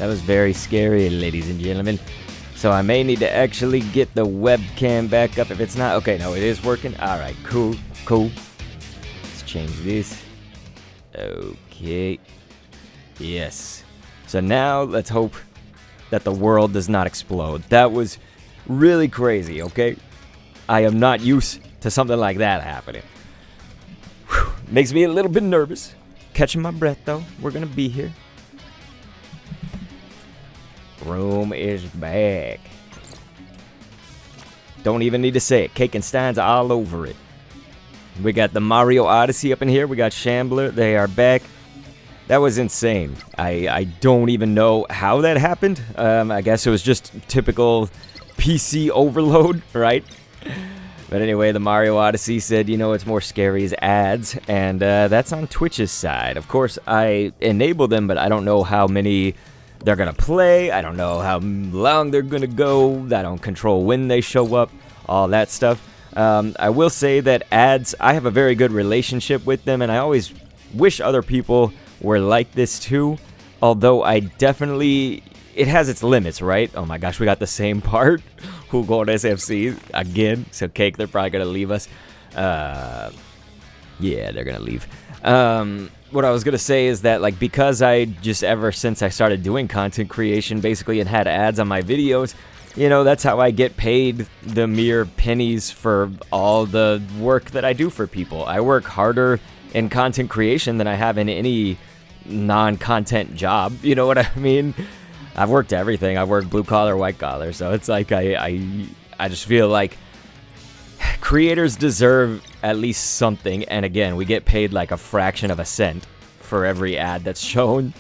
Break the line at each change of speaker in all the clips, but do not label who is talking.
That was very scary, ladies and gentlemen. So I may need to actually get the webcam back up if it's not. Okay, no, it is working. All right, cool. Let's change this. Okay. Yes. So now let's hope that the world does not explode. That was really crazy, okay? I am not used to something like that happening. Whew. Makes me a little bit nervous. Catching my breath, though. We're going to be here. Room is back. Don't even need to say it. Cake and Stein's all over it. We got the Mario Odyssey up in here. We got Shambler. They are back. That was insane. I don't even know how that happened. I guess it was just typical PC overload, right? But anyway, the Mario Odyssey said, you know, it's more scary as ads. And that's on Twitch's side. Of course, I enable them, but I don't know how many they're going to play. I don't know how long they're going to go. I don't control when they show up. All that stuff. I will say that ads, I have a very good relationship with them. And I always wish other people were like this too. Although I definitely... It has its limits, right? Oh my gosh, we got the same part. Who got SFC again? So Cake, they're probably going to leave us. Yeah, they're going to leave. What I was going to say is that, like, because I just ever since I started doing content creation, basically, and had ads on my videos, you know, that's how I get paid the mere pennies for all the work that I do for people. I work harder in content creation than I have in any non-content job. You know what I mean? I've worked everything. I've worked blue collar, white collar. So it's like I just feel like creators deserve at least something. And again, we get paid like a fraction of a cent for every ad that's shown.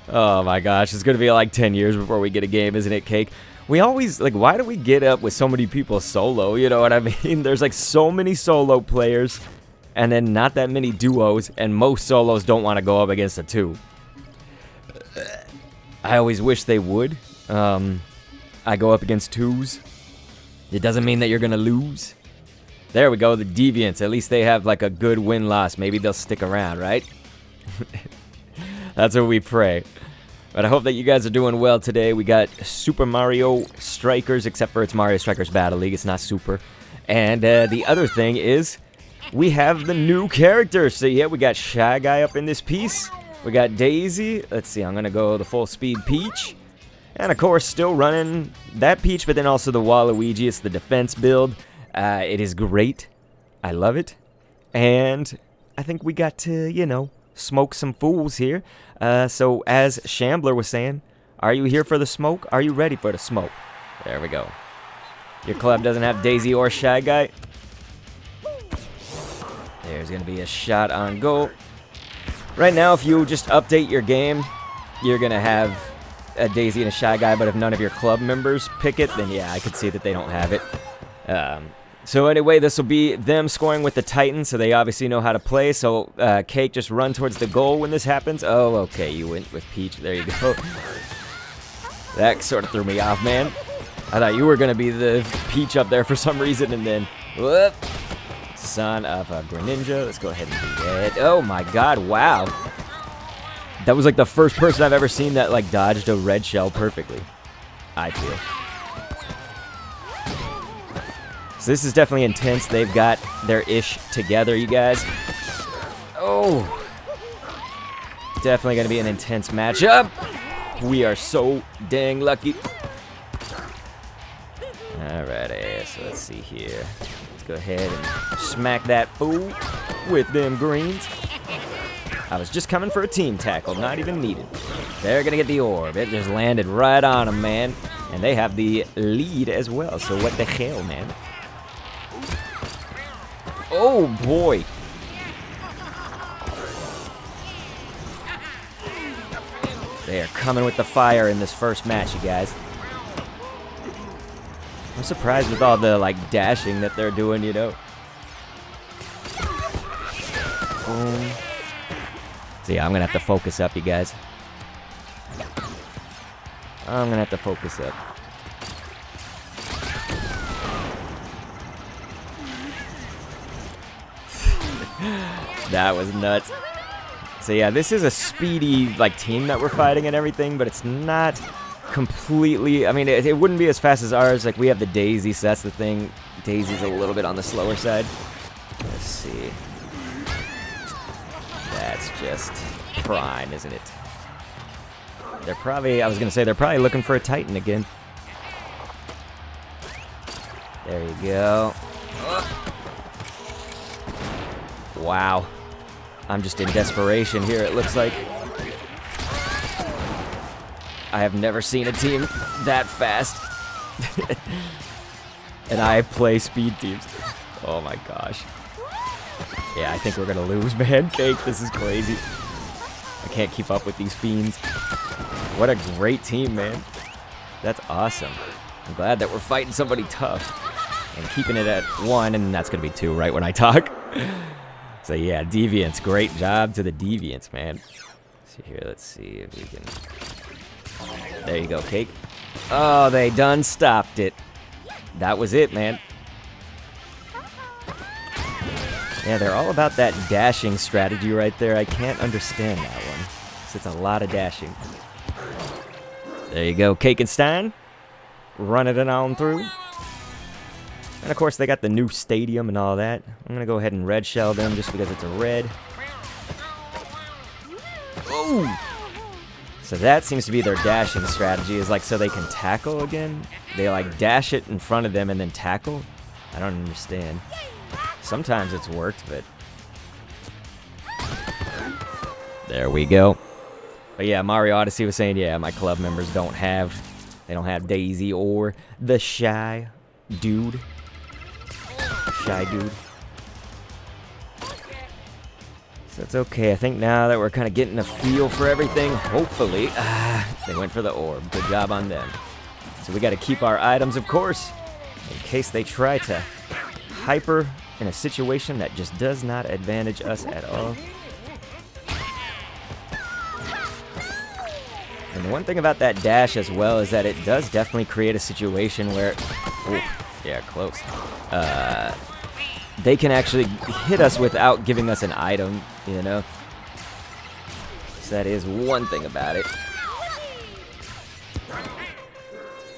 Oh my gosh, it's going to be like 10 years before we get a game, isn't it, Cake? We always, like, why do we get up with so many people solo? You know what I mean? There's like so many solo players and then not that many duos. And most solos don't want to go up against a two. I always wish they would. I go up against twos. It doesn't mean that you're going to lose. There we go, the Deviants. At least they have like a good win-loss. Maybe they'll stick around, right? That's what we pray. But I hope that you guys are doing well today. We got Super Mario Strikers, except for it's Mario Strikers Battle League. It's not Super. And the other thing is we have the new characters. So yeah, we got Shy Guy up in this piece. We got Daisy. Let's see, I'm going to go the full speed Peach. And of course, still running that Peach, but then also the Waluigi. It's the defense build. It is great. I love it. And I think we got to, you know, smoke some fools here. So as Shambler was saying, are you here for the smoke? Are you ready for the smoke? There we go. Your club doesn't have Daisy or Shy Guy. There's going to be a shot on goal. Right now, if you just update your game, you're going to have a Daisy and a Shy Guy, but if none of your club members pick it, then yeah, I could see that they don't have it. So anyway, this will be them scoring with the Titans, so they obviously know how to play. So Cake, just run towards the goal when this happens. Oh, okay, you went with Peach. There you go. That sort of threw me off, man. I thought you were going to be the Peach up there for some reason, and then, whoop. Son of a Greninja. Let's go ahead and do that. Oh my god, wow. That was like the first person I've ever seen that like dodged a red shell perfectly, I feel. So this is definitely intense. They've got their ish together, you guys. Oh. Definitely going to be an intense matchup. We are so dang lucky. Alrighty, so let's see here. Go ahead and smack that fool with them greens. I was just coming for a team tackle, not even needed. They're going to get the orb. It just landed right on them, man. And they have the lead as well, so what the hell, man? Oh, boy. They are coming with the fire in this first match, you guys. I'm surprised with all the, like, dashing that they're doing, you know. Boom. So, yeah, I'm going to have to focus up, you guys. I'm going to have to focus up. That was nuts. So yeah, this is a speedy like team that we're fighting and everything, but it's not completely. I mean, it wouldn't be as fast as ours. Like we have the Daisy, so that's the thing. Daisy's a little bit on the slower side. Let's see. That's just prime, isn't it? They're probably, I was going to say, they're probably looking for a Titan again. There you go. Wow. I'm just in desperation here, it looks like. I have never seen a team that fast. And I play speed teams. Oh my gosh. Yeah, I think we're going to lose, man. Cake, this is crazy. I can't keep up with these fiends. What a great team, man. That's awesome. I'm glad that we're fighting somebody tough. And keeping it at 1, and that's going to be 2 right when I talk. So yeah, Deviants. Great job to the Deviants, man. See here, let's see if we can... There you go, Cake. Oh, they done stopped it. That was it, man. Yeah, they're all about that dashing strategy right there. I can't understand that one. It's a lot of dashing. There you go, Cake and Stein. Running it on through. And of course, they got the new stadium and all that. I'm going to go ahead and red shell them just because it's a red. Oh! So that seems to be their dashing strategy, is like so they can tackle again. They like dash it in front of them and then tackle. I don't understand. Sometimes it's worked, but... There we go. But yeah, Mario Odyssey was saying, yeah, my club members don't have Daisy or the Shy Dude. Shy Dude. So it's okay. I think now that we're kind of getting a feel for everything, hopefully, they went for the orb. Good job on them. So we got to keep our items, of course, in case they try to hyper in a situation that just does not advantage us at all. And the one thing about that dash as well is that it does definitely create a situation where, ooh, yeah, close. They can actually hit us without giving us an item, you know? So that is one thing about it.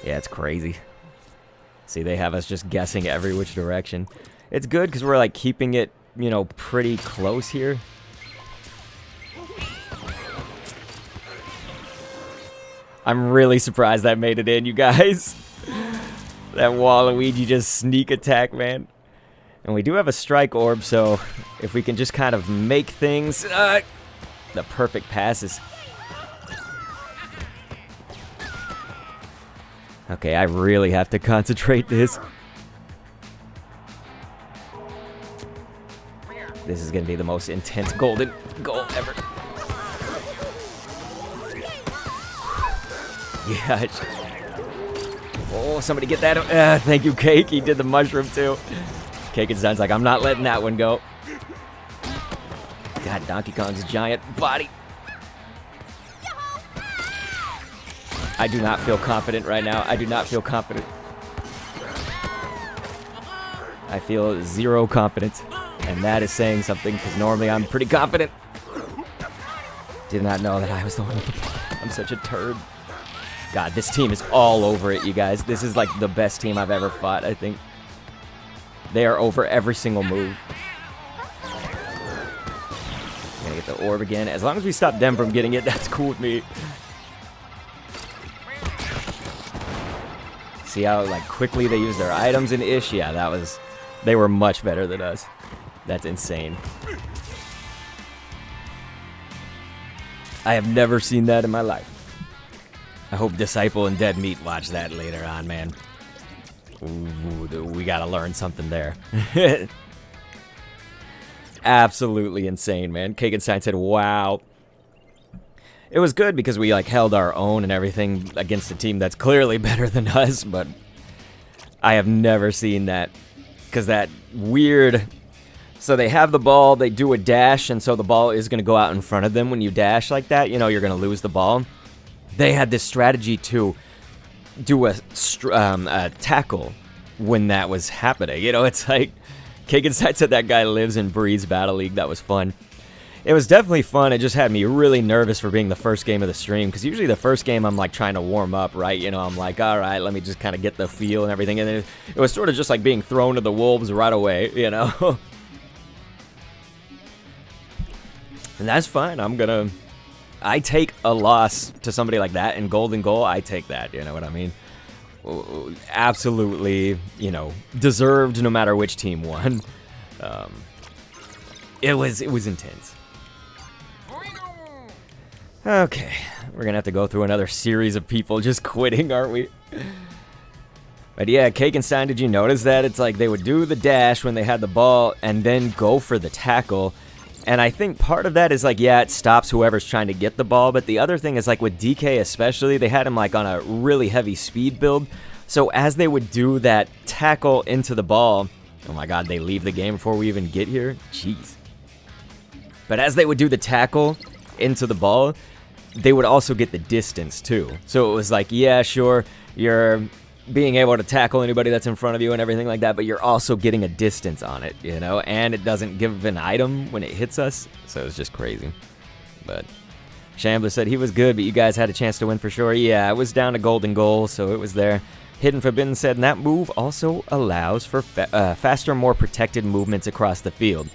Yeah, it's crazy. See, they have us just guessing every which direction. It's good because we're like keeping it, you know, pretty close here. I'm really surprised that made it in, you guys. That Waluigi just sneak attack, man. And we do have a strike orb, so if we can just kind of make things... the perfect passes. Okay, I really have to concentrate this. This is going to be the most intense golden goal ever. Yeah. Oh, somebody get that. Thank you, Cake. He did the mushroom, too. Cake and Stein's like, I'm not letting that one go. God, Donkey Kong's giant body. I do not feel confident right now. I do not feel confident. I feel zero confidence. And that is saying something, because normally I'm pretty confident. Did not know that I was the one with the ball. I'm such a turd. God, this team is all over it, you guys. This is like the best team I've ever fought, I think. They are over every single move. Gonna get the orb again. As long as we stop them from getting it, that's cool with me. See how like quickly they use their items and ish? Yeah, that was... They were much better than us. That's insane. I have never seen that in my life. I hope Disciple and Dead Meat watch that later on, man. Ooh, we gotta learn something there. Absolutely insane, man. Kagenstein said, wow. It was good because we like held our own and everything against a team that's clearly better than us, but I have never seen that. Because that weird... So they have the ball, they do a dash, and so the ball is going to go out in front of them when you dash like that. You know, you're going to lose the ball. They had this strategy to do a tackle when that was happening. You know, it's like... Kagenstein said that guy lives and breathes Battle League. That was fun. It was definitely fun. It just had me really nervous for being the first game of the stream, because usually the first game I'm like trying to warm up, right? You know, I'm like, all right, let me just kind of get the feel and everything. And then it was sort of just like being thrown to the wolves right away, you know? And that's fine. I take a loss to somebody like that in golden goal. I take that, you know what I mean? Absolutely, you know, deserved no matter which team won. It was intense. Okay, we're gonna have to go through another series of people just quitting, aren't we? But yeah, Kakenstein, did you notice that? It's like they would do the dash when they had the ball and then go for the tackle. And I think part of that is like, yeah, it stops whoever's trying to get the ball. But the other thing is like with DK especially, they had him like on a really heavy speed build. So as they would do that tackle into the ball, oh my god, they leave the game before we even get here? Jeez. But as they would do the tackle into the ball, they would also get the distance too. So it was like, yeah, sure, you're being able to tackle anybody that's in front of you and everything like that, but you're also getting a distance on it, you know, and it doesn't give an item when it hits us, so it's just crazy. But Shambler said he was good, but you guys had a chance to win for sure. Yeah, it was down to golden goal, so it was there. Hidden Forbidden said, and that move also allows for faster, more protected movements across the field.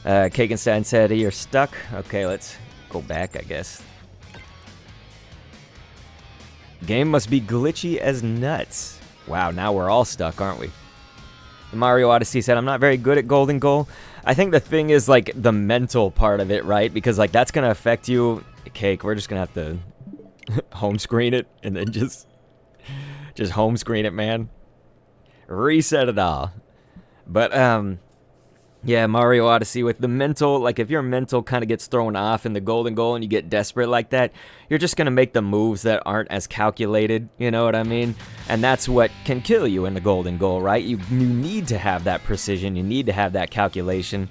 Kakenstein said, you're stuck. Okay, let's go back, I guess. Game must be glitchy as nuts. Wow, now we're all stuck, aren't we? Mario Odyssey said, I'm not very good at golden goal. I think the thing is, like, the mental part of it, right? Because, like, that's going to affect you. Cake, we're just going to have to home screen it and then just home screen it, man. Reset it all. But, yeah, Mario Odyssey with the mental, like if your mental kind of gets thrown off in the golden goal and you get desperate like that, you're just going to make the moves that aren't as calculated, you know what I mean? And that's what can kill you in the golden goal, right? You need to have that precision, you need to have that calculation.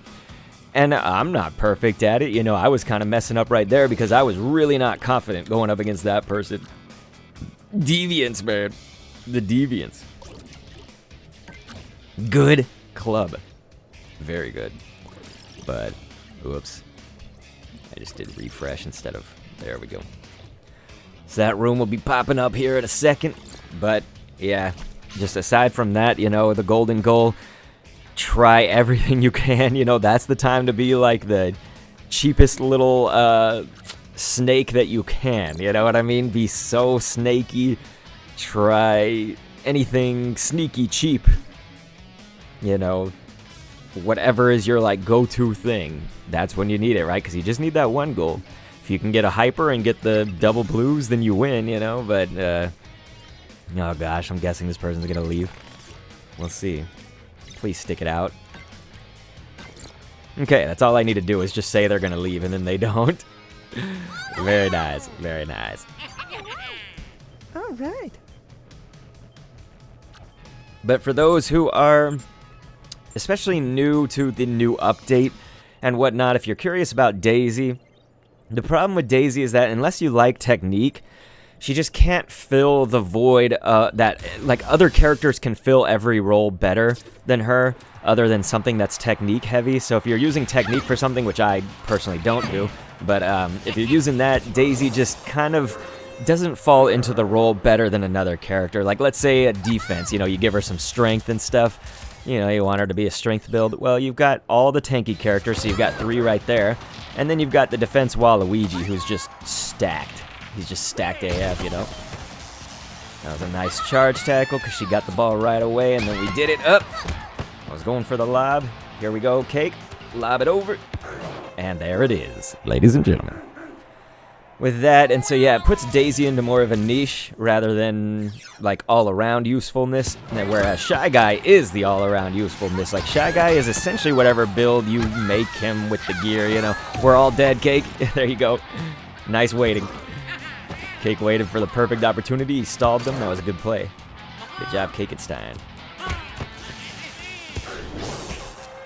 And I'm not perfect at it, you know, I was kind of messing up right there because I was really not confident going up against that person. Deviants, man. The Deviants. Good club. Very good. But, whoops. I just did refresh instead of... There we go. So that room will be popping up here in a second. But, yeah. Just aside from that, you know, the golden goal. Try everything you can. You know, that's the time to be like the cheapest little snake that you can. You know what I mean? Be so snaky. Try anything sneaky cheap. You know, whatever is your like go-to thing, that's when you need it, right? Because you just need that one goal. If you can get a hyper and get the double blues, then you win, you know. But oh gosh, I'm guessing this person's gonna leave. We'll see. Please stick it out. Okay, that's all I need to do is just say they're gonna leave, and then they don't. Very nice, very nice. All right. But for those who are especially new to the new update and whatnot, if you're curious about Daisy, the problem with Daisy is that unless you like technique, she just can't fill the void that, like, other characters can fill every role better than her, other than something that's technique heavy. So if you're using technique for something, which I personally don't do, but if you're using that, Daisy just kind of doesn't fall into the role better than another character. Like, let's say a defense, you know, you give her some strength and stuff. You know, you want her to be a strength build. Well, you've got all the tanky characters, so you've got 3 right there. And then you've got the defense Waluigi, who's just stacked. He's just stacked AF, you know. That was a nice charge tackle, because she got the ball right away, and then we did it up. I was going for the lob. Here we go, Cake. Lob it over. And there it is, ladies and gentlemen. With that, and so yeah, it puts Daisy into more of a niche rather than like all-around usefulness, whereas Shy Guy is the all-around usefulness. Like, Shy Guy is essentially whatever build you make him with the gear, you know. We're all dead, Cake. There you go. Nice waiting. Cake waited for the perfect opportunity. He stalled them. That was a good play. Good job, Kakenstein.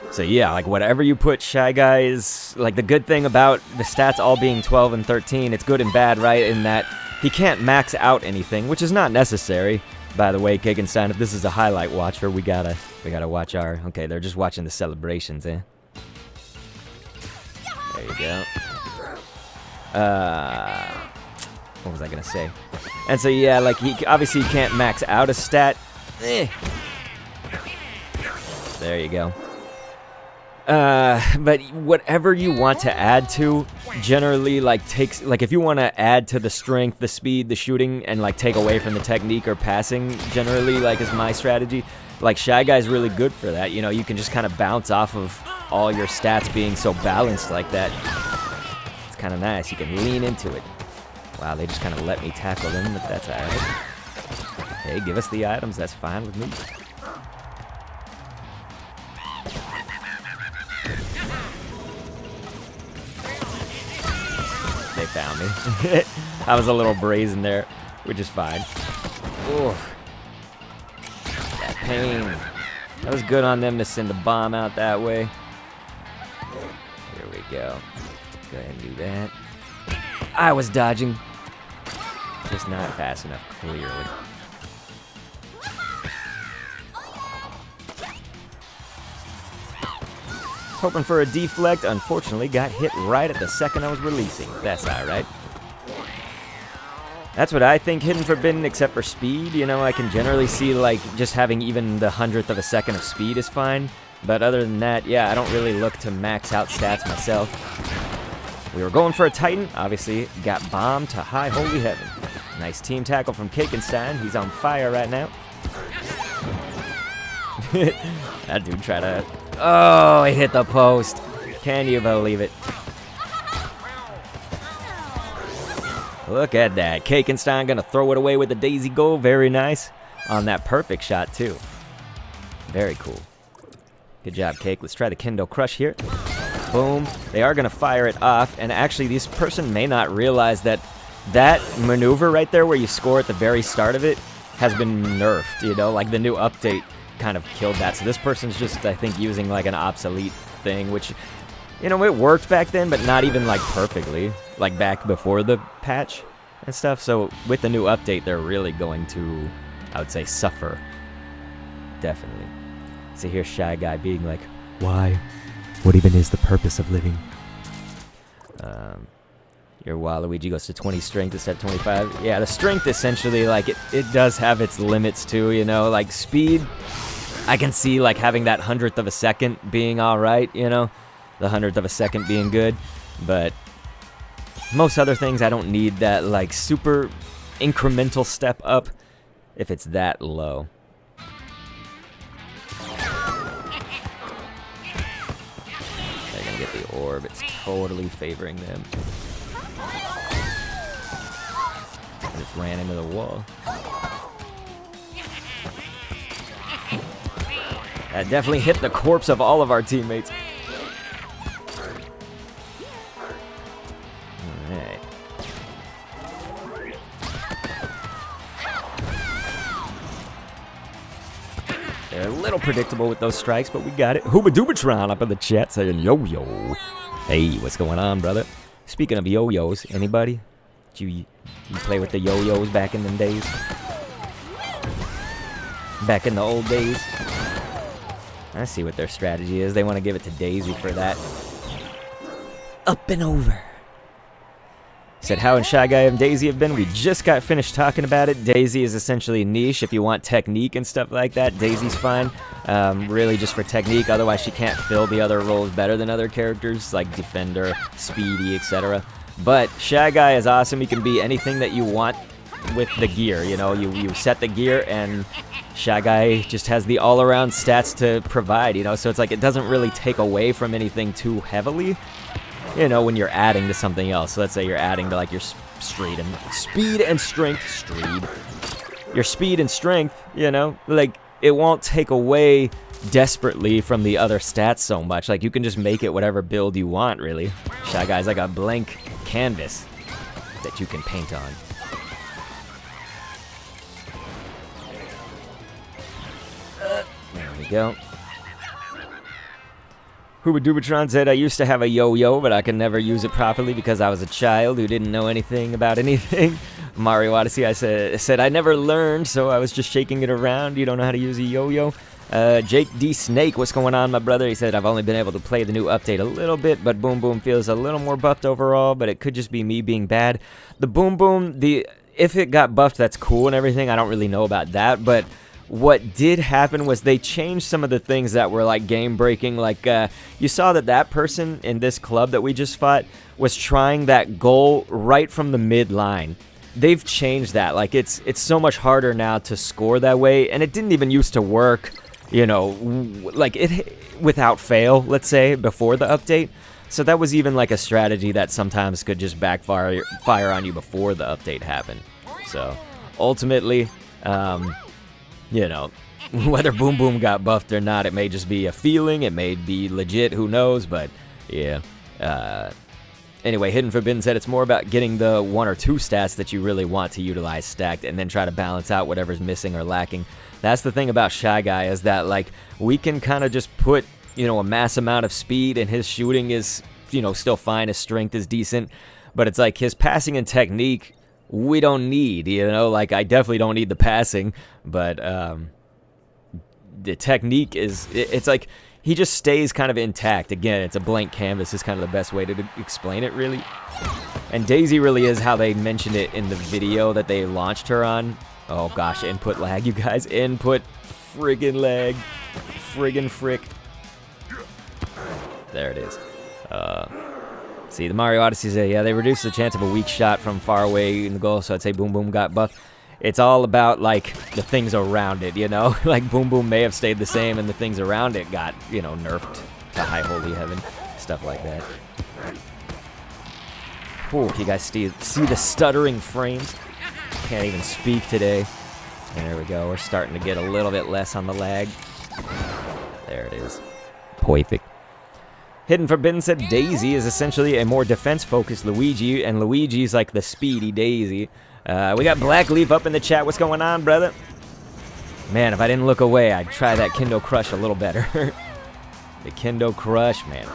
So yeah, like whatever you put Shy Guys, like the good thing about the stats all being 12 and 13, it's good and bad, right? In that he can't max out anything, which is not necessary. By the way, Kakenstein, if this is a highlight watcher, we gotta watch our. Okay, they're just watching the celebrations, eh? There you go. What was I gonna say? And so yeah, like he obviously can't max out a stat. There you go. But whatever you want to add to, generally like takes, like if you want to add to the strength, the speed, the shooting, and like take away from the technique or passing, generally like is my strategy. Like Shy Guy's really good for that. You know, you can just kind of bounce off of all your stats being so balanced like that. It's kind of nice. You can lean into it. Wow, they just kind of let me tackle them, but that's alright. Hey, give us the items. That's fine with me. They found me. I was a little brazen there, which is fine. Oof. That pain. That was good on them to send the bomb out that way. Here we go. Let's go ahead and do that. I was dodging. Just not fast enough, clearly. Hoping for a deflect, unfortunately got hit right at the second I was releasing. That's alright. That's what I think hidden forbidden, except for speed. You know, I can generally see like just having even the 100th of a second of speed is fine. But other than that, yeah, I don't really look to max out stats myself. We were going for a Titan, obviously got bombed to high holy heaven. Nice team tackle from Kakenstein. He's on fire right now. That dude tried to... Oh, he hit the post. Can you believe it? Look at that. Kakenstein gonna throw it away with the daisy goal. Very nice. On that perfect shot, too. Very cool. Good job, Cake. Let's try the Kendo Crush here. Boom. They are gonna fire it off. And actually, this person may not realize that that maneuver right there where you score at the very start of it has been nerfed, you know? Like, the new update kind of killed that. So this person's just, I think, using, like, an obsolete thing, which, you know, it worked back then, but not even, like, perfectly. Like, back before the patch and stuff. So with the new update, they're really going to, I would say, suffer. Definitely. So here's Shy Guy being like, why? What even is the purpose of living? Your Waluigi goes to 20 strength instead of 25. Yeah, the strength essentially, like, it does have its limits too, you know? Like, speed, I can see, like, having that 100th of a second being alright, you know? The 100th of a second being good. But most other things, I don't need that, like, super incremental step up if it's that low. They're gonna get the orb. It's totally favoring them. Just ran into the wall. That definitely hit the corpse of all of our teammates. Alright. They're a little predictable with those strikes, but we got it. Hooba-Doobatron up in the chat saying yo-yo. Hey, what's going on, brother? Speaking of yo-yos, anybody? Did you play with the yo-yos back in them days? Back in the old days? I see what their strategy is. They want to give it to Daisy for that. Up and over. Said, how and Shy Guy and Daisy have been? We just got finished talking about it. Daisy is essentially niche. If you want technique and stuff like that, Daisy's fine. Really just for technique. Otherwise, she can't fill the other roles better than other characters, like Defender, Speedy, etc. But Shy Guy is awesome. He can be anything that you want with the gear. You know, you set the gear and Shy Guy just has the all-around stats to provide, you know? So it's like it doesn't really take away from anything too heavily, you know, when you're adding to something else. So let's say you're adding to, like, your speed and strength. Your speed and strength, you know? Like, it won't take away desperately from the other stats so much. Like, you can just make it whatever build you want, really. Shy Guy's like a blank canvas that you can paint on. There we go. Hooba-Doobatron said, I used to have a yo-yo, but I could never use it properly because I was a child who didn't know anything about anything. Mario Odyssey, I said I never learned, so I was just shaking it around. You don't know how to use a yo-yo? Jake D. Snake, what's going on, my brother? He said, I've only been able to play the new update a little bit, but Boom Boom feels a little more buffed overall, but it could just be me being bad. The Boom Boom, if it got buffed, that's cool and everything. I don't really know about that, but what did happen was they changed some of the things that were like game breaking. Like you saw that person in this club that we just fought was trying that goal right from the mid line. They've changed that. Like it's so much harder now to score that way, and it didn't even used to work, you know, like it without fail, let's say, before the update. So that was even like a strategy that sometimes could just backfire on you before the update happened. So ultimately, you know, whether Boom Boom got buffed or not, it may just be a feeling, it may be legit, who knows, but yeah. Anyway, Hidden Forbidden said it's more about getting the 1 or 2 stats that you really want to utilize stacked and then try to balance out whatever's missing or lacking. That's the thing about Shy Guy, is that like we can kind of just put, you know, a mass amount of speed, and his shooting is, you know, still fine, his strength is decent, but it's like his passing and technique we don't need, you know, like I definitely don't need the passing, but the technique is, it's like he just stays kind of intact. Again, it's a blank canvas is kind of the best way to explain it, really. And Daisy really is how they mentioned it in the video that they launched her on. Oh gosh, input lag, you guys. Input friggin' lag. Friggin' frick. There it is. See, the Mario Odyssey said, yeah, they reduced the chance of a weak shot from far away in the goal, so I'd say Boom Boom got buffed. It's all about, like, the things around it, you know? Like, Boom Boom may have stayed the same, and the things around it got, you know, nerfed to high holy heaven. Stuff like that. Whew, you guys see the stuttering frames? Can't even speak today. There we go. We're starting to get a little bit less on the lag. There it is. Perfect. Hidden Forbidden said Daisy is essentially a more defense-focused Luigi, and Luigi's like the speedy Daisy. We got Black Leaf up in the chat. What's going on, brother? Man, if I didn't look away, I'd try that Kendo Crush a little better. The Kendo Crush, man.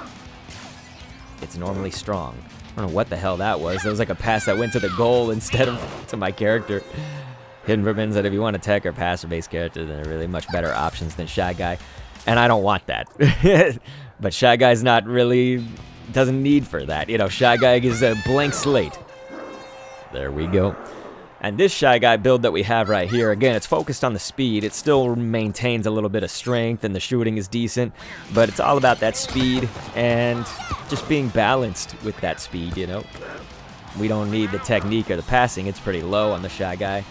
It's normally strong. I don't know what the hell that was. That was like a pass that went to the goal instead of to my character. Hidden Forbidden said if you want a tech or passer-based character, then there are really much better options than Shy Guy. And I don't want that. But Shy Guy's not really, doesn't need for that. You know, Shy Guy is a blank slate. There we go. And this Shy Guy build that we have right here, again, it's focused on the speed. It still maintains a little bit of strength, and the shooting is decent. But it's all about that speed and just being balanced with that speed, you know. We don't need the technique or the passing. It's pretty low on the Shy Guy.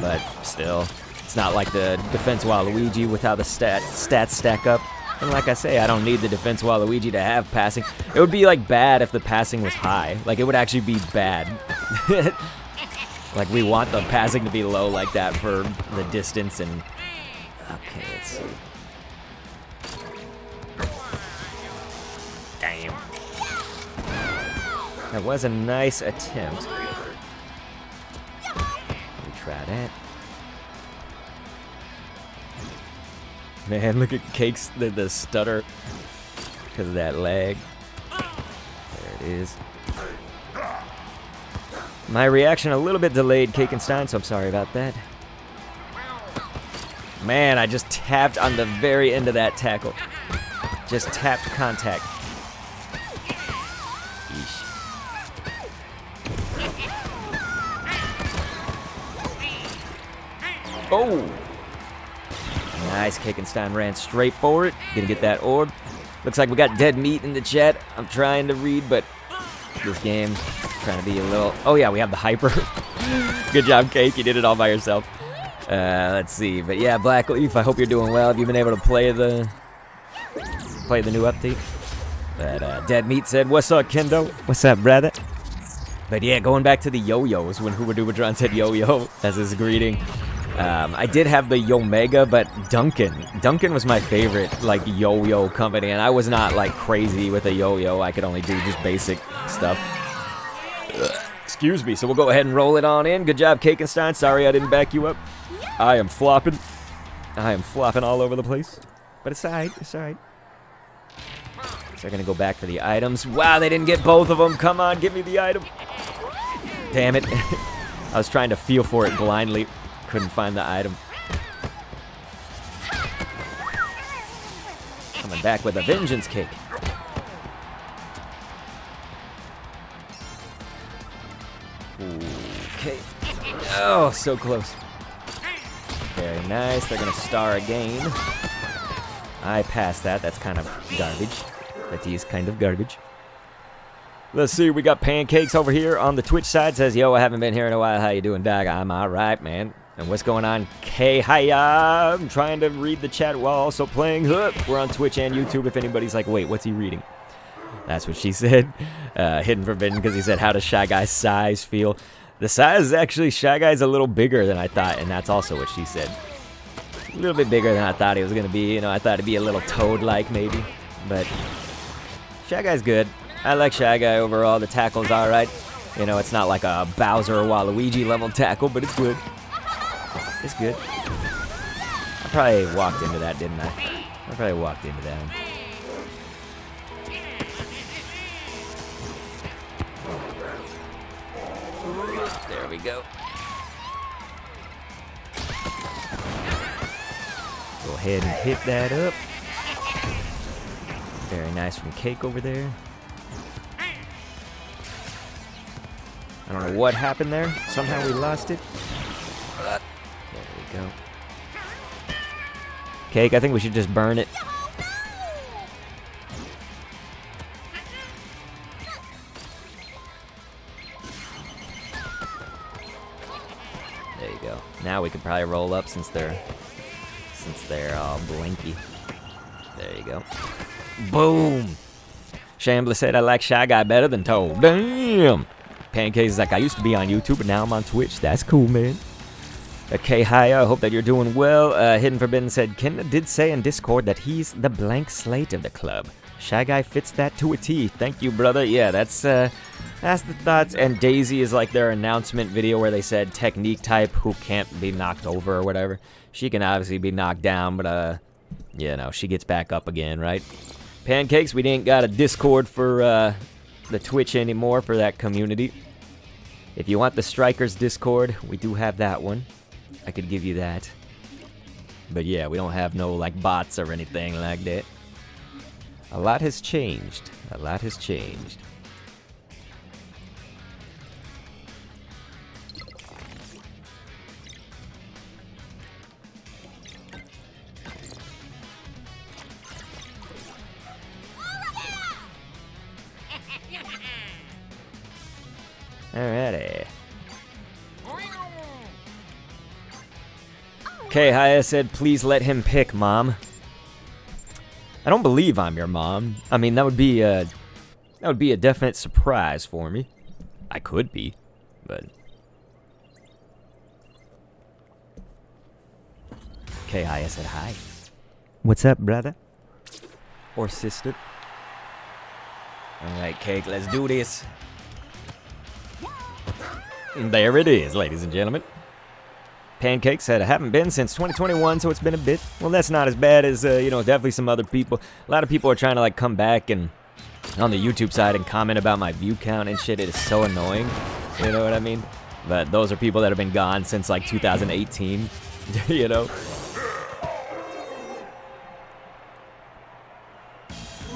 But still, it's not like the Defense Waluigi with how the stats stack up. And like I say, I don't need the Defense Waluigi to have passing. It would be like bad if the passing was high. Like it would actually be bad. Like we want the passing to be low like that for the distance and... Okay, let's see. Damn. That was a nice attempt. Let me try that. Man, look at Cake's, the stutter because of that lag. There it is. My reaction a little bit delayed, Cake and Stein, so I'm sorry about that. Man, I just tapped on the very end of that tackle. Just tapped contact. Yeesh. Oh! Nice, Kakenstein ran straight for it. Gonna get that orb. Looks like we got dead meat in the chat. I'm trying to read, but this game trying to be a little... Oh yeah, we have the hyper. Good job, Cake. You did it all by yourself. Let's see. But yeah, Black Leaf, I hope you're doing well. Have you been able to play the new update? But Dead Meat said, what's up, Kendo? What's up, brother? But yeah, going back to the yo-yos, when Hubadubadron said yo-yo as his greeting. I did have the Yomega, but Duncan was my favorite, like, yo-yo company, and I was not, like, crazy with a yo-yo. I could only do just basic stuff. Excuse me, so we'll go ahead and roll it on in. Good job, Kakenstein. Sorry I didn't back you up. I am flopping. I am flopping all over the place. But it's alright, it's alright. So they're gonna go back for the items. Wow, they didn't get both of them. Come on, give me the item. Damn it. I was trying to feel for it blindly. Couldn't find the item. Coming back with a vengeance, Cake. Okay. Oh, so close. Very nice. They're going to star again. I passed that. That's kind of garbage. That is kind of garbage. Let's see. We got Pancakes over here on the Twitch side. Says, yo, I haven't been here in a while. How you doing, Doc? I'm all right, man. And what's going on? Hiya. I'm trying to read the chat while also playing. We're on Twitch and YouTube if anybody's like, wait, what's he reading? That's what she said. Hidden Forbidden, because he said, how does Shy Guy's size feel? The size is actually, Shy Guy's a little bigger than I thought, and that's also what she said. A little bit bigger than I thought he was going to be. You know, I thought it'd be a little Toad-like, maybe. But Shy Guy's good. I like Shy Guy overall. The tackle's all right. You know, it's not like a Bowser or Waluigi level tackle, but it's good. It's good. I probably walked into that, didn't I? I probably walked into that. There we go. Go ahead and hit that up. Very nice from Cake over there. I don't know what happened there. Somehow we lost it. But there we go. Cake, I think we should just burn it. There you go. Now we could probably roll up since they're all blinky. There you go. Boom! Shambler said I like Shy Guy better than Toad. Damn! Pancakes is like, I used to be on YouTube, but now I'm on Twitch. That's cool, man. Okay, hi, I hope that you're doing well. Hidden Forbidden said, Ken did say in Discord that he's the blank slate of the club. Shy Guy fits that to a T. Thank you, brother. Yeah, that's the thoughts. And Daisy is like their announcement video where they said technique type who can't be knocked over or whatever. She can obviously be knocked down, but, you know, she gets back up again, right? Pancakes, we ain't got a Discord for, the Twitch anymore for that community. If you want the Strikers Discord, we do have that one. I could give you that. But yeah, we don't have no like bots or anything like that. A lot has changed. A lot has changed. Alrighty. Okay, Haya said, please let him pick, Mom. I don't believe I'm your mom. I mean, that would be a definite surprise for me. I could be, but... Okay, Haya said hi. What's up, brother? Or sister? Alright, Cake, let's do this. And there it is, ladies and gentlemen. Pancake said, I haven't been since 2021, so it's been a bit. Well, that's not as bad as, you know, definitely some other people. A lot of people are trying to, like, come back and on the YouTube side and comment about my view count and shit. It is so annoying. You know what I mean? But those are people that have been gone since, like, 2018. You know?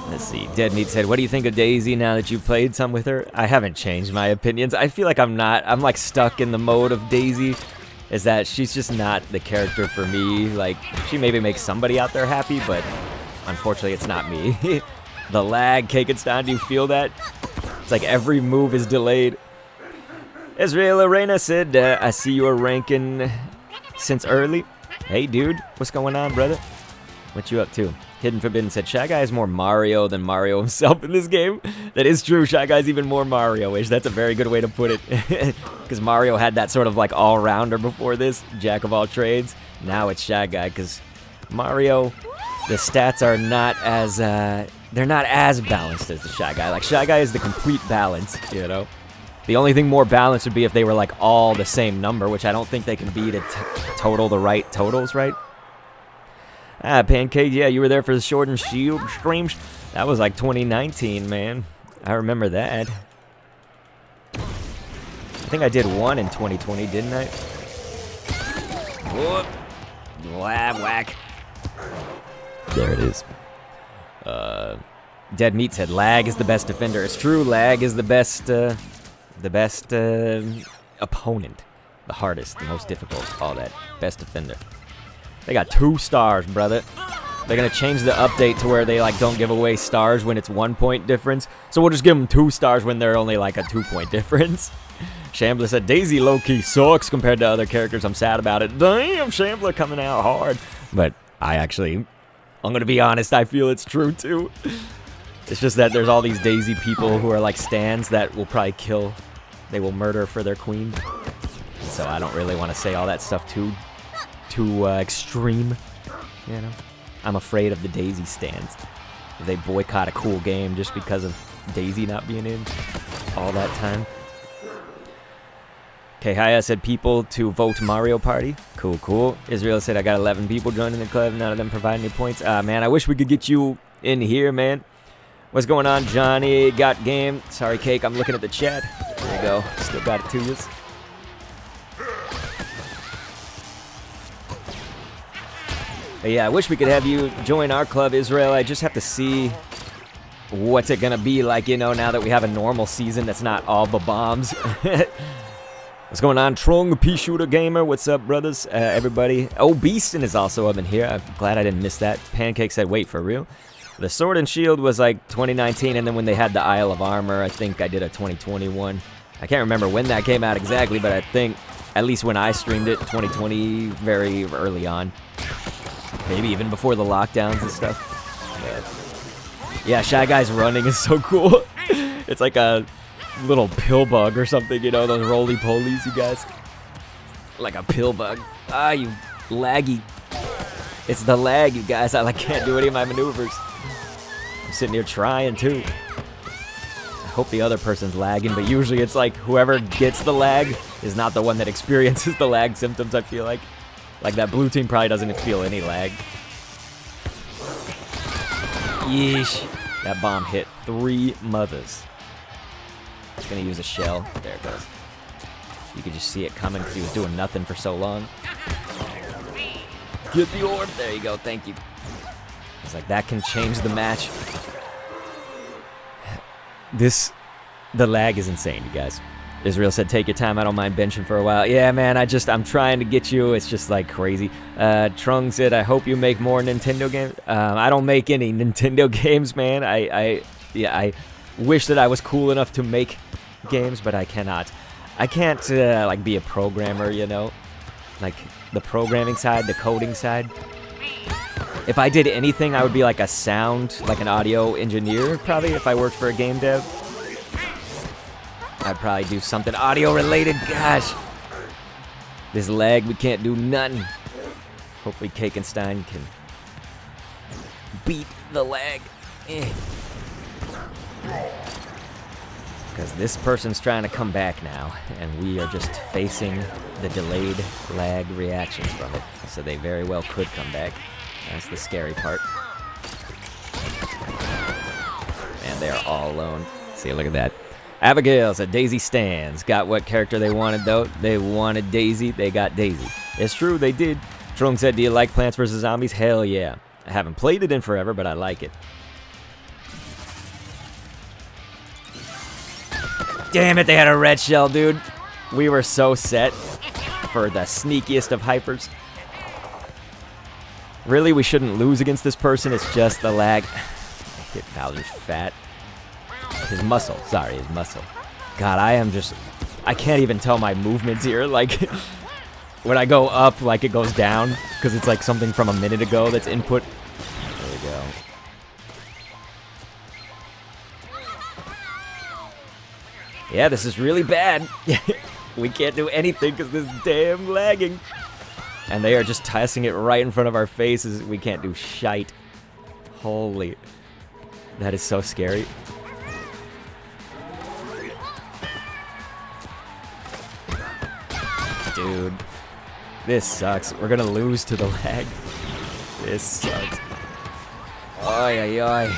Let's see. Dead Meat said, what do you think of Daisy now that you've played some with her? I haven't changed my opinions. I feel like I'm like stuck in the mode of Daisy. Is that she's just not the character for me. Like, she maybe makes somebody out there happy, but unfortunately it's not me. The lag, Cake and Stein, do you feel that? It's like every move is delayed. Israel Arena said, I see you are ranking since early. Hey, dude, what's going on, brother? What you up to? Hidden Forbidden said, Shy Guy is more Mario than Mario himself in this game. That is true. Shy Guy's even more Mario-ish. That's a very good way to put it. Because Mario had that sort of like all-rounder before this, jack of all trades. Now it's Shy Guy because Mario, the stats are not as, they're not as balanced as the Shy Guy. Like, Shy Guy is the complete balance, you know? The only thing more balanced would be if they were like all the same number, which I don't think they can be to total the right totals, right? Ah, Pancake, yeah, you were there for the Sword and Shield streams. That was like 2019, man. I remember that. I think I did one in 2020, didn't I? Whoop. Whack, whack. There it is. Dead Meat said lag is the best defender. It's true, lag is the best opponent. The hardest, the most difficult, all that. Best defender. They got 2 stars, brother. They're gonna change the update to where they like don't give away stars when it's 1 point difference. So we'll just give them 2 stars when they're only like a 2 point difference. Shambler said Daisy low-key sucks compared to other characters. I'm sad about it. Damn, Shambler coming out hard. But I'm gonna be honest, I feel it's true too. It's just that there's all these Daisy people who are like stans that will probably kill. They will murder for their queen. So I don't really want to say all that stuff too extreme, you know? I'm afraid of the Daisy stands. If they boycott a cool game just because of Daisy not being in all that time. Okay, Haya said people to vote Mario Party. Cool, cool. Israel said I got 11 people joining the club. None of them provide any points. Man, I wish we could get you in here, man. What's going on, Johnny? Got game. Sorry, Cake. I'm looking at the chat. There you go. Still got it to you. But yeah, I wish we could have you join our club, Israel. I just have to see what's it gonna be like, you know, now that we have a normal season that's not all the bombs. What's going on, Trung, the Pea Shooter Gamer? What's up, brothers? Everybody. Oh, Beastin is also up in here. I'm glad I didn't miss that. Pancake said, wait, for real? The Sword and Shield was like 2019, and then when they had the Isle of Armor, I think I did a 2021. I can't remember when that came out exactly, but I think, at least when I streamed it, 2020, very early on. Maybe even before the lockdowns and stuff. Yeah, Shy Guy's running is so cool. It's like a little pill bug or something, you know, those roly-polies, you guys. Like a pill bug. Ah, you laggy. It's the lag, you guys. I like can't do any of my maneuvers. I'm sitting here trying, too. I hope the other person's lagging, but usually it's like whoever gets the lag is not the one that experiences the lag symptoms, I feel like. Like that blue team probably doesn't feel any lag. Yeesh. That bomb hit 3 mothers. It's gonna use a shell. There it goes. You could just see it coming because he was doing nothing for so long. Get the orb. There you go. Thank you. It's like that can change the match. The lag is insane, you guys. Israel said, take your time. I don't mind benching for a while. Yeah, man, I'm trying to get you. It's just like crazy. Trung said, I hope you make more Nintendo games. I don't make any Nintendo games, man. I wish that I was cool enough to make games, but I cannot. I can't, like, be a programmer, you know? Like, the programming side, the coding side. If I did anything, I would be like a sound, like an audio engineer, probably, if I worked for a game dev. I'd probably do something audio-related. Gosh. This lag, we can't do nothing. Hopefully Kakenstein can beat the lag. Because this person's trying to come back now, and we are just facing the delayed lag reactions from it. So they very well could come back. That's the scary part. Man, they are all alone. See, look at that. Abigail said Daisy stands. Got what character they wanted, though. They wanted Daisy. They got Daisy. It's true, they did. Trung said, do you like Plants vs. Zombies? Hell yeah. I haven't played it in forever, but I like it. Damn it, they had a red shell, dude. We were so set for the sneakiest of hypers. Really, we shouldn't lose against this person. It's just the lag. I hit Bowser's fat. His muscle. Sorry, his muscle. God, I can't even tell my movements here. Like, when I go up, like, it goes down. Because it's like something from a minute ago that's input. There we go. Yeah, this is really bad. We can't do anything because this is damn lagging. And they are just tossing it right in front of our faces. We can't do shite. Holy. That is so scary. Dude. This sucks. We're gonna lose to the lag. This sucks. Oy, oy, oy.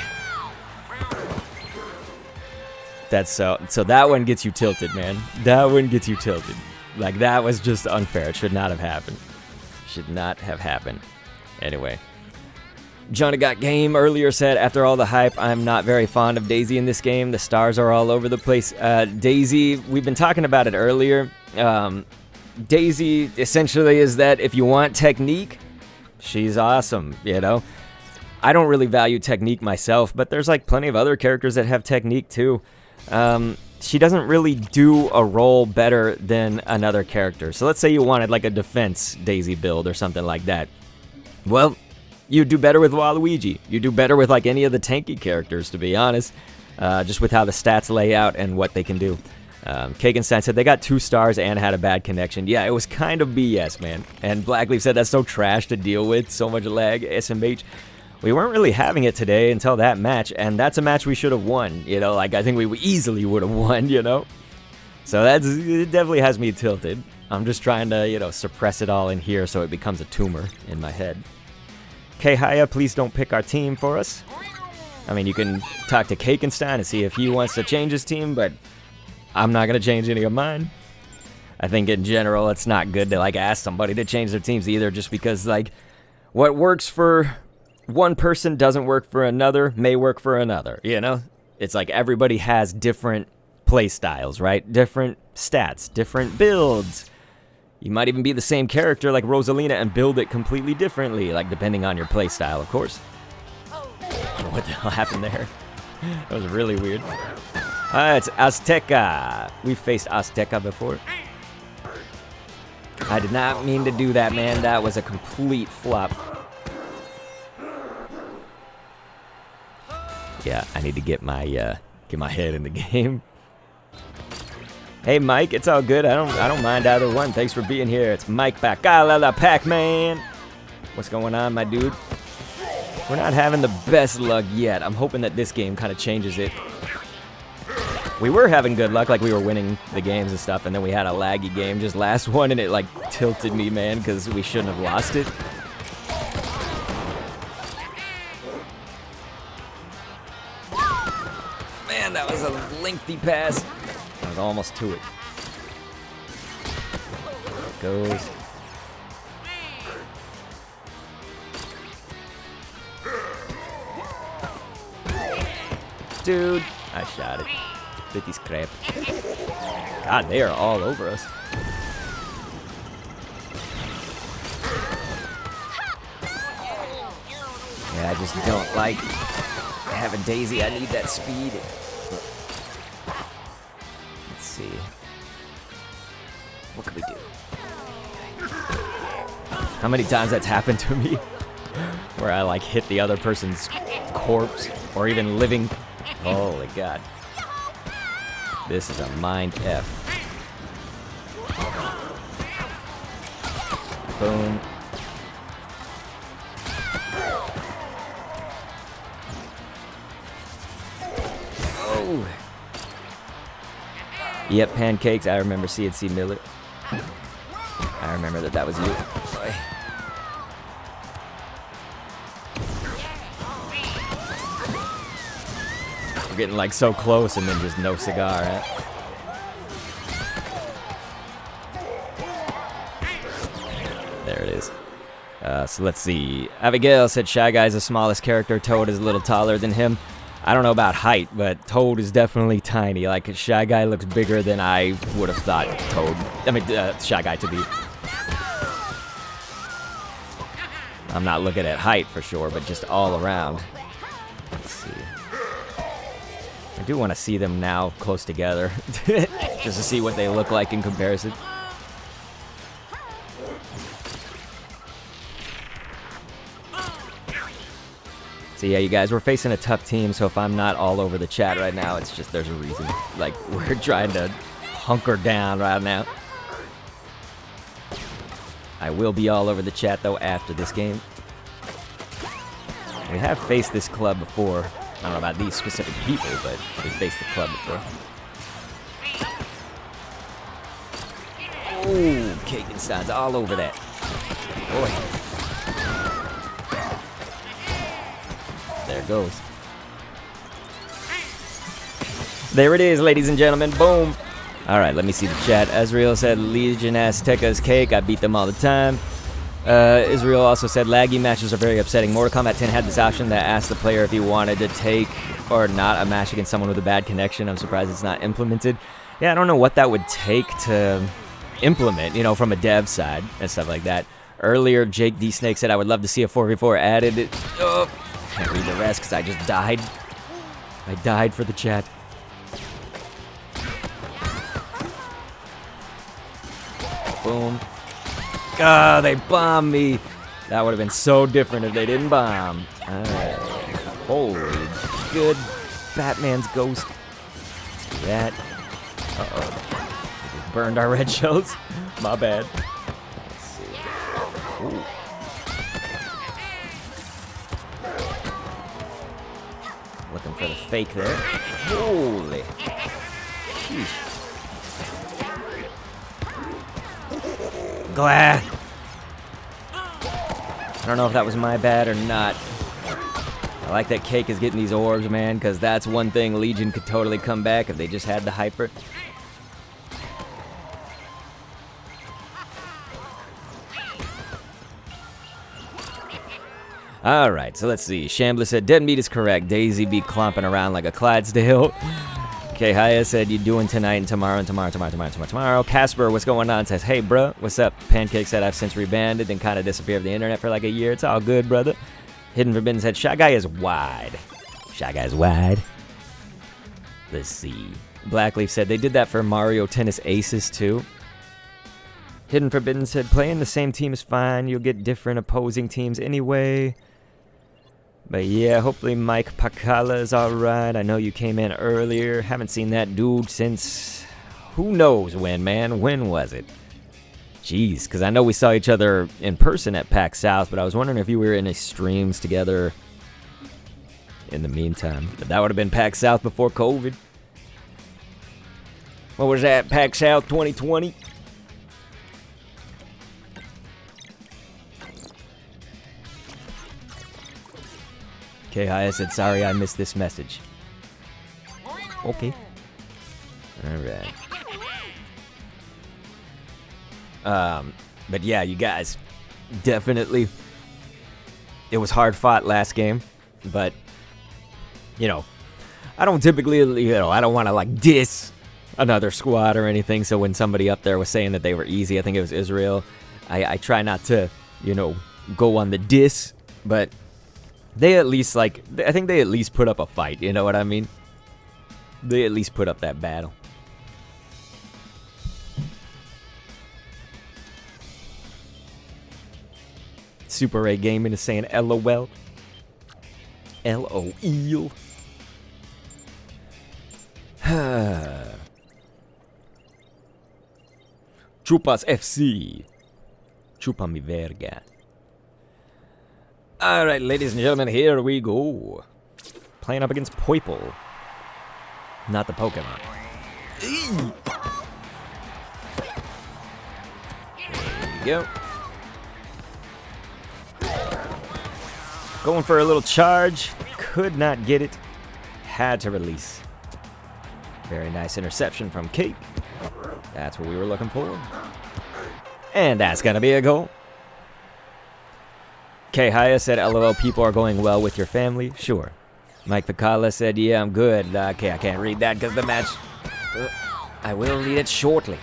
That's so that one gets you tilted, man. That one gets you tilted. Like, that was just unfair. It should not have happened. Should not have happened. Anyway. Jonah Got Game earlier said, after all the hype, I'm not very fond of Daisy in this game. The stars are all over the place. Daisy, we've been talking about it earlier. Daisy essentially is that if you want technique, she's awesome, you know? I don't really value technique myself, but there's like plenty of other characters that have technique too. She doesn't really do a role better than another character. So let's say you wanted like a defense Daisy build or something like that. Well, you do better with Waluigi. You do better with like any of the tanky characters, to be honest. Just with how the stats lay out and what they can do. Kagenstein said they got 2 stars and had a bad connection. Yeah, it was kind of BS, man. And Blackleaf said that's so trash to deal with. So much lag, SMH. We weren't really having it today until that match, and that's a match we should have won, you know, like I think we easily would have won, you know. So it definitely has me tilted. I'm just trying to, you know, suppress it all in here so it becomes a tumor in my head. Haya, please don't pick our team for us. I mean, you can talk to Kakenstein and see if he wants to change his team, but I'm not going to change any of mine. I think in general it's not good to like ask somebody to change their teams either, just because like what works for one person doesn't work for another, may work for another, you know? It's like everybody has different play styles, right? Different stats, different builds. You might even be the same character like Rosalina and build it completely differently, like depending on your play style, of course. What the hell happened there? That was really weird. It's Azteca. We've faced Azteca before. I did not mean to do that, man. That was a complete flop. Yeah, I need to get my head in the game. Hey Mike, it's all good. I don't mind either one. Thanks for being here. It's Mike Bacala Pac-Man. What's going on, my dude? We're not having the best luck yet. I'm hoping that this game kind of changes it. We were having good luck, like we were winning the games and stuff, and then we had a laggy game just last one, and it like tilted me, man, because we shouldn't have lost it. That was a lengthy pass. I was almost to it. There it goes. Dude, I shot it. 50's crap. God, they are all over us. Yeah, I just don't like having Daisy. I need that speed. Let's see. What can we do? How many times that's happened to me? Where I like hit the other person's corpse or even living. Holy God. This is a mind F. Boom. Oh. Yep, pancakes. I remember CNC Miller. I remember that was you. Boy. We're getting like so close and then just no cigar, right? There it is. So let's see. Abigail said Shy Guy's the smallest character. Toad is a little taller than him. I don't know about height, but Toad is definitely tiny. Like, Shy Guy looks bigger than I would have thought Shy Guy to be. I'm not looking at height for sure, but just all around. Let's see. I do want to see them now close together, just to see what they look like in comparison. So yeah, you guys, we're facing a tough team, so if I'm not all over the chat right now, it's just there's a reason. Like, we're trying to hunker down right now. I will be all over the chat, though, after this game. We have faced this club before. I don't know about these specific people, but we faced the club before. Oh, Kagenstein's all over that. Boy. There it goes. There it is, ladies and gentlemen. Boom. All right, let me see the chat. Azrael said, Legion Azteca's cake. I beat them all the time. Israel also said, laggy matches are very upsetting. Mortal Kombat 10 had this option that asked the player if he wanted to take or not a match against someone with a bad connection. I'm surprised it's not implemented. Yeah, I don't know what that would take to implement, from a dev side and stuff like that. Earlier, Jake D. Snake said, I would love to see a 4v4 added. Oh, can't read the rest because I just died. I died for the chat. Boom. Ah, they bombed me. That would have been so different if they didn't bomb. Alright. Holy good. Batman's ghost. Let's do that. Uh-oh. We just burned our red shells. My bad. Let's see. Ooh. Looking for the fake there. Holy. Sheesh. Glad. I don't know if that was my bad or not. I like that Cake is getting these orbs, man, because that's one thing Legion could totally come back if they just had the hyper. Alright, so let's see. Shambler said, Dead Meat is correct. Daisy be clomping around like a Clydesdale. Okay, Haya said, you doing tonight and tomorrow and tomorrow. Casper, what's going on? Says, hey, bruh, what's up? Pancake said, I've since rebanded and kind of disappeared off the internet for like a year. It's all good, brother. Hidden Forbidden said, Shy Guy is wide. Shy Guy is wide. Let's see. Blackleaf said, they did that for Mario Tennis Aces, too. Hidden Forbidden said, playing the same team is fine. You'll get different opposing teams anyway. But yeah, hopefully Mike Pacala is alright. I know you came in earlier. Haven't seen that dude since who knows when, man. When was it? Jeez, because I know we saw each other in person at PAX South, but I was wondering if you were in any streams together in the meantime. But that would have been PAX South before COVID. What was that? PAX South 2020? Okay, I said, sorry I missed this message. Okay. Alright. But yeah, you guys, definitely, it was hard fought last game, but, I don't typically, I don't want to, like, diss another squad or anything, so when somebody up there was saying that they were easy, I think it was Israel, I try not to, go on the diss, but they at least, I think they at least put up a fight, you know what I mean? They at least put up that battle. Super Ray Gaming is saying LOL. LOL. Chupas FC. Chupa mi verga. Alright, ladies and gentlemen, here we go. Playing up against Poiple. Not the Pokemon. There you go. Going for a little charge. Could not get it. Had to release. Very nice interception from Cake. That's what we were looking for. And that's going to be a goal. K. Haya said, LOL, people are going well with your family. Sure. Mike Pacala said, yeah, I'm good. Okay, I can't read that because the match... I will read it shortly.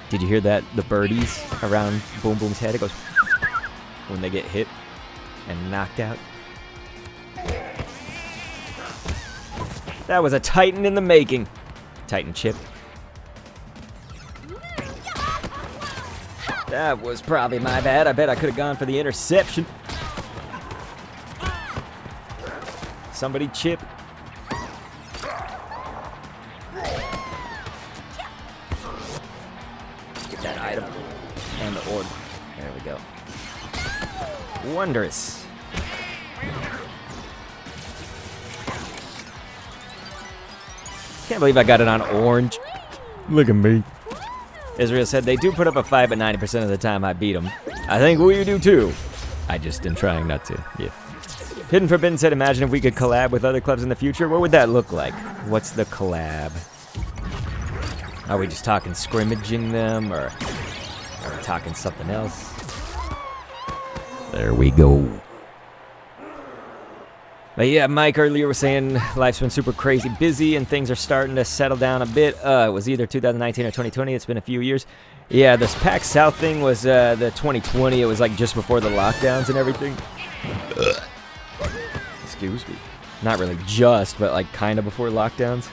Did you hear that? The birdies around Boom Boom's head? It goes... when they get hit and knocked out. That was a Titan in the making. Titan chip. That was probably my bad. I bet I could have gone for the interception. Somebody chip. Get that item. And the orb. There we go. Wondrous. Can't believe I got it on orange. Look at me. Israel said, they do put up a fight, but 90% of the time I beat them. I think we do too. I just am trying not to. Yeah. Hidden Forbidden said, imagine if we could collab with other clubs in the future. What would that look like? What's the collab? Are we just talking scrimmaging them, or are we talking something else? There we go. But yeah, Mike earlier was saying life's been super crazy busy and things are starting to settle down a bit. It was either 2019 or 2020. It's been a few years. Yeah, this PAX South thing was the 2020. It was like just before the lockdowns and everything. Excuse me. Not really just, but like kind of before lockdowns.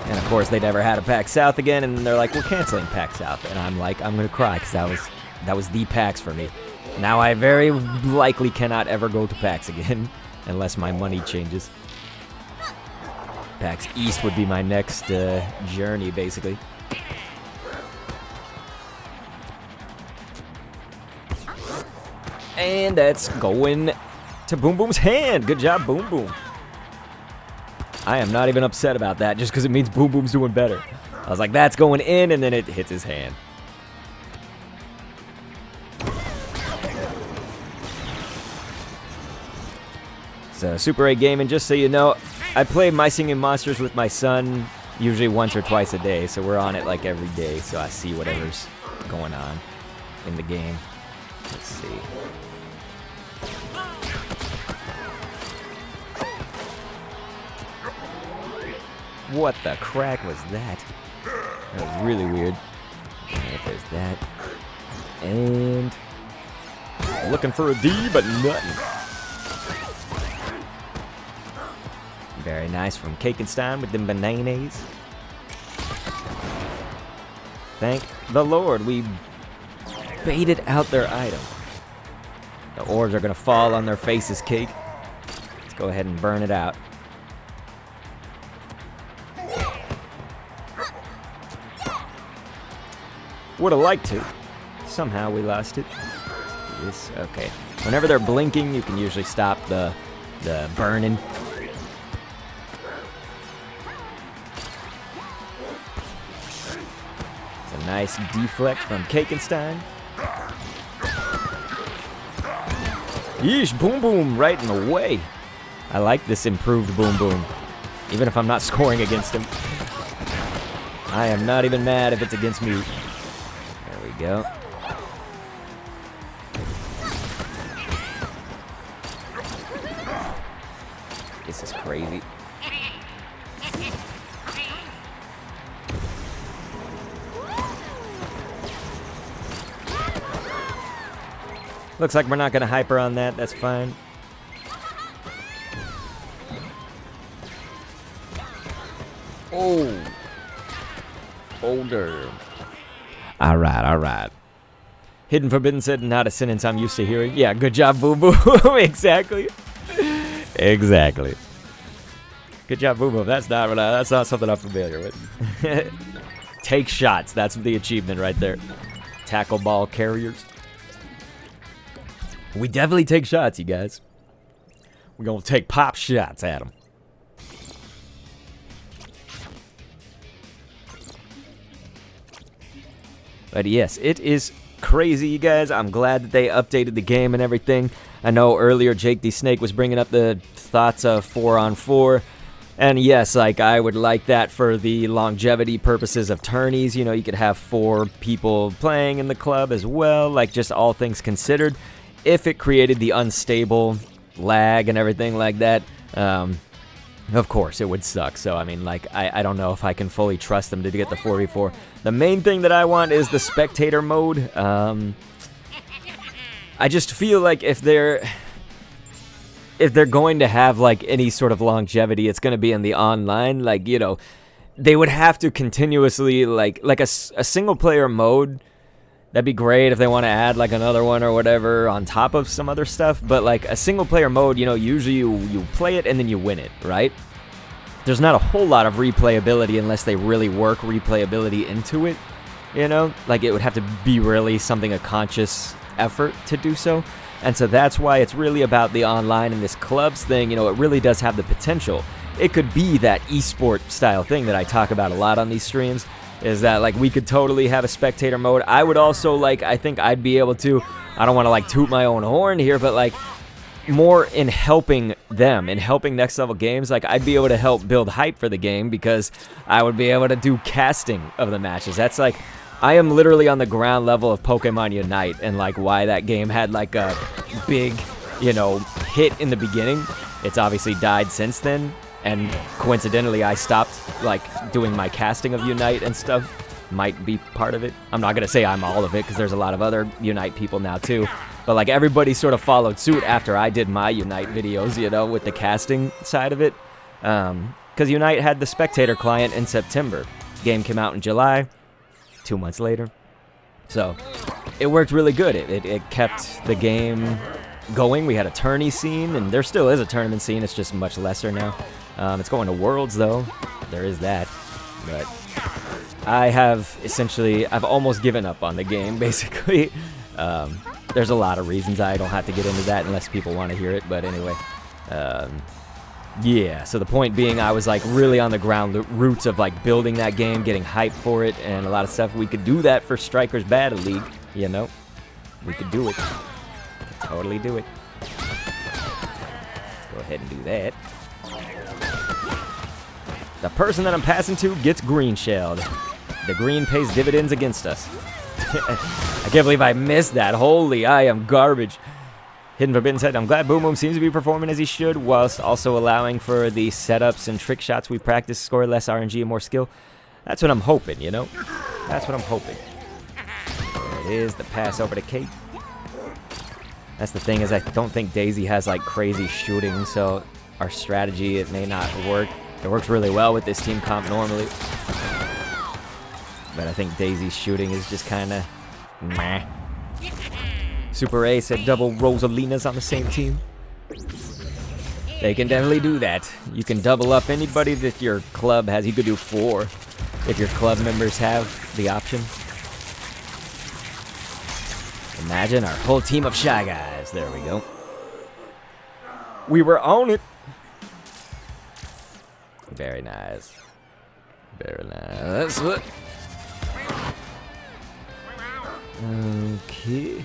And of course, they never had a PAX South again, and they're like, we're canceling PAX South. And I'm like, I'm going to cry because that was the PAX for me. Now I very likely cannot ever go to PAX again. Unless my money changes. PAX East would be my next journey, basically. And that's going to Boom Boom's hand. Good job, Boom Boom. I am not even upset about that, just because it means Boom Boom's doing better. I was like, that's going in, and then it hits his hand. So, Super 8 Gaming, just so you know, I play My Singing Monsters with my son usually once or twice a day, so we're on it like every day, so I see whatever's going on in the game. Let's see. What the crack was that? That was really weird. Alright, there's that. And looking for a D, but nothing. Very nice from Kakenstein with them bananas. Thank the Lord, we baited out their item. The orbs are going to fall on their faces, Cake. Let's go ahead and burn it out. Would have liked to. Somehow we lost it. This, okay. Whenever they're blinking, you can usually stop the burning. Nice deflect from Kakenstein. Yeesh, Boom Boom right in the way. I like this improved Boom Boom. Even if I'm not scoring against him. I am not even mad if it's against me. There we go. This is crazy. Looks like we're not going to hyper on that. That's fine. Oh. Older. All right. Hidden Forbidden said, not a sentence I'm used to hearing. Yeah, good job, Boo Boo. Exactly. Exactly. Good job, Boo Boo. That's not something I'm familiar with. Take shots. That's the achievement right there. Tackle ball carriers. We definitely take shots, you guys. We're going to take pop shots at them. But yes, it is crazy, you guys. I'm glad that they updated the game and everything. I know earlier Jake the Snake was bringing up the thoughts of 4-on-4. And yes, like I would like that for the longevity purposes of tourneys. You know, you could have 4 people playing in the club as well, like just all things considered. If it created the unstable lag and everything like that, of course, it would suck. So, I mean, like, I don't know if I can fully trust them to get the 4v4. The main thing that I want is the spectator mode. I just feel like if they're going to have, like, any sort of longevity, it's going to be in the online. Like, you know, they would have to continuously, like a single-player mode. That'd be great if they want to add like another one or whatever on top of some other stuff. But like a single player mode, you know, usually you play it and then you win it, right? There's not a whole lot of replayability unless they really work replayability into it, you know? Like it would have to be really something, a conscious effort to do so. And so that's why it's really about the online and this clubs thing. You know, it really does have the potential. It could be that esport style thing that I talk about a lot on these streams. Is that like we could totally have a spectator mode. I would also like, I think I'd be able to, I don't want to like toot my own horn here, but like more in helping them, in helping Next Level Games. Like, I'd be able to help build hype for the game because I would be able to do casting of the matches. That's like, I am literally on the ground level of Pokemon Unite, and like why that game had like a big, you know, hit in the beginning. It's obviously died since then, and coincidentally I stopped like doing my casting of Unite and stuff. Might be part of it. I'm not gonna say I'm all of it because there's a lot of other Unite people now too. But like everybody sort of followed suit after I did my Unite videos, you know, with the casting side of it. Because Unite had the spectator client in September. Game came out in July, 2 months later. So it worked really good. It kept the game going. We had a tourney scene, and there still is a tournament scene. It's just much lesser now. It's going to Worlds though. There is that. But I have essentially, I've almost given up on the game, basically. There's a lot of reasons. I don't have to get into that unless people want to hear it, but anyway. Yeah, so the point being, I was like really on the ground roots of like building that game, getting hype for it, and a lot of stuff. We could do that for Strikers Battle League, you know? We could do it. Totally do it. Let's go ahead and do that. The person that I'm passing to gets green shelled. The green pays dividends against us. I can't believe I missed that. Holy, I am garbage. Hidden Forbidden said, I'm glad Boom Boom seems to be performing as he should, whilst also allowing for the setups and trick shots we practice, score less RNG and more skill. That's what I'm hoping, you know? That's what I'm hoping. There it is, the pass over to Kate. That's the thing, is I don't think Daisy has like crazy shooting, so our strategy, it may not work. It works really well with this team comp normally. But I think Daisy's shooting is just kind of meh. Super A said double Rosalinas on the same team. They can definitely do that. You can double up anybody that your club has. You could do 4 if your club members have the option. Imagine our whole team of Shy Guys. There we go. We were on it. Very nice. Very nice. Okay.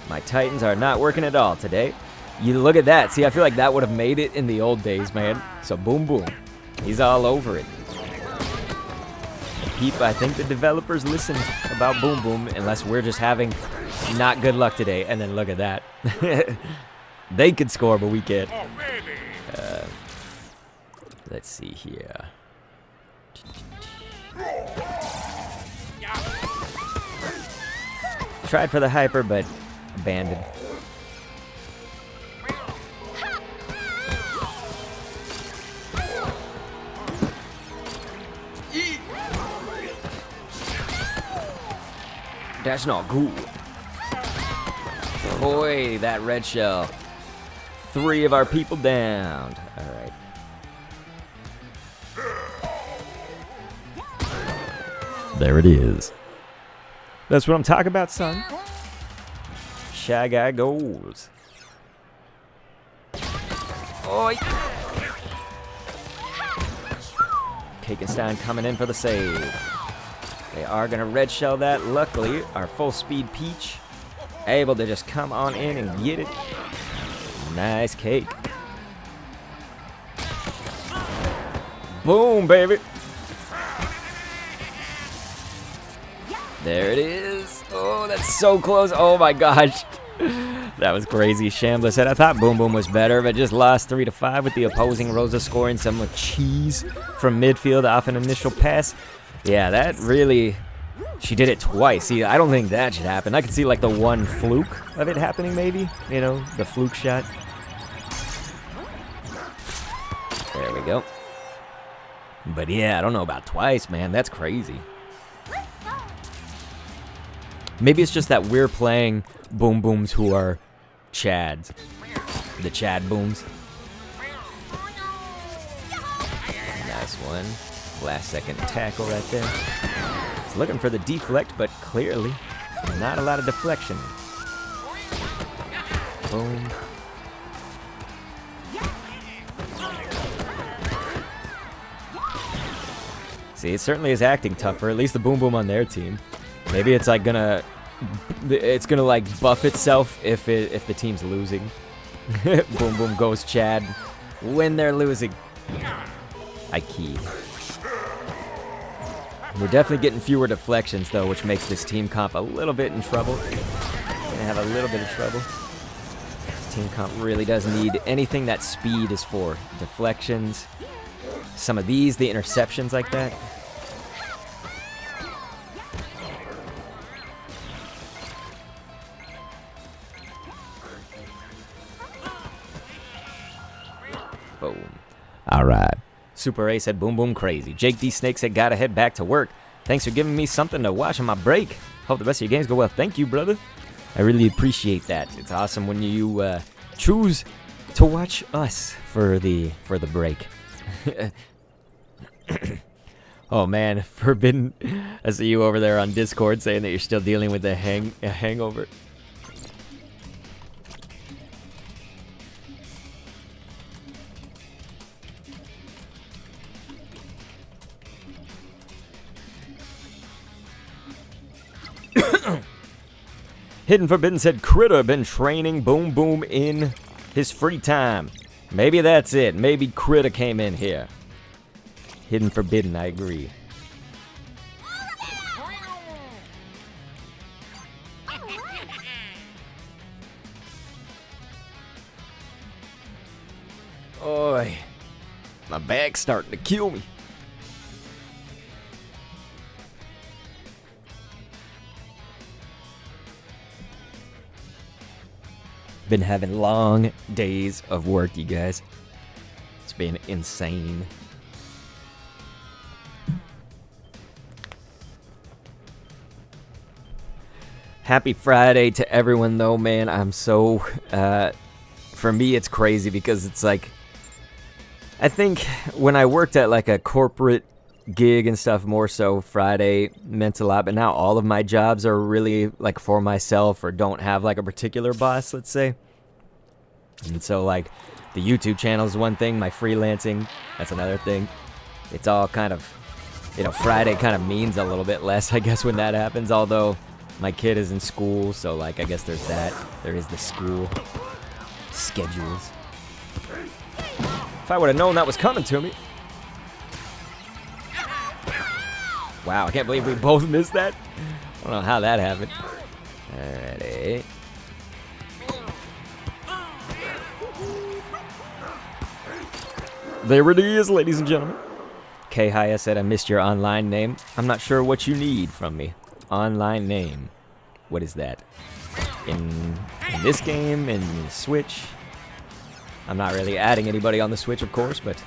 My Titans are not working at all today. You look at that. See, I feel like that would have made it in the old days, man. So boom, boom. He's all over it. I think the developers listen about Boom Boom, unless we're just having not good luck today. And then look at that. They could score, but we can't. Let's see here. Tried for the hyper, but abandoned. That's not good. Boy, that red shell. 3 of our people downed. All right. There it is. That's what I'm talking about, son. Shy Guy goals. Oi. Kakenstein coming in for the save. They are going to red shell that. Luckily, our full speed Peach able to just come on in and get it. Nice cake. Boom, baby. There it is. Oh, that's so close. Oh my gosh. That was crazy. Shambler said, I thought Boom Boom was better, but just lost 3-5 with the opposing Rosa scoring some cheese from midfield off an initial pass. Yeah, that really... She did it twice. See, I don't think that should happen. I could see like the one fluke of it happening maybe. You know, the fluke shot. There we go. But yeah, I don't know about twice, man. That's crazy. Maybe it's just that we're playing Boom Booms who are Chads. The Chad Booms. Nice one. Last second tackle right there. It's looking for the deflect, but clearly not a lot of deflection. Boom. See, it certainly is acting tougher, at least the Boom Boom on their team. Maybe it's like gonna like buff itself if the team's losing. Boom boom goes Chad when they're losing. I keyed. We're definitely getting fewer deflections though, which makes this team comp a little bit in trouble. Gonna have a little bit of trouble. This team comp really does need anything that speed is for. Deflections. Some of these, the interceptions like that. Boom. All right. Super A said boom boom crazy. Jake D Snake said gotta head back to work. Thanks for giving me something to watch on my break. Hope the rest of your games go well. Thank you, brother. I really appreciate that. It's awesome when you choose to watch us for the break. Oh man, Forbidden. I see you over there on Discord saying that you're still dealing with a hangover. Hidden Forbidden said Critter been training Boom Boom in his free time. Maybe that's it. Maybe Critter came in here. Hidden Forbidden, I agree. Oi. My back's starting to kill me. Been having long days of work, you guys. It's been insane. Happy Friday to everyone, though, man. I'm so... for me, it's crazy because it's like... I think when I worked at like a corporate gig and stuff, more so Friday meant a lot, but now all of my jobs are really like for myself or don't have like a particular boss, let's say. And so like the YouTube channel is one thing, my freelancing, that's another thing. It's all kind of, you know, Friday kind of means a little bit less, I guess, when that happens, although my kid is in school, so like I guess there's that. There is the school schedules. If I would have known that was coming to me. Wow, I can't believe we both missed that. I don't know how that happened. Alrighty. There it is, ladies and gentlemen. K-Haya said I missed your online name. I'm not sure what you need from me. Online name. What is that? In this game, in the Switch. I'm not really adding anybody on the Switch, of course, but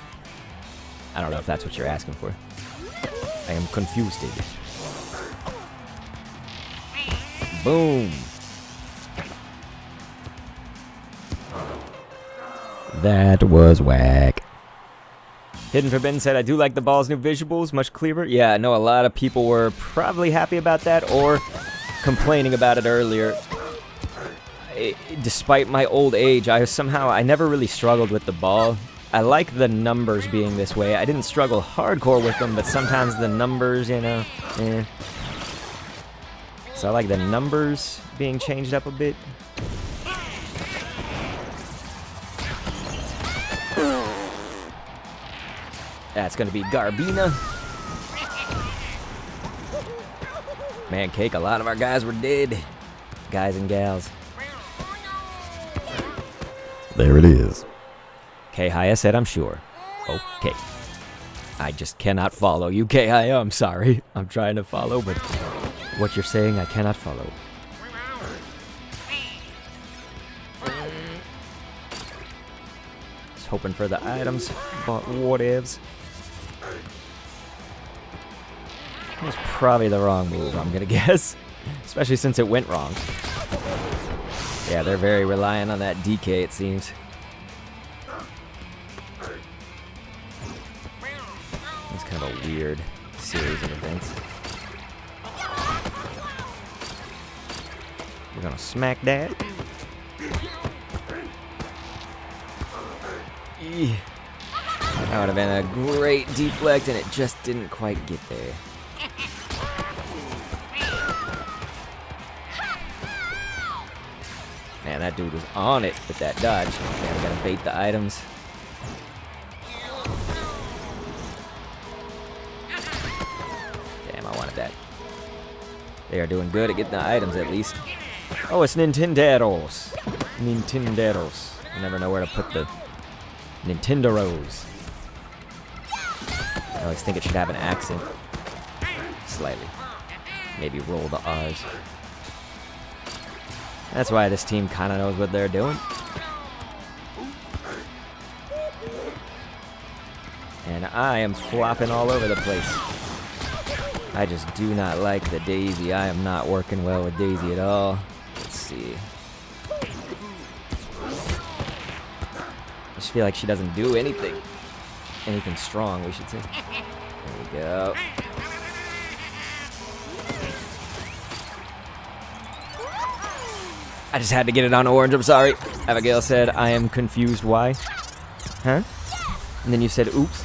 I don't know if that's what you're asking for. I am confused. Boom. That was whack. Hidden Forbidden said, I do like the ball's new visuals, much clearer. Yeah, I know a lot of people were probably happy about that or complaining about it earlier. Despite my old age, I never really struggled with the ball. I like the numbers being this way. I didn't struggle hardcore with them, but sometimes the numbers, you know, So I like the numbers being changed up a bit. That's gonna be Garbina. Man, Cake, a lot of our guys were dead. Guys and gals. There it is. K-Haya said, I'm sure. Okay. I just cannot follow you, K-Haya. I'm sorry. I'm trying to follow, but what you're saying, I cannot follow. Just hoping for the items, but whatevs. That was probably the wrong move, I'm gonna guess. Especially since it went wrong. Yeah, they're very reliant on that DK, it seems. It's kind of a weird series of events. We're gonna smack that. That would have been a great deflect, and it just didn't quite get there. Man, that dude was on it with that dodge. Man, we gotta bait the items. Damn, I wanted that. They are doing good at getting the items, at least. Oh, it's Nintenderos. Nintenderos. I never know where to put the Nintenderos. I always think it should have an accent. Slightly. Maybe roll the R's. That's why this team kind of knows what they're doing. And I am flopping all over the place. I just do not like the Daisy. I am not working well with Daisy at all. Let's see. I just feel like she doesn't do anything. Anything strong, we should say. There we go. I just had to get it on orange, I'm sorry. Abigail said, I am confused, why? Huh? And then you said, oops.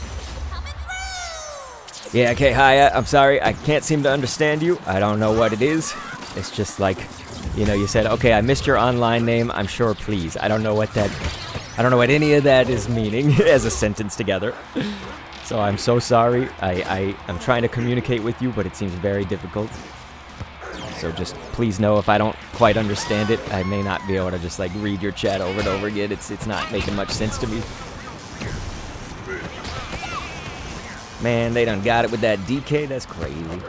Yeah, okay, hi, I'm sorry, I can't seem to understand you. I don't know what it is. It's just like, you know, you said, okay, I missed your online name, I'm sure, please. I don't know what any of that is meaning as a sentence together. So I'm so sorry. I'm trying to communicate with you, but it seems very difficult. So just please know if I don't quite understand it, I may not be able to just like read your chat over and over again. It's not making much sense to me. Man, they done got it with that DK. That's crazy.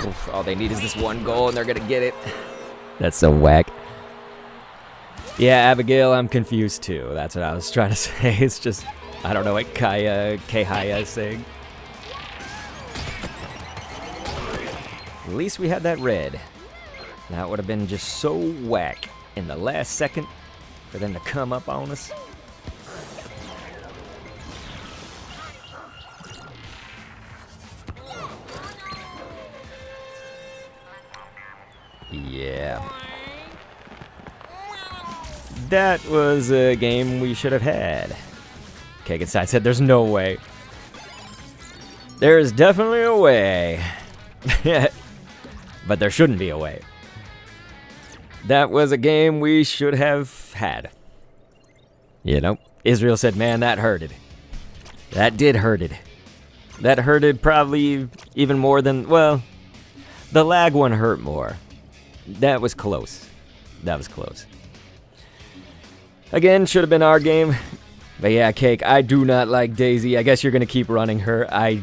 Oof, all they need is this one goal and they're gonna get it. That's so whack. Yeah, Abigail, I'm confused too. That's what I was trying to say. It's just, I don't know what Kaya is saying. At least we had that red. That would have been just so whack in the last second for them to come up on us. Yeah. That was a game we should have had. Kagan said there's no way. There's definitely a way. But there shouldn't be a way. That was a game we should have had. You know? Israel said, man, that hurted. That did hurted. That hurted probably even more than, well, the lag one hurt more. That was close. That was close. Again, should have been our game. But yeah, Cake, I do not like Daisy. I guess you're going to keep running her. I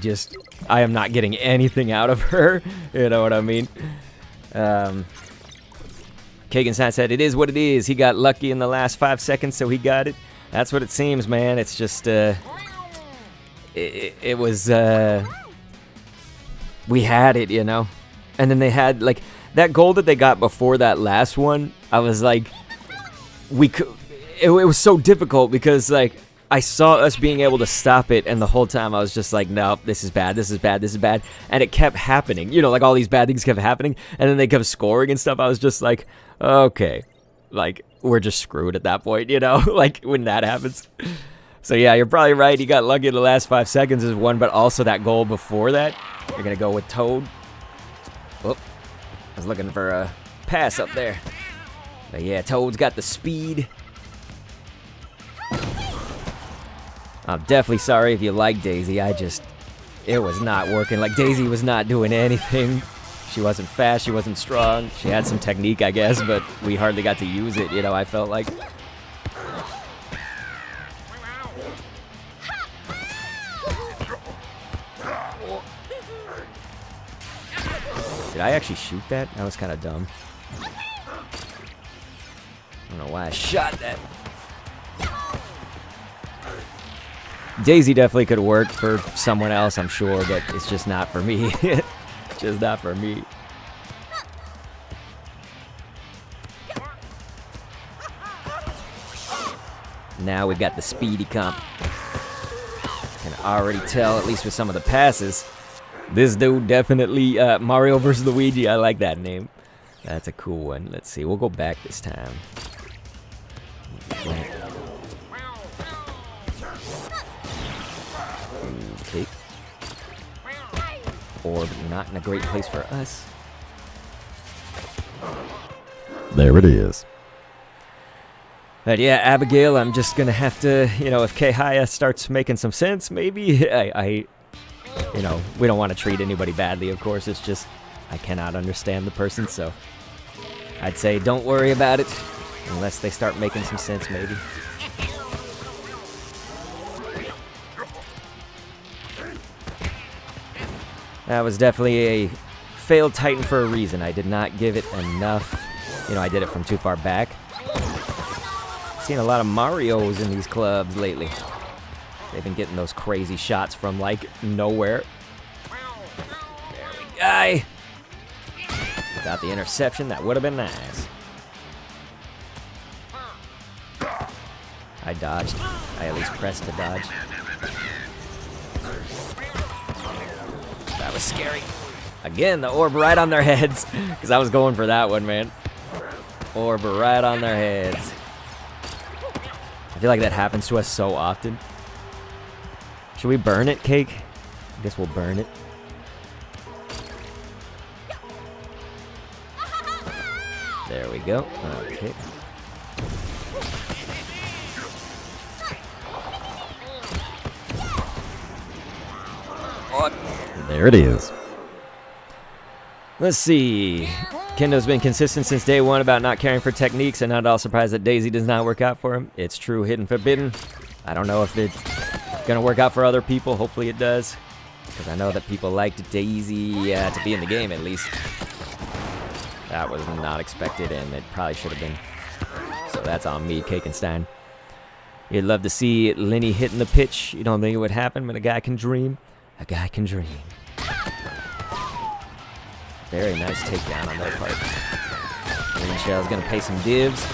am not getting anything out of her. You know what I mean? Kagan said, it is what it is. He got lucky in the last 5 seconds, so he got it. That's what it seems, man. It's just, it was, we had it, you know? And then they had, like, that goal that they got before that last one, I was like, it was so difficult because, like, I saw us being able to stop it, and the whole time I was just like, nope, this is bad, this is bad, this is bad. And it kept happening. You know, like, all these bad things kept happening, and then they kept scoring and stuff. I was just like, okay. Like, we're just screwed at that point, you know? Like, when that happens. So, yeah, you're probably right. He got lucky in the last 5 seconds is one, but also that goal before that. You're going to go with Toad. Whoop. I was looking for a pass up there. But, yeah, Toad's got the speed. I'm definitely sorry if you like Daisy. It was not working. Like, Daisy was not doing anything. She wasn't fast, she wasn't strong. She had some technique, I guess, but we hardly got to use it, you know, I felt like. Did I actually shoot that? That was kind of dumb. I don't know why I shot that. Daisy definitely could work for someone else, I'm sure, but it's just not for me. Just not for me. Now we've got the speedy comp. Can already tell, at least with some of the passes, this dude definitely, Mario vs. Luigi, I like that name. That's a cool one. Let's see, we'll go back this time. Okay. Orb not in a great place for us. There it is. But yeah, Abigail, I'm just gonna have to, if Kehaya starts making some sense, maybe I we don't want to treat anybody badly, of course. It's just I cannot understand the person, so I'd say don't worry about it unless they start making some sense, maybe. That was definitely a failed Titan for a reason. I did not give it enough. I did it from too far back. Seen a lot of Marios in these clubs lately. They've been getting those crazy shots from, like, nowhere. There we go. Got the interception. That would have been nice. I dodged. I at least pressed to dodge. That was scary. Again, the orb right on their heads. Because I was going for that one, man. Orb right on their heads. I feel like that happens to us so often. Should we burn it, Cake? I guess we'll burn it. There we go. Okay. There it is. Let's see. Kendo's been consistent since day one about not caring for techniques, and not at all surprised that Daisy does not work out for him. It's true, hidden forbidden. I don't know if it's gonna work out for other people. Hopefully it does, because I know that people liked Daisy to be in the game at least. That was not expected, and it probably should have been. So that's on me, Kakenstein. You'd love to see Lenny hitting the pitch. You don't think it would happen, but a guy can dream. A guy can dream. Very nice takedown on their part. Green Shell's gonna pay some divs.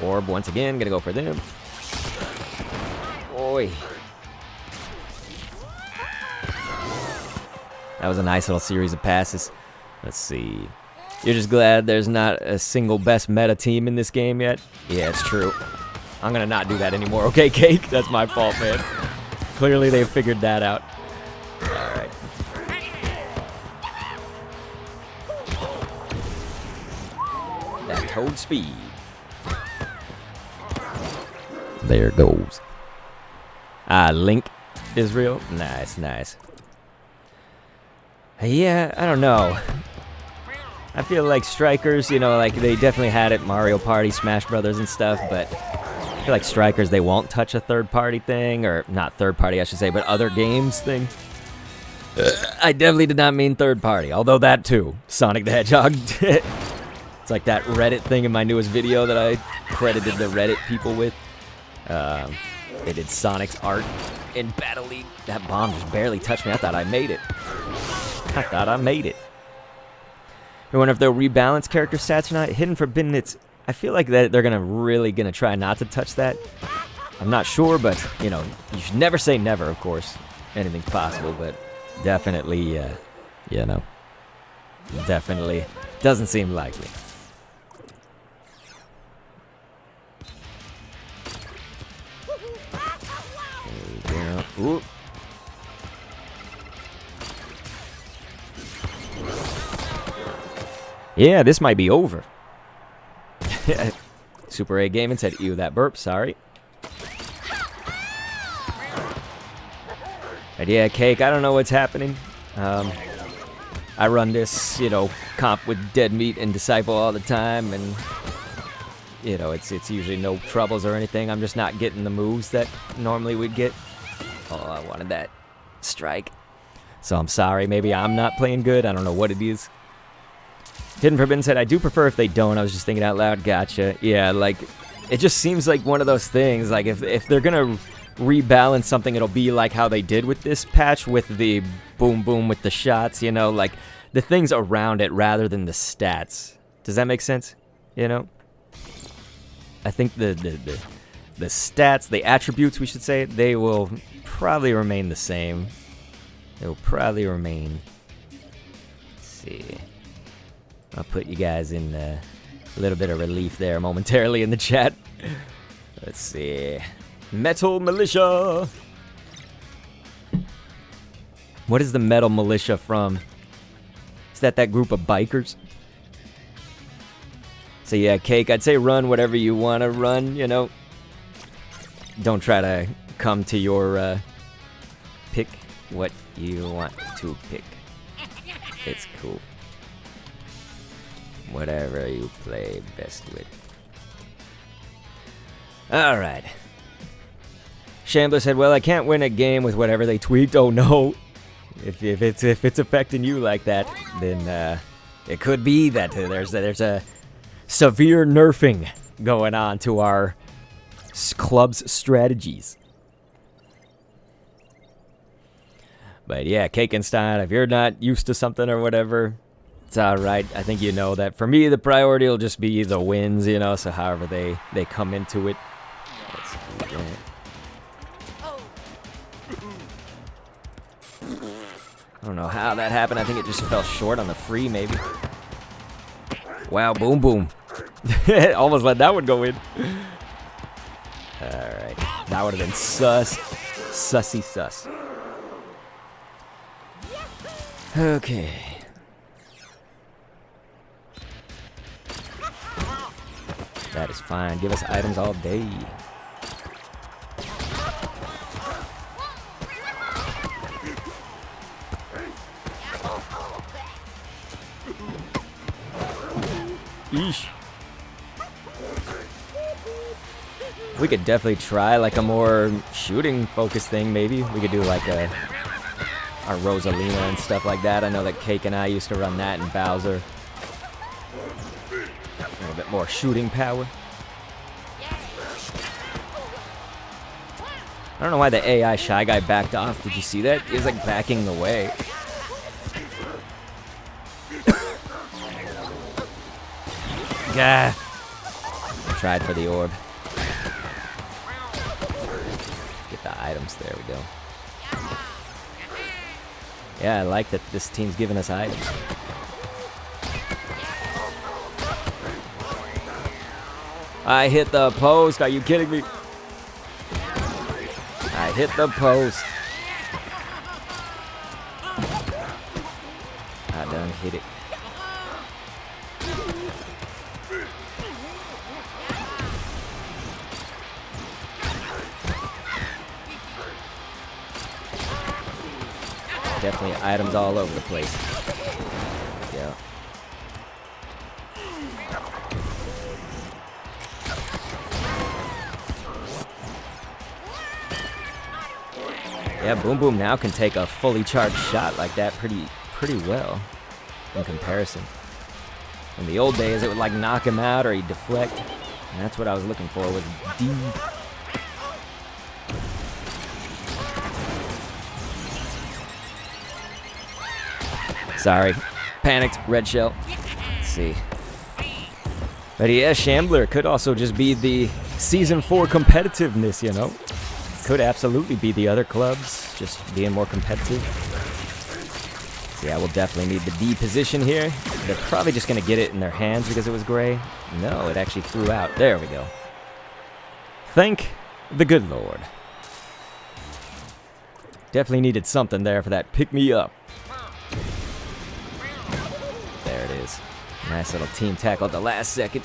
Orb once again, gonna go for them. Oi. That was a nice little series of passes. Let's see. You're just glad there's not a single best meta team in this game yet? Yeah, it's true. I'm gonna not do that anymore, okay, Cake? That's my fault, man. Clearly they figured that out. Alright. That toad speed. There it goes. Link Israel. Nice, nice. Yeah, I don't know. I feel like strikers, like they definitely had it, Mario Party, Smash Brothers and stuff, but I feel like strikers, they won't touch a third-party thing, or not third-party, I should say, but other games thing. I definitely did not mean third-party, although that too, Sonic the Hedgehog. It's like that Reddit thing in my newest video that I credited the Reddit people with. They did Sonic's art in Battle League. That bomb just barely touched me. I thought I made it. I wonder if they'll rebalance character stats or not. Hidden Forbidden, I feel like that they're really gonna try not to touch that. I'm not sure, but you should never say never, of course. Anything's possible, but definitely, definitely doesn't seem likely. There we go. Ooh. Yeah, this might be over. Super A Gaming said, ew, that burp, sorry. But yeah, Cake, I don't know what's happening. I run this, comp with Dead Meat and Disciple all the time, and, it's usually no troubles or anything. I'm just not getting the moves that normally we'd get. Oh, I wanted that strike. So I'm sorry, maybe I'm not playing good. I don't know what it is. Hidden Forbidden said, I do prefer if they don't. I was just thinking out loud. Gotcha. Yeah, like, it just seems like one of those things. Like, if they're going to rebalance something, it'll be like how they did with this patch with the boom boom with the shots, like the things around it rather than the stats. Does that make sense? I think the stats, the attributes, we should say, they will probably remain the same. They will probably remain. Let's see. I'll put you guys in a little bit of relief there momentarily in the chat. Let's see. Metal Militia. What is the Metal Militia from? Is that group of bikers? So yeah, Cake, I'd say run whatever you want to run, you know. Don't try to come to your, pick what you want to pick. It's cool. Whatever you play best with. Alright. Shambler said, well, I can't win a game with whatever they tweaked. Oh no. If it's affecting you like that, then it could be that there's a severe nerfing going on to our club's strategies. But yeah, Kakenstein, if you're not used to something or whatever, it's alright. I think you know that. For me, the priority will just be the wins, you know, so however they come into it. Let's do that. I don't know how that happened. I think it just fell short on the free, maybe. Wow, boom, boom. Almost let that one go in. Alright. That would have been sus. Sussy sus. Okay. That is fine. Give us items all day. Eesh. We could definitely try like a more shooting focused thing, maybe. We could do like our Rosalina and stuff like that. I know that Cake and I used to run that in Bowser. A little bit more shooting power. I don't know why the AI Shy Guy backed off. Did you see that? He was like backing away. Gah. Tried for the orb. Get the items. There we go. Yeah, I like that this team's giving us items. I hit the post. Are you kidding me? I hit the post. I done hit it. Definitely items all over the place. Yeah. Yeah, Boom Boom now can take a fully charged shot like that pretty well in comparison. In the old days, it would like knock him out or he'd deflect. And that's what I was looking for was D. Sorry. Panicked. Red shell. Let's see. But yeah, Shambler could also just be the Season 4 competitiveness, you know? Could absolutely be the other clubs, just being more competitive. So yeah, we'll definitely need the D position here. They're probably just going to get it in their hands because it was gray. No, it actually threw out. There we go. Thank the good Lord. Definitely needed something there for that pick-me-up. There it is. Nice little team tackle at the last second.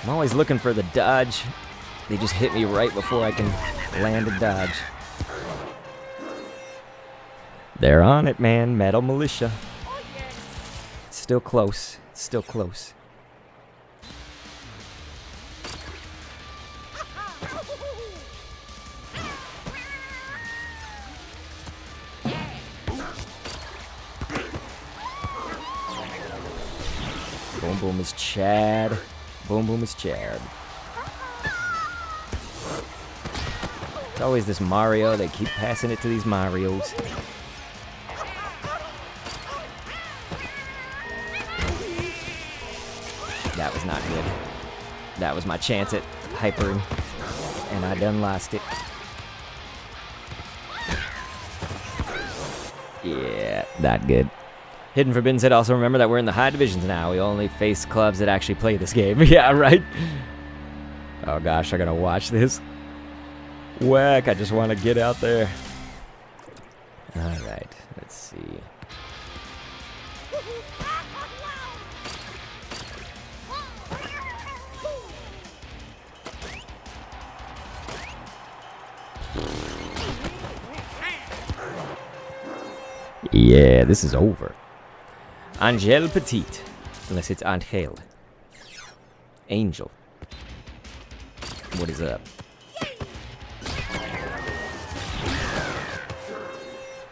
I'm always looking for the dodge. They just hit me right before I can land a dodge. They're on it, man. Metal Militia. Still close. Still close. Boom Boom is Chad. Boom Boom is Chad. It's always this Mario. They keep passing it to these Marios. That was not good. That was my chance at hypering, and I done lost it. Yeah, not good. Hidden Forbidden said, also remember that we're in the high divisions now. We only face clubs that actually play this game. Yeah, right? Oh gosh, I gotta watch this. Whack, I just want to get out there. Alright, let's see. Yeah, this is over. Angel Petite. Unless it's Angel. Angel. What is up?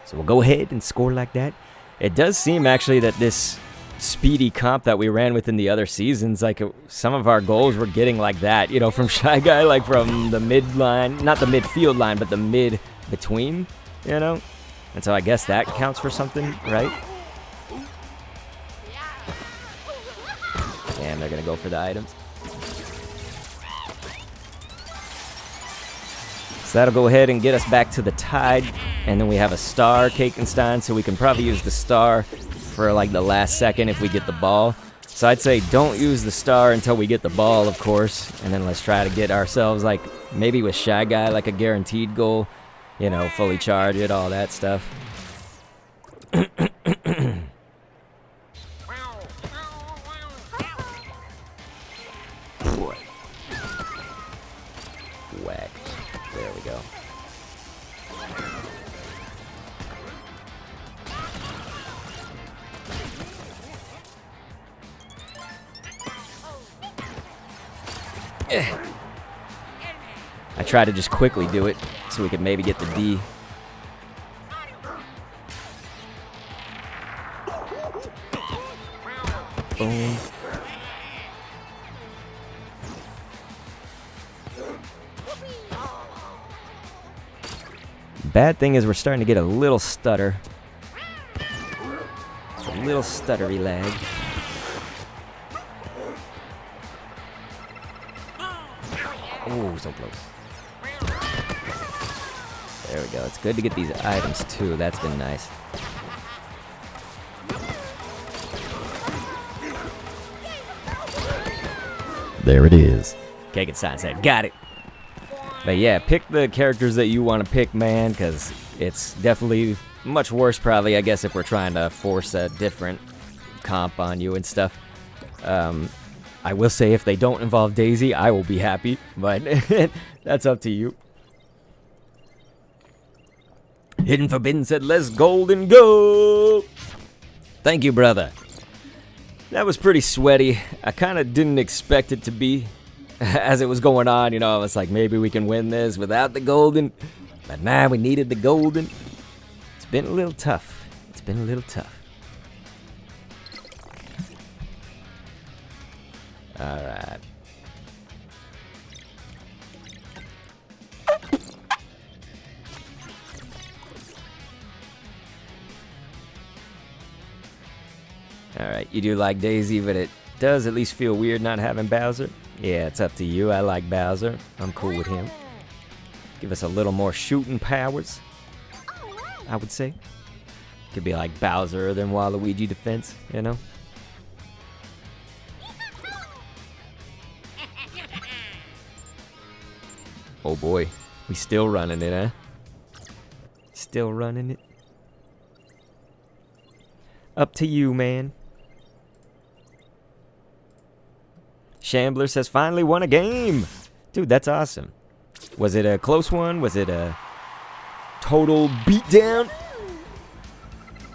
So we'll go ahead and score like that. It does seem actually that this speedy comp that we ran within the other seasons, like some of our goals were getting like that, you know, from Shy Guy, like from the mid line, not the midfield line, but the mid between, you know? And so I guess that counts for something, right? Damn, they're gonna go for the items. So that'll go ahead and get us back to the tide, and then we have a star, Kakenstein, so we can probably use the star for like the last second if we get the ball. So I'd say don't use the star until we get the ball, of course, and then let's try to get ourselves, like, maybe with Shy Guy, like a guaranteed goal, you know, fully charge it, all that stuff. Boy. Whack. There we go. I try to just quickly do it so we could maybe get the D. Boom. Bad thing is we're starting to get a little stutter. It's a little stuttery lag. Oh, so close. There we go. It's good to get these items too. That's been nice. There it is. Kakenstein said, got it. But yeah, pick the characters that you want to pick, man, because it's definitely much worse probably, I guess, if we're trying to force a different comp on you and stuff. I will say if they don't involve Daisy, I will be happy, but that's up to you. Hidden Forbidden said, let's golden go! Thank you, brother. That was pretty sweaty. I kind of didn't expect it to be. As it was going on, you know, I was like, maybe we can win this without the golden. But nah, we needed the golden. It's been a little tough. It's been a little tough. Alright. Alright, you do like Daisy, but it does at least feel weird not having Bowser. Yeah, it's up to you. I like Bowser. I'm cool with him. Give us a little more shooting powers, I would say. Could be like Bowser than Waluigi defense, you know? Oh boy, we still running it, huh? Still running it. Up to you, man. Shambler says, finally won a game. Dude, that's awesome. Was it a close one? Was it a total beatdown?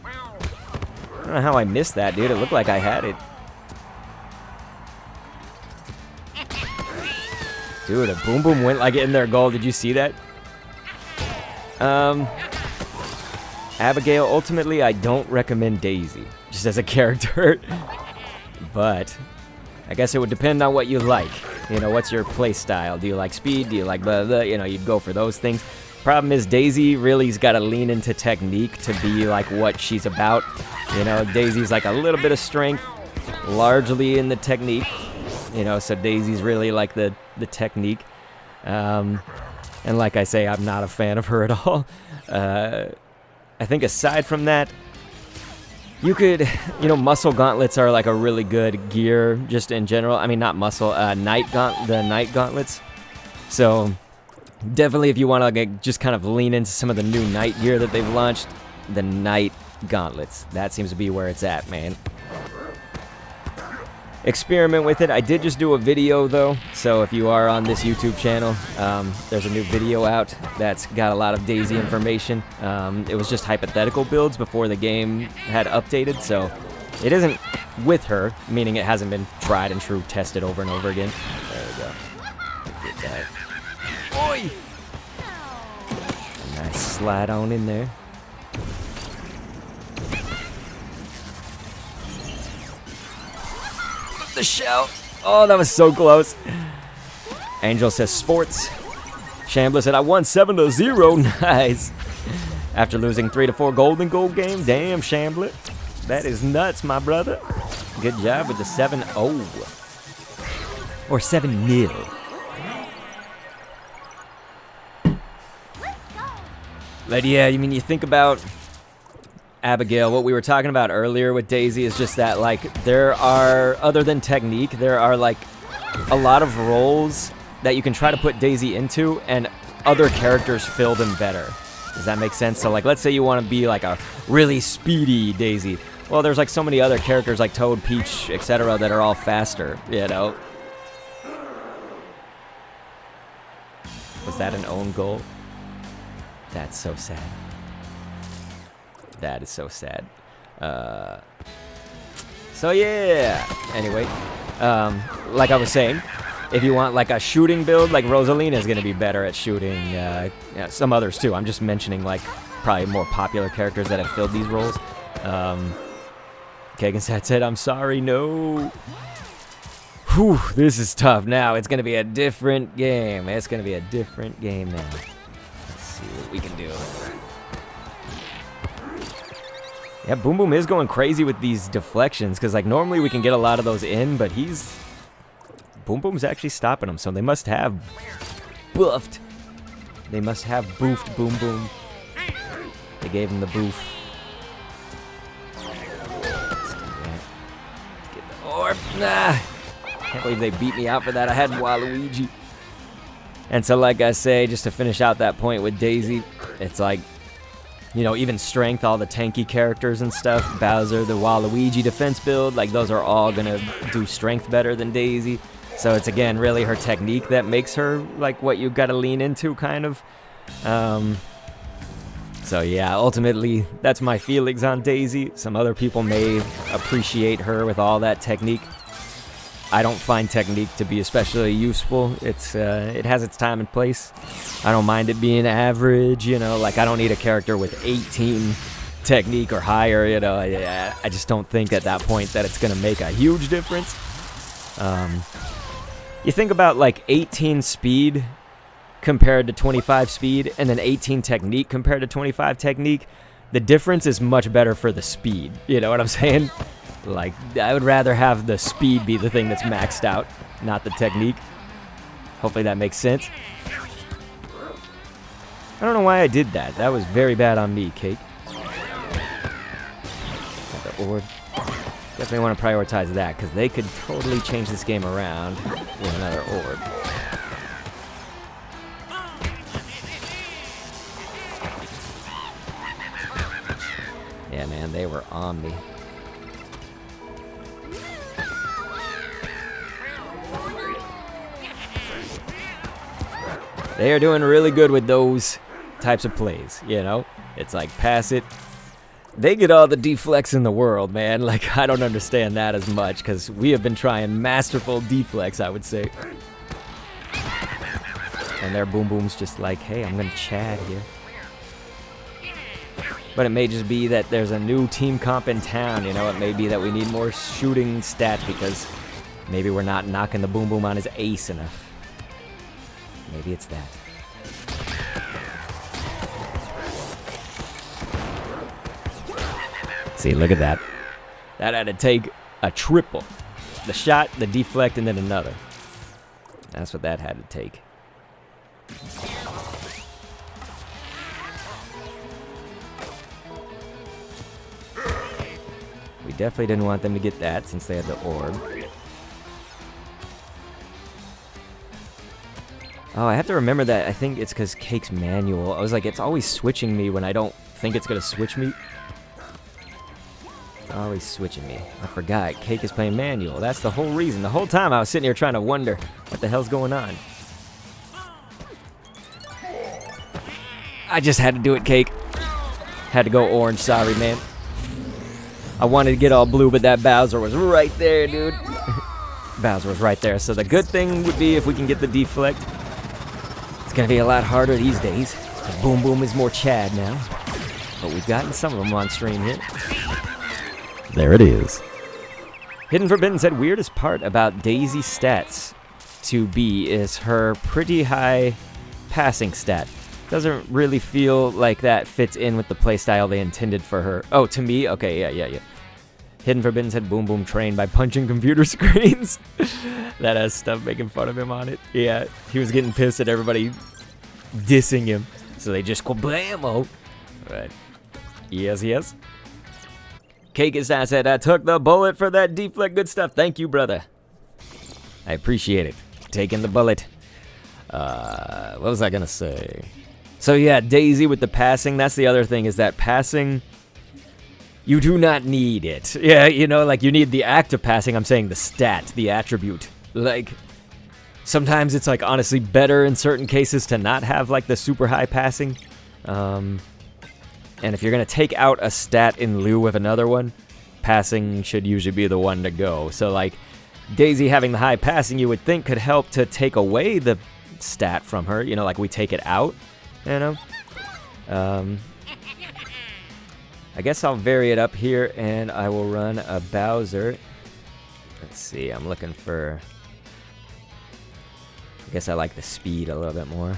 I don't know how I missed that, dude. It looked like I had it. Dude, a boom boom went like in their goal. Did you see that? Abigail, ultimately, I don't recommend Daisy, just as a character. But I guess it would depend on what you like. You know, what's your play style? Do you like speed? Do you like blah, blah? You know, you'd go for those things. Problem is, Daisy really's got to lean into technique to be like what she's about. You know, Daisy's like a little bit of strength, largely in the technique. You know, so Daisy's really like the technique. And like I say, I'm not a fan of her at all. I think aside from that, you could, you know, muscle gauntlets are like a really good gear just in general. I mean, not muscle, the night gauntlets. So definitely if you want to like, just kind of lean into some of the new night gear that they've launched, the night gauntlets. That seems to be where it's at, man. experiment with it. I did just do a video though, so if you are on this YouTube channel, there's a new video out that's got a lot of Daisy information. It was just hypothetical builds before the game had updated, so it isn't with her, meaning it hasn't been tried and true, tested over and over again. There we go. Get that. Oi! A nice slide on in there. The shell. Oh, that was so close. Angel says sports. Shambler said I won 7-0. Nice. After losing 3-4 golden goal game. Damn, Shambler. That is nuts, my brother. Good job with the 7-0. Or 7-0. But yeah, you mean you think about Abigail, what we were talking about earlier with Daisy is just that, like, there are, other than technique, there are, like, a lot of roles that you can try to put Daisy into, and other characters fill them better. Does that make sense? So, like, let's say you want to be, like, a really speedy Daisy. Well, there's, like, so many other characters, like Toad, Peach, etc., that are all faster, you know? Was that an own goal? That's so sad. That is so sad. So yeah. Anyway, like I was saying, if you want like a shooting build, like Rosalina is gonna be better at shooting. Yeah, some others too. I'm just mentioning like probably more popular characters that have filled these roles. Kegensat said, "I'm sorry, no." Whew, this is tough. Now it's gonna be a different game. It's gonna be a different game now. Let's see what we can do. Yeah, Boom Boom is going crazy with these deflections, because like normally we can get a lot of those in, but Boom Boom's actually stopping them, so they must have buffed. They must have boofed Boom Boom. They gave him the boof. Let's get the orb. Nah. Can't believe they beat me out for that. I had Waluigi. And so like I say, just to finish out that point with Daisy, it's like, you know, even strength, all the tanky characters and stuff, Bowser, the Waluigi defense build, like those are all gonna do strength better than Daisy. So it's again really her technique that makes her like what you gotta lean into, kind of. So yeah, ultimately that's my feelings on Daisy. Some other people may appreciate her with all that technique. I don't find technique to be especially useful. It's it has its time and place. I don't mind it being average, you know, like I don't need a character with 18 technique or higher, you know. I just don't think at that point that it's gonna make a huge difference. You think about like 18 speed compared to 25 speed, and then 18 technique compared to 25 technique. The difference is much better for the speed, you know what I'm saying? Like, I would rather have the speed be the thing that's maxed out, not the technique. Hopefully that makes sense. I don't know why I did that. That was very bad on me, Cake. Got the orb. Definitely want to prioritize that, because they could totally change this game around with another orb. Yeah, man, they were on me. They are doing really good with those types of plays, you know? It's like, pass it. They get all the deflects in the world, man. Like, I don't understand that as much, because we have been trying masterful deflects, I would say. And their Boom Boom's just like, hey, I'm going to Chad here. But it may just be that there's a new team comp in town, you know? It may be that we need more shooting stats, because maybe we're not knocking the Boom Boom on his ace enough. Maybe it's that. See, look at that. That had to take a triple. The shot, the deflect, and then another. That's what that had to take. We definitely didn't want them to get that since they had the orb. Oh, I have to remember that. I think it's because Cake's manual. I was like, it's always switching me when I don't think it's going to switch me. Oh, he's switching me. I forgot. Cake is playing manual. That's the whole reason. The whole time I was sitting here trying to wonder what the hell's going on. I just had to do it, Cake. Had to go orange. Sorry, man. I wanted to get all blue, but that Bowser was right there, dude. Bowser was right there. So the good thing would be if we can get the deflect. It's going to be a lot harder these days. Boom Boom is more Chad now. But we've gotten some of them on stream here. There it is. Hidden Forbidden said weirdest part about Daisy's stats to be is her pretty high passing stat. Doesn't really feel like that fits in with the playstyle they intended for her. Oh, to me? Okay, yeah. Hidden Forbidden said Boom Boom trained by punching computer screens. That has stuff making fun of him on it. Yeah, he was getting pissed at everybody dissing him. So they just go blammo. Right. Yes. Cake is that said, I took the bullet for that deflect. Good stuff. Thank you, brother. I appreciate it. Taking the bullet. What was I going to say? So, yeah, Daisy with the passing. That's the other thing is that passing, you do not need it. Yeah, you know, like you need the act of passing. I'm saying the stat, the attribute. Like, sometimes it's like honestly better in certain cases to not have like the super high passing. And if you're going to take out a stat in lieu of another one, passing should usually be the one to go. So, like, Daisy having the high passing, you would think could help to take away the stat from her. You know, like we take it out, you know? I guess I'll vary it up here, and I will run a Bowser. Let's see, I'm looking for... I guess I like the speed a little bit more.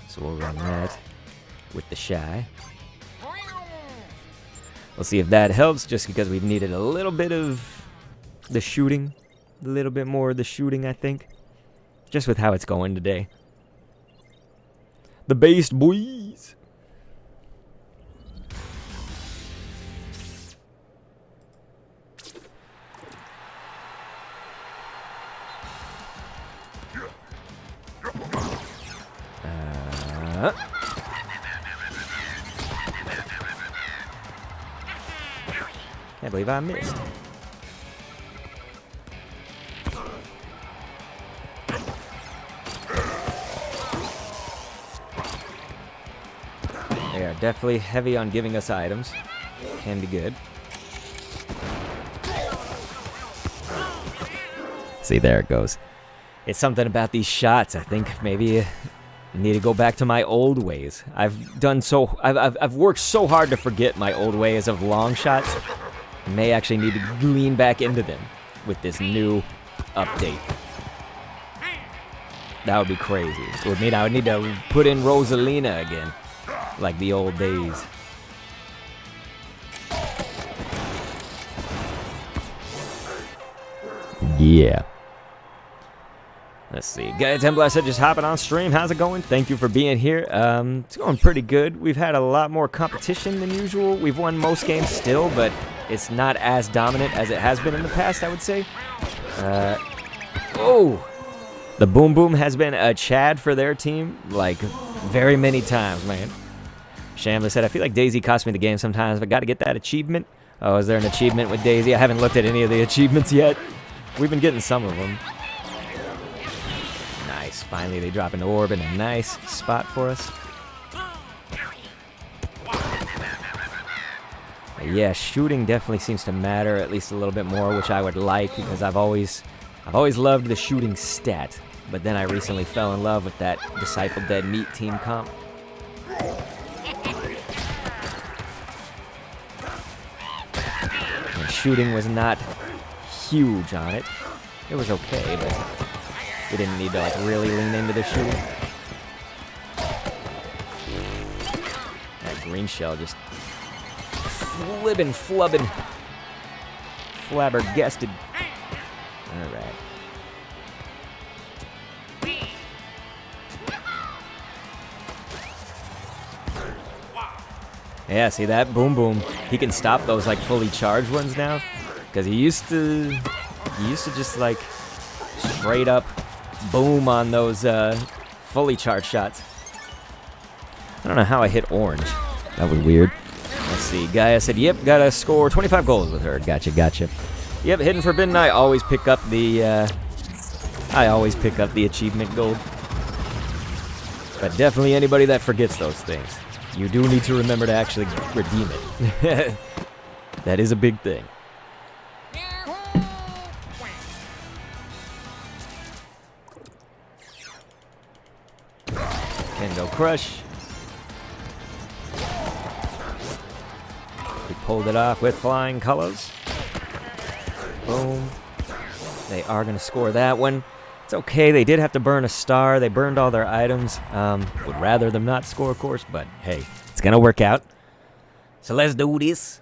So we'll run that with the Shy. We'll see if that helps, just because we've needed a little bit of the shooting. A little bit more of the shooting, I think. Just with how it's going today. The Based Boys. Can't believe I missed. They are definitely heavy on giving us items. Can be good. See, there it goes. It's something about these shots. I think maybe I need to go back to my old ways. I've worked so hard to forget my old ways of long shots. I may actually need to lean back into them with this new update. That would be crazy. It would mean I would need to put in Rosalina again, like the old days. Yeah. Let's see. Guys, Templar said just hopping on stream. How's it going? Thank you for being here. It's going pretty good. We've had a lot more competition than usual. We've won most games still, but it's not as dominant as it has been in the past, I would say. The Boom Boom has been a Chad for their team, like, very many times, man. Shambler said, I feel like Daisy cost me the game sometimes, but got to get that achievement. Oh, is there an achievement with Daisy? I haven't looked at any of the achievements yet. We've been getting some of them. Nice. Finally, they drop an orb in a nice spot for us. But yeah, shooting definitely seems to matter at least a little bit more, which I would like because I've always loved the shooting stat. But then I recently fell in love with that Disciple Dead Meat team comp. And shooting was not huge on it. It was okay, but we didn't need to like really lean into the shooting. That green shell just flubbing, flabbergasted. All right. Yeah, see that? Boom Boom. He can stop those like fully charged ones now. Because he used to just like straight up boom on those fully charged shots. I don't know how I hit orange. That was weird. Let's see. Gaia said, yep, gotta score 25 goals with her. Gotcha, gotcha. Yep, Hidden Forbidden, I always pick up the achievement gold. But definitely anybody that forgets those things, you do need to remember to actually redeem it. That is a big thing. Kendo Crush. We pulled it off with flying colors. Boom. They are going to score that one. It's okay. They did have to burn a star. They burned all their items. Would rather them not score, of course, but hey, it's going to work out. So let's do this.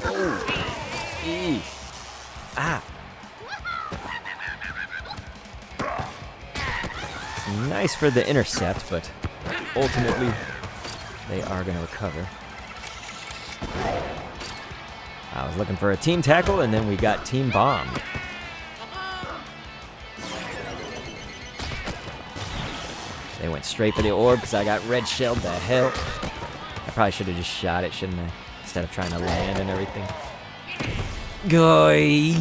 Oh. Eee. Ah. Nice for the intercept, but ultimately they are going to recover. I was looking for a team tackle, and then we got team bombed. They went straight for the orb because I got red shelled the hell. I probably should have just shot it, shouldn't I? Instead of trying to land and everything. Goy!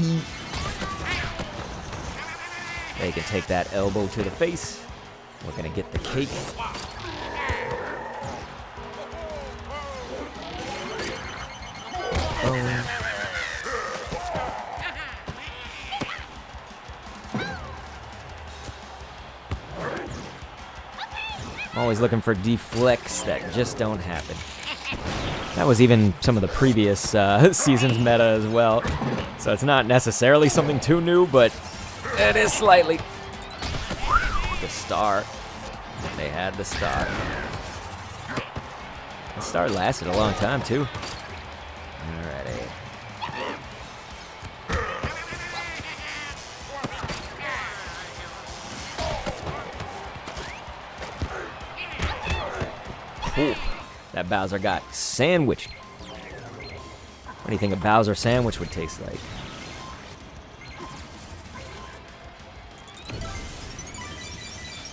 They can take that elbow to the face. We're gonna get the cake. I'm always looking for deflects that just don't happen. That was even some of the previous season's meta as well. So it's not necessarily something too new, but it is slightly. The star. They had the star. The star lasted a long time, too. Alrighty. Ooh, that Bowser got sandwiched. What do you think a Bowser sandwich would taste like?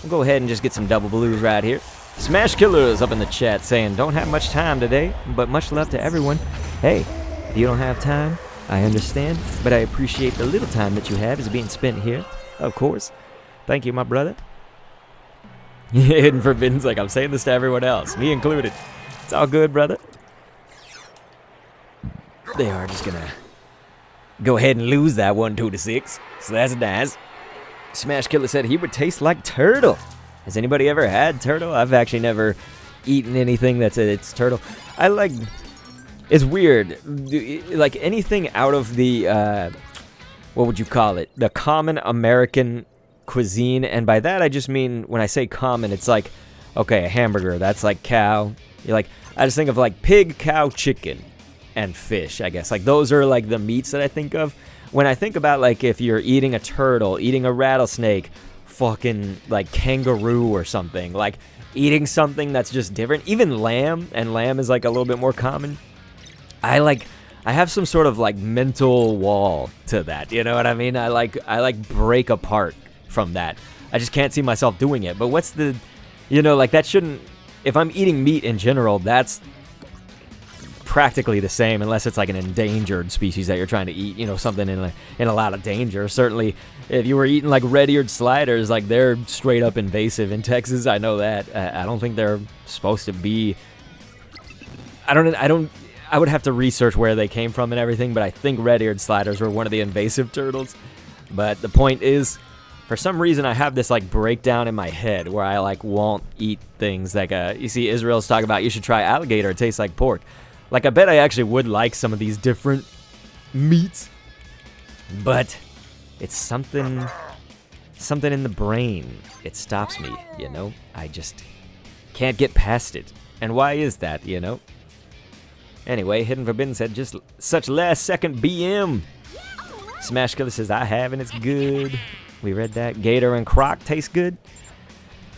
We'll go ahead and just get some double blues right here. Smash Killers up in the chat saying, don't have much time today, but much love to everyone. Hey, if you don't have time, I understand, but I appreciate the little time that you have is being spent here, of course. Thank you, my brother. Hidden Forbidden's like, I'm saying this to everyone else, me included. It's all good, brother. They are just gonna go ahead and lose that 1-2-6, so that's nice. Smash Killer said he would taste like turtle. Has anybody ever had turtle? I've actually never eaten anything that's it's turtle. I like, it's weird. Like anything out of the, what would you call it? The common American cuisine. And by that, I just mean when I say common, it's like, okay, a hamburger, that's like cow. You're like, I just think of like pig, cow, chicken, and fish, I guess. Like those are like the meats that I think of. When I think about, like, if you're eating a turtle, eating a rattlesnake, fucking, like, kangaroo or something, like, eating something that's just different, even lamb, and lamb is, like, a little bit more common, I have some sort of, like, mental wall to that, you know what I mean? I break apart from that. I just can't see myself doing it, but what's the, you know, like, that shouldn't, if I'm eating meat in general, that's practically the same unless it's like an endangered species that you're trying to eat, you know, something in a lot of danger. Certainly if you were eating like red-eared sliders, like they're straight up invasive in Texas. I know that. I don't think they're supposed to be. I would have to research where they came from and everything, but I think red-eared sliders were one of the invasive turtles. But the point is, for some reason I have this like breakdown in my head where I like won't eat things like you see Israel's talking about you should try alligator, it tastes like pork. Like, I bet I actually would like some of these different meats, but it's something in the brain. It stops me, you know? I just can't get past it. And why is that, you know? Anyway, Hidden Forbidden said, just such last-second BM. Smash Killer says, I have, and it's good. We read that. Gator and Croc taste good.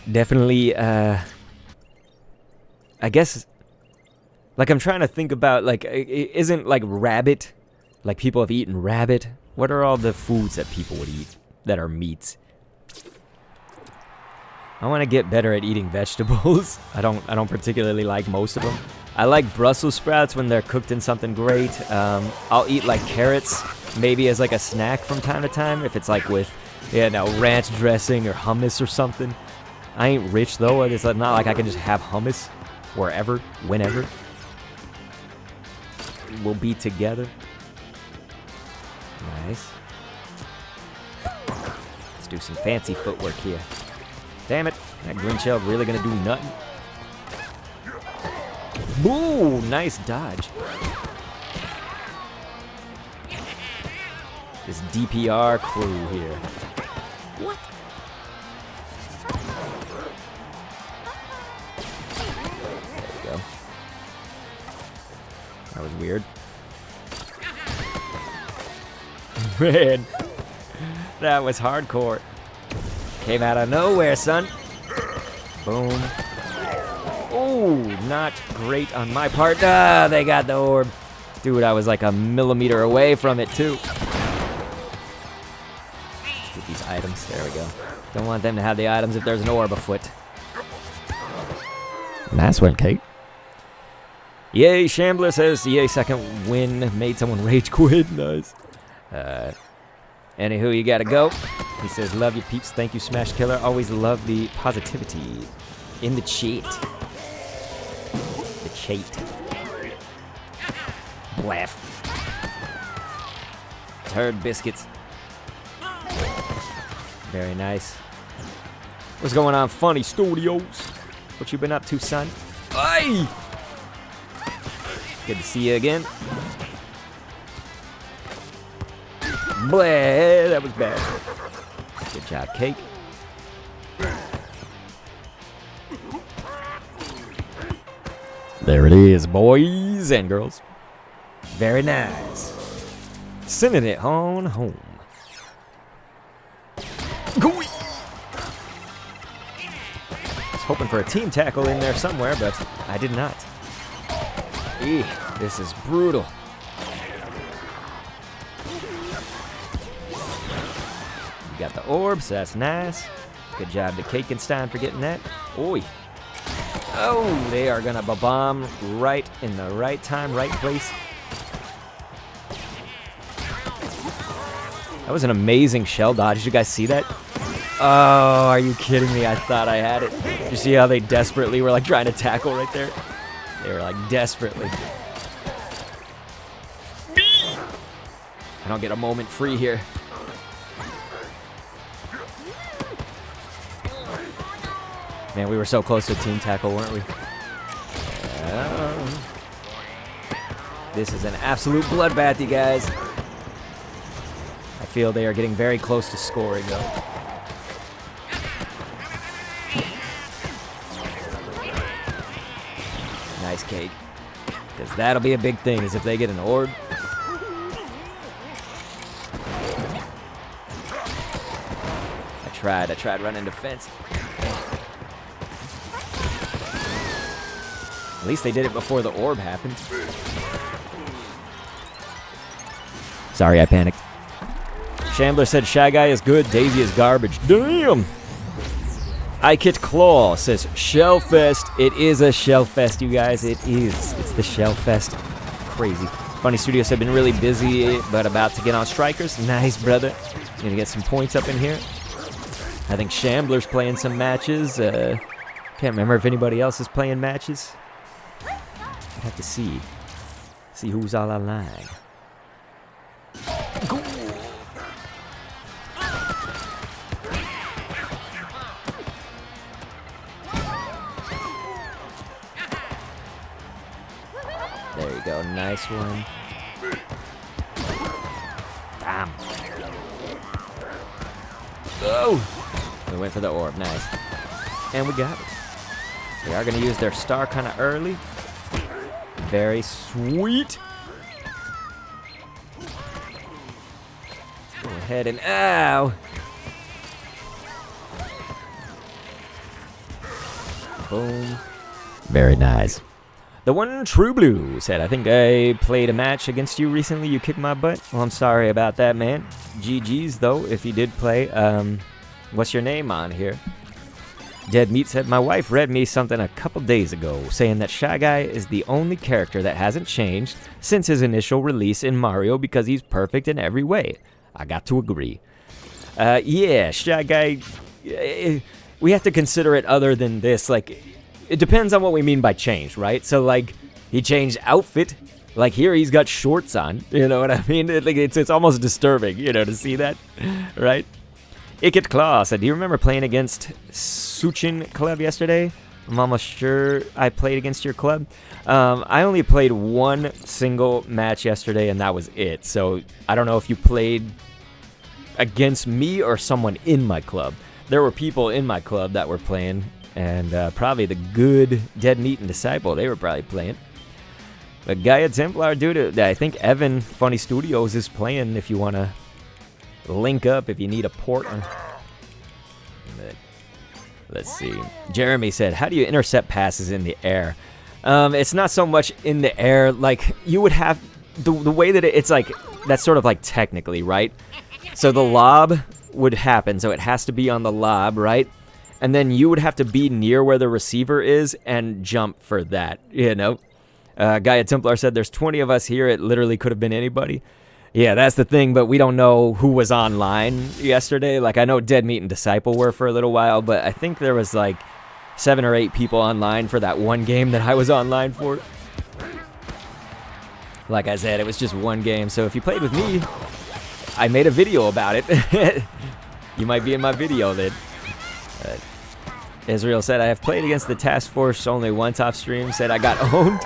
Definitely, I guess... Like, I'm trying to think about, like, isn't, like, rabbit, like, people have eaten rabbit? What are all the foods that people would eat that are meats? I want to get better at eating vegetables. I don't particularly like most of them. I like Brussels sprouts when they're cooked in something great. I'll eat like carrots, maybe as like a snack from time to time, if it's like with, ranch dressing or hummus or something. I ain't rich though. It's not like I can just have hummus wherever, whenever. We'll be together. Nice. Let's do some fancy footwork here. Damn it, that Grinchell really gonna do nothing? Ooh, nice dodge. This DPR crew here. What? There we go. That was weird. Man, that was hardcore. Came out of nowhere, son. Boom. Oh, not great on my part. Ah, they got the orb. Dude, I was like a millimeter away from it, too. Let's get these items. There we go. Don't want them to have the items if there's an orb afoot. Nice one, Kate. Yay, Shambler says, yay, second win. Made someone rage quit. Nice. Anywho, you gotta go. He says, love you, peeps. Thank you, Smash Killer. Always love the positivity in the chat. The chat. Blaff. Turd biscuits. Very nice. What's going on, Funny Studios? What you been up to, son? Hey! Good to see you again. Blah, that was bad. Good job, Cake. There it is, boys and girls. Very nice. Sending it on home. Go-y. Was hoping for a team tackle in there somewhere, but I did not. Eeh, this is brutal. You got the orbs, that's nice. Good job to Kakenstein for getting that. Oi. Oh, they are gonna bomb right in the right time, right place. That was an amazing shell dodge. Did you guys see that? Oh, are you kidding me? I thought I had it. Did you see how they desperately were like trying to tackle right there? They were like desperately. I don't get a moment free here. Man, we were so close to team tackle, weren't we? This is an absolute bloodbath, you guys. I feel they are getting very close to scoring, though. Nice, Cake. Because that'll be a big thing, is if they get an orb. I tried running defense. At least they did it before the orb happened. Sorry, I panicked. Shambler said Shy Guy is good, Daisy is garbage. Damn! Ikit Claw says Shellfest. It is a Shellfest, you guys. It is. It's the Shellfest. Crazy. Funny Studios have been really busy, but about to get on Strikers. Nice, brother. Gonna get some points up in here. I think Shambler's playing some matches. Can't remember if anybody else is playing matches. I have to see who's all online. Go. There you go, nice one. Damn. Oh! We went for the orb, nice. And we got it. They are going to use their star kind of early. Very sweet. Go ahead and ow. Boom. Very nice. The one True Blue said, I think I played a match against you recently. You kicked my butt. Well, I'm sorry about that, man. GG's, though, if you did play. What's your name on here? Dead Meat said, my wife read me something a couple days ago saying that Shy Guy is the only character that hasn't changed since his initial release in Mario because he's perfect in every way. I got to agree. Yeah, Shy Guy, we have to consider it other than this. Like, it depends on what we mean by change, right? So, like, he changed outfit. Like, here he's got shorts on. You know what I mean? It's almost disturbing, you know, to see that, right? Ikit Claw said, do you remember playing against Suchin Club yesterday? I'm almost sure I played against your club. I only played one single match yesterday, and that was it. So I don't know if you played against me or someone in my club. There were people in my club that were playing, and probably the good Dead Meat and Disciple, they were probably playing. But Gaia Templar, dude, I think Evan Funny Studios is playing if you want to link up if you need a port. Let's see. Jeremy said, how do you intercept passes in the air? It's not so much in the air. Like, you would have the way that it's like, that's sort of like technically, right? So the lob would happen, so it has to be on the lob, right? And then you would have to be near where the receiver is and jump for that, you know? Gaia Templar said, there's 20 of us here. It literally could have been anybody. Yeah, that's the thing, but we don't know who was online yesterday. Like, I know Dead Meat and Disciple were for a little while, but I think there was like 7 or 8 people online for that one game that I was online for. Like I said, it was just one game, so if you played with me, I made a video about it. You might be in my video then. Israel said, I have played against the task force only once off stream, said I got owned.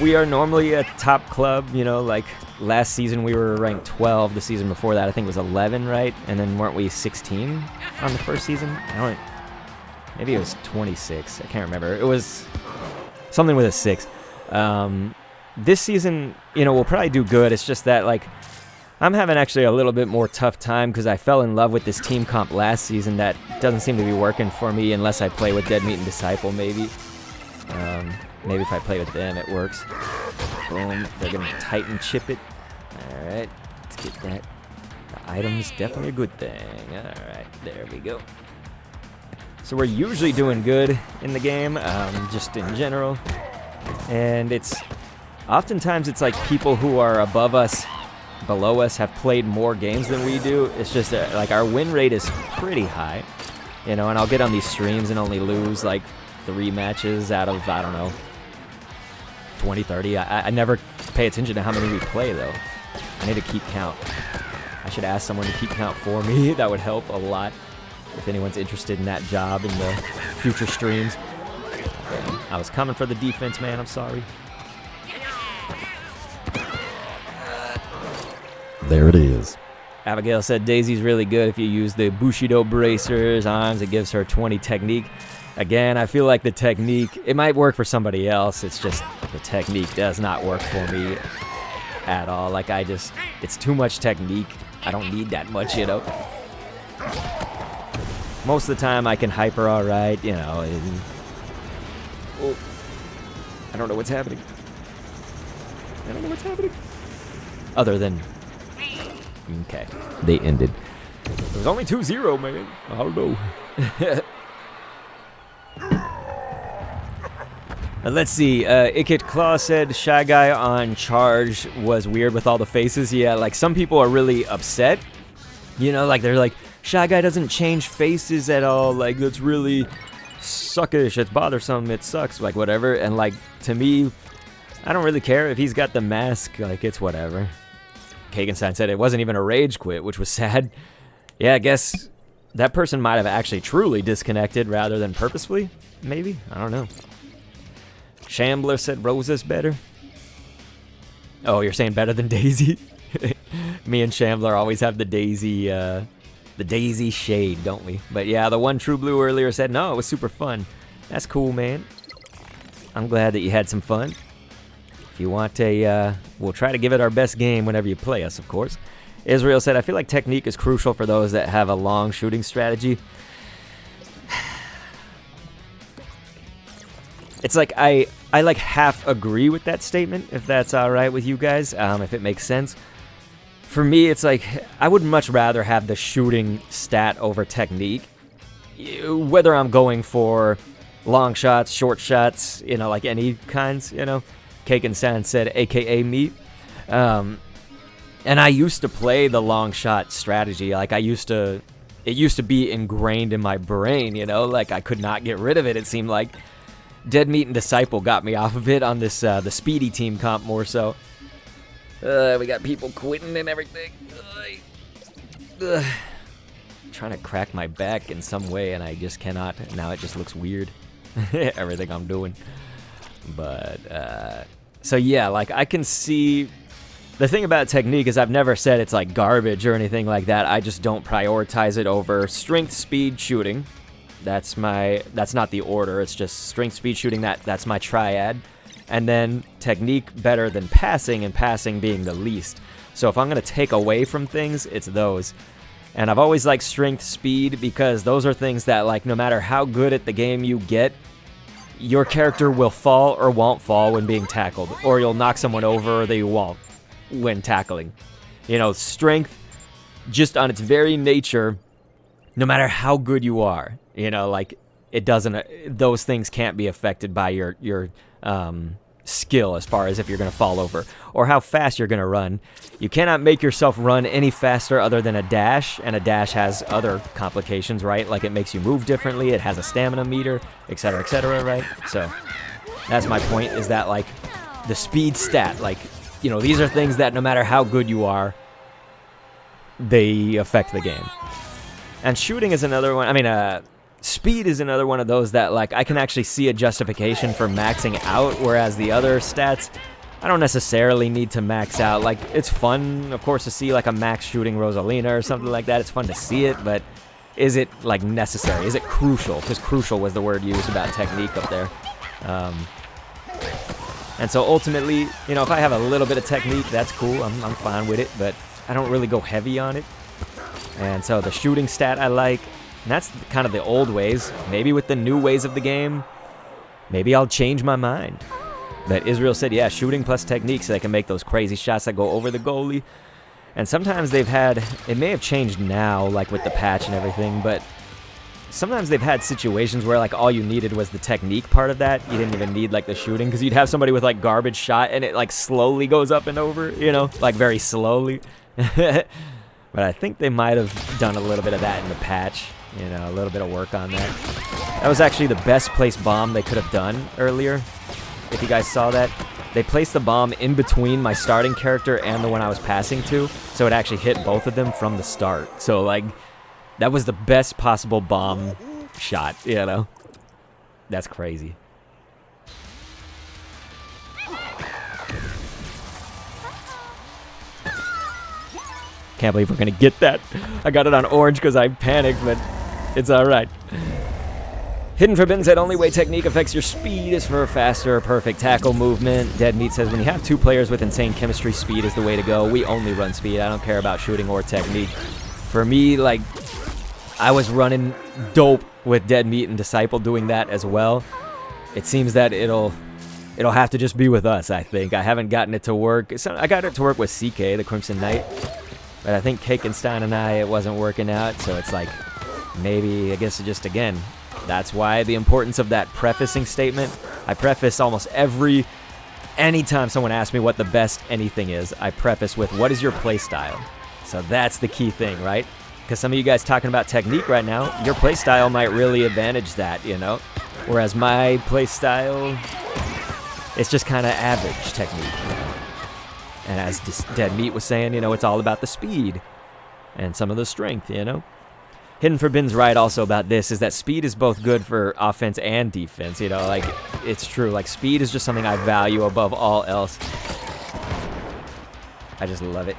We are normally a top club, you know, like last season we were ranked 12. The season before that I think was 11, right? And then weren't we 16 on the first season? Maybe it was 26. I can't remember. It was something with a 6. This season, you know, we'll probably do good. It's just that, like, I'm having actually a little bit more tough time because I fell in love with this team comp last season that doesn't seem to be working for me unless I play with Dead Meat and Disciple, maybe. Maybe if I play with them, it works. Boom. They're going to Titan chip it. All right. Let's get that. The item's definitely a good thing. All right. There we go. So we're usually doing good in the game, just in general. And it's... Oftentimes it's like people who are above us, below us, have played more games than we do. It's just like our win rate is pretty high. You know, and I'll get on these streams and only lose like 3 matches out of, I don't know, 20, 30. I never pay attention to how many we play, though. I need to keep count. I should ask someone to keep count for me. That would help a lot if anyone's interested in that job in the future streams. Okay. I was coming for the defense, man. I'm sorry.
There it is.
Abigail said Daisy's really good if you use the Bushido bracers, arms. It gives her 20 technique. Again, I feel like the technique, it might work for somebody else. It's just the technique does not work for me at all. Like, it's too much technique. I don't need that much, you know. Most of the time I can hyper all right, you know. Oh, I don't know what's happening. I don't know what's happening. Other than... Okay, they ended. It was only 2-0, man. I don't know. Let's see. Ikit Claw said Shy Guy on charge was weird with all the faces. Yeah, like some people are really upset. You know, like they're like, Shy Guy doesn't change faces at all. Like, that's really suckish. It's bothersome. It sucks. Like, whatever. And like, to me, I don't really care if he's got the mask. Like, it's whatever. Kagenstein said it wasn't even a rage quit, which was sad. Yeah, I guess that person might have actually truly disconnected rather than purposefully. Maybe? I don't know. Shambler said Rosa's better. Oh, you're saying better than Daisy? Me and Shambler always have the Daisy shade, don't we? But yeah, the one True Blue earlier said, no, it was super fun. That's cool, man. I'm glad that you had some fun. If you want we'll try to give it our best game whenever you play us, of course. Israel said, I feel like technique is crucial for those that have a long shooting strategy. It's like, I like half agree with that statement, if that's all right with you guys, if it makes sense. For me, it's like, I would much rather have the shooting stat over technique. whether I'm going for long shots, short shots, you know, like any kinds, you know. Cake and Sand said, AKA me. And I used to play the long shot strategy. Like, it used to be ingrained in my brain, you know. Like, I could not get rid of it, it seemed like. Dead Meat and Disciple got me off of it on this, the Speedy team comp more so. We got people quitting and everything. Trying to crack my back in some way, and I just cannot. Now it just looks weird. Everything I'm doing. But, so yeah, like, I can see... The thing about technique is I've never said it's, like, garbage or anything like that. I just don't prioritize it over strength, speed, shooting. That's not the order. It's just strength, speed, shooting. That's my triad. And then technique better than passing, and passing being the least. So if I'm going to take away from things, it's those. And I've always liked strength, speed, because those are things that, like, no matter how good at the game you get, your character will fall or won't fall when being tackled. Or you'll knock someone over or they won't when tackling. You know, strength, just on its very nature, no matter how good you are, you know, like, it doesn't, those things can't be affected by your skill as far as if you're going to fall over or how fast you're going to run. You cannot make yourself run any faster other than a dash, and a dash has other complications, right? Like, it makes you move differently, it has a stamina meter, etc., right? So that's my point, is that, like, the speed stat, like, you know, these are things that no matter how good you are, they affect the game. And shooting is another one. I mean, speed is another one of those that, like, I can actually see a justification for maxing out, whereas the other stats, I don't necessarily need to max out. Like, it's fun, of course, to see, like, a max shooting Rosalina or something like that. It's fun to see it, but is it, like, necessary? Is it crucial? Because crucial was the word used about technique up there. And so ultimately, you know, if I have a little bit of technique, that's cool. I'm fine with it, but I don't really go heavy on it. And so the shooting stat I like, and that's kind of the old ways. Maybe with the new ways of the game, maybe I'll change my mind. But Israel said, yeah, shooting plus technique, so they can make those crazy shots that go over the goalie. And sometimes they've had, it may have changed now, like with the patch and everything, but sometimes they've had situations where, like, all you needed was the technique part of that. You didn't even need, like, the shooting, because you'd have somebody with, like, garbage shot, and it, like, slowly goes up and over, you know, like, very slowly. But I think they might have done a little bit of that in the patch, you know, a little bit of work on that. That was actually the best placed bomb they could have done earlier, if you guys saw that. They placed the bomb in between my starting character and the one I was passing to, so it actually hit both of them from the start. So, like, that was the best possible bomb shot, you know? That's crazy. Can't believe we're gonna get that. I got it on orange because I panicked, but it's alright. Hidden Forbidden said only way technique affects your speed is for a faster, perfect tackle movement. Dead Meat says when you have two players with insane chemistry, speed is the way to go. We only run speed. I don't care about shooting or technique. For me, like, I was running dope with Dead Meat and Disciple doing that as well. It seems that it'll have to just be with us, I think. I haven't gotten it to work. I got it to work with CK, the Crimson Knight. But I think Kakenstein and I, it wasn't working out. So it's like, maybe, I guess just, again, that's why the importance of that prefacing statement. I preface almost anytime someone asks me what the best anything is, I preface with, what is your play style? So that's the key thing, right? Because some of you guys talking about technique right now, your play style might really advantage that, you know? Whereas my play style, it's just kind of average technique, you know? And as Dead Meat was saying, you know, it's all about the speed and some of the strength, you know? Hidden Forbidden's right also about this, is that speed is both good for offense and defense, you know? Like, it's true. Like, speed is just something I value above all else. I just love it.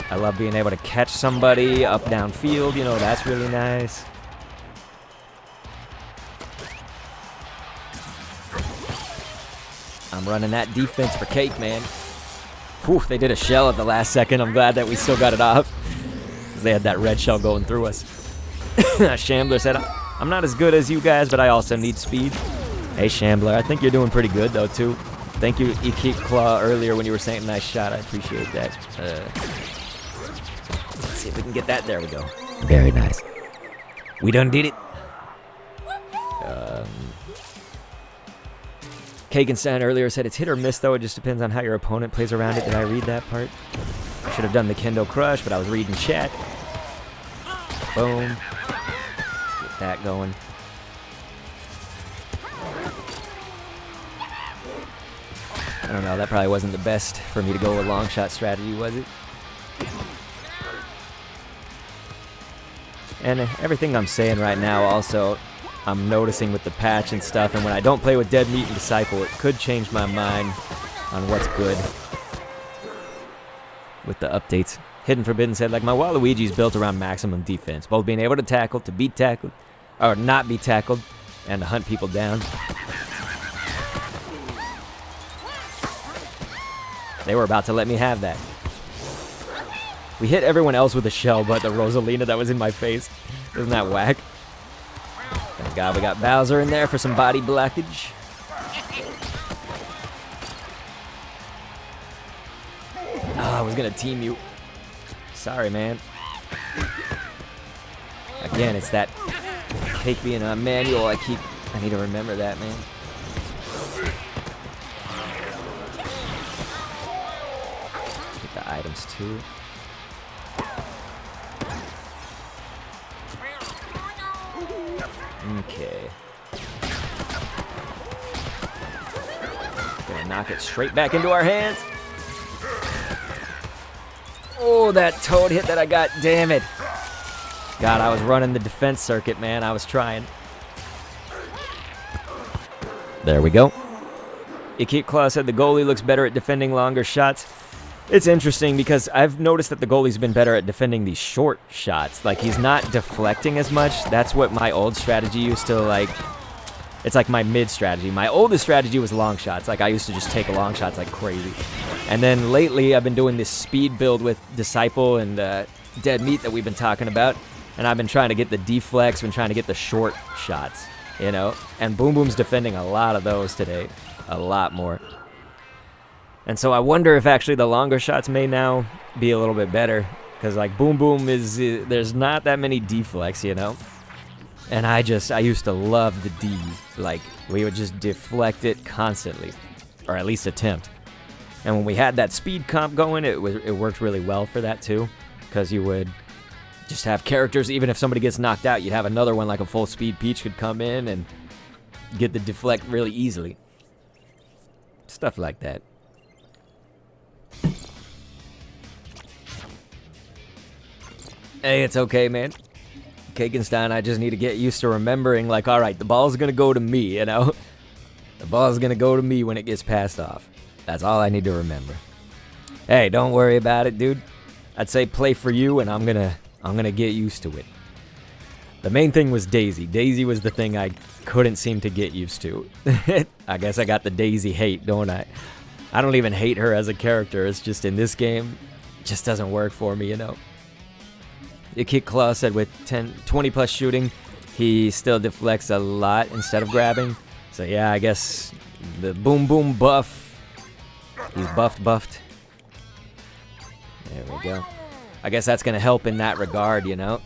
I love being able to catch somebody up downfield, you know, that's really nice. I'm running that defense for Cake, man. Whew, they did a shell at the last second. I'm glad that we still got it off. They had that red shell going through us. Shambler said, I'm not as good as you guys, but I also need speed. Hey, Shambler, I think you're doing pretty good, though, too. Thank you, Ekeep Claw, earlier when you were saying nice shot. I appreciate that. Let's see if we can get that. There we go. Very nice. We done did it. Kakenstein earlier said it's hit or miss, though. It just depends on how your opponent plays around it. Did I read that part? I should have done the Kendo Crush, but I was reading chat. Boom. Let's get that going. I don't know, that probably wasn't the best for me to go with long shot strategy, was it? And everything I'm saying right now also, I'm noticing with the patch and stuff, and when I don't play with Dead Meat and Disciple, it could change my mind on what's good with the updates. Hidden Forbidden said, like, my Waluigi's built around maximum defense, both being able to tackle, to be tackled, or not be tackled, and to hunt people down. They were about to let me have that. We hit everyone else with a shell, but the Rosalina that was in my face. Isn't that whack? Thank God we got Bowser in there for some body blockage. Oh, I was gonna team you. Sorry, man. Again, it's that cake being a manual. I need to remember that, man. Get the items too. Okay. Gonna knock it straight back into our hands. Oh, that toad hit that I got, damn it. God, I was running the defense circuit, man. I was trying. There we go. Ikit Claw said the goalie looks better at defending longer shots. It's interesting because I've noticed that the goalie's been better at defending these short shots. Like, he's not deflecting as much. That's what my old strategy used to, like... It's like my mid strategy. My oldest strategy was long shots. Like, I used to just take long shots like crazy. And then lately, I've been doing this speed build with Disciple and Dead Meat that we've been talking about. And I've been trying to get the deflects, been trying to get the short shots, you know? And Boom Boom's defending a lot of those today. A lot more. And so I wonder if actually the longer shots may now be a little bit better. Because, like, Boom Boom is... there's not that many deflects, you know? And I used to love the D. Like, we would just deflect it constantly. Or at least attempt. And when we had that speed comp going, it worked really well for that, too. Because you would just have characters, even if somebody gets knocked out, you'd have another one, like a full speed Peach could come in and get the deflect really easily. Stuff like that. Hey, it's okay, man. Kakenstein, I just need to get used to remembering, like, alright, the ball's gonna go to me, you know? The ball's gonna go to me when it gets passed off. That's all I need to remember. Hey, don't worry about it, dude. I'd say play for you, and I'm gonna get used to it. The main thing was Daisy. Daisy was the thing I couldn't seem to get used to. I guess I got the Daisy hate, don't I? I don't even hate her as a character. It's just in this game, it just doesn't work for me, you know? Ikit Claw said with 20 plus shooting, he still deflects a lot instead of grabbing. So yeah, I guess the Boom Boom buff, he's buffed. There we go. I guess that's gonna help in that regard, you know?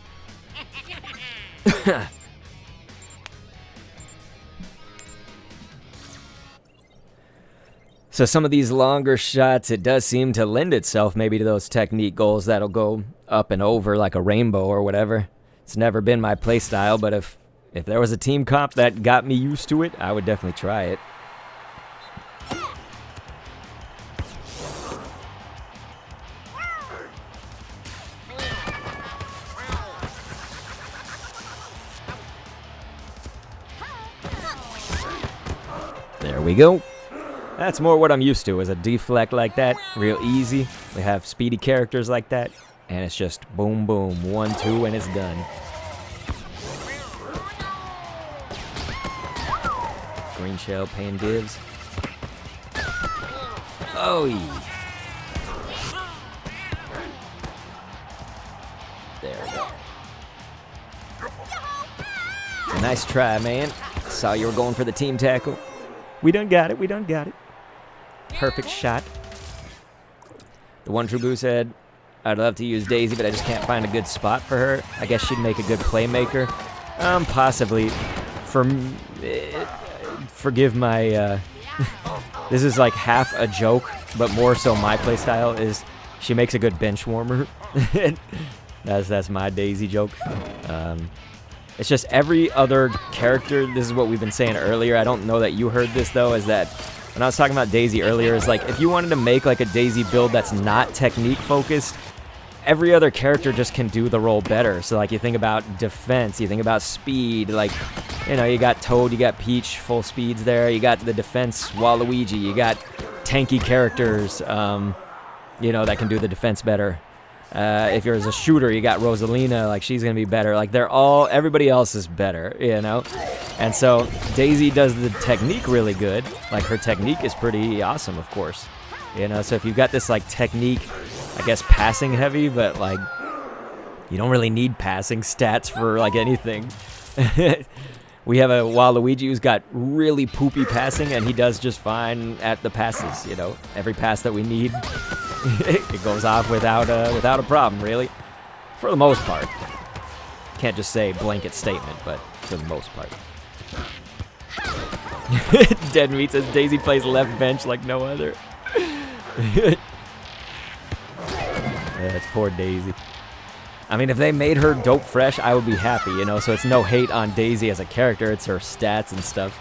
So some of these longer shots, it does seem to lend itself maybe to those technique goals that'll go up and over like a rainbow or whatever. It's never been my playstyle, but if there was a team comp that got me used to it, I would definitely try it. There we go. That's more what I'm used to, is a deflect like that, real easy. We have speedy characters like that, and it's just boom, boom, 1, 2, and it's done. Green shell paying divs. Oh, yeah. There we go. Nice try, man. Saw you were going for the team tackle. We done got it, we done got it. Perfect shot. The One True Boo said, I'd love to use Daisy, but I just can't find a good spot for her. I guess she'd make a good playmaker. Possibly. Forgive my This is like half a joke, but more so my playstyle is she makes a good bench warmer. That's my Daisy joke. It's just every other character, this is what we've been saying earlier, I don't know that you heard this though, is that when I was talking about Daisy earlier, is like if you wanted to make like a Daisy build that's not technique focused, every other character just can do the role better. So like you think about defense, you think about speed, like, you know, you got Toad, you got Peach, full speeds there, you got the defense Waluigi, you got tanky characters, you know, that can do the defense better. If you're a shooter, you got Rosalina, like she's gonna be better. Like everybody else is better, you know? And so Daisy does the technique really good. Like her technique is pretty awesome, of course. You know, so if you've got this like technique, I guess passing heavy, but like you don't really need passing stats for like anything. We have a Waluigi who's got really poopy passing, and he does just fine at the passes, you know? Every pass that we need, it goes off without a problem, really. For the most part. Can't just say blanket statement, but for the most part. Dead Meat says Daisy plays left bench like no other. That's poor Daisy. I mean, if they made her dope fresh, I would be happy, you know? So it's no hate on Daisy as a character, it's her stats and stuff.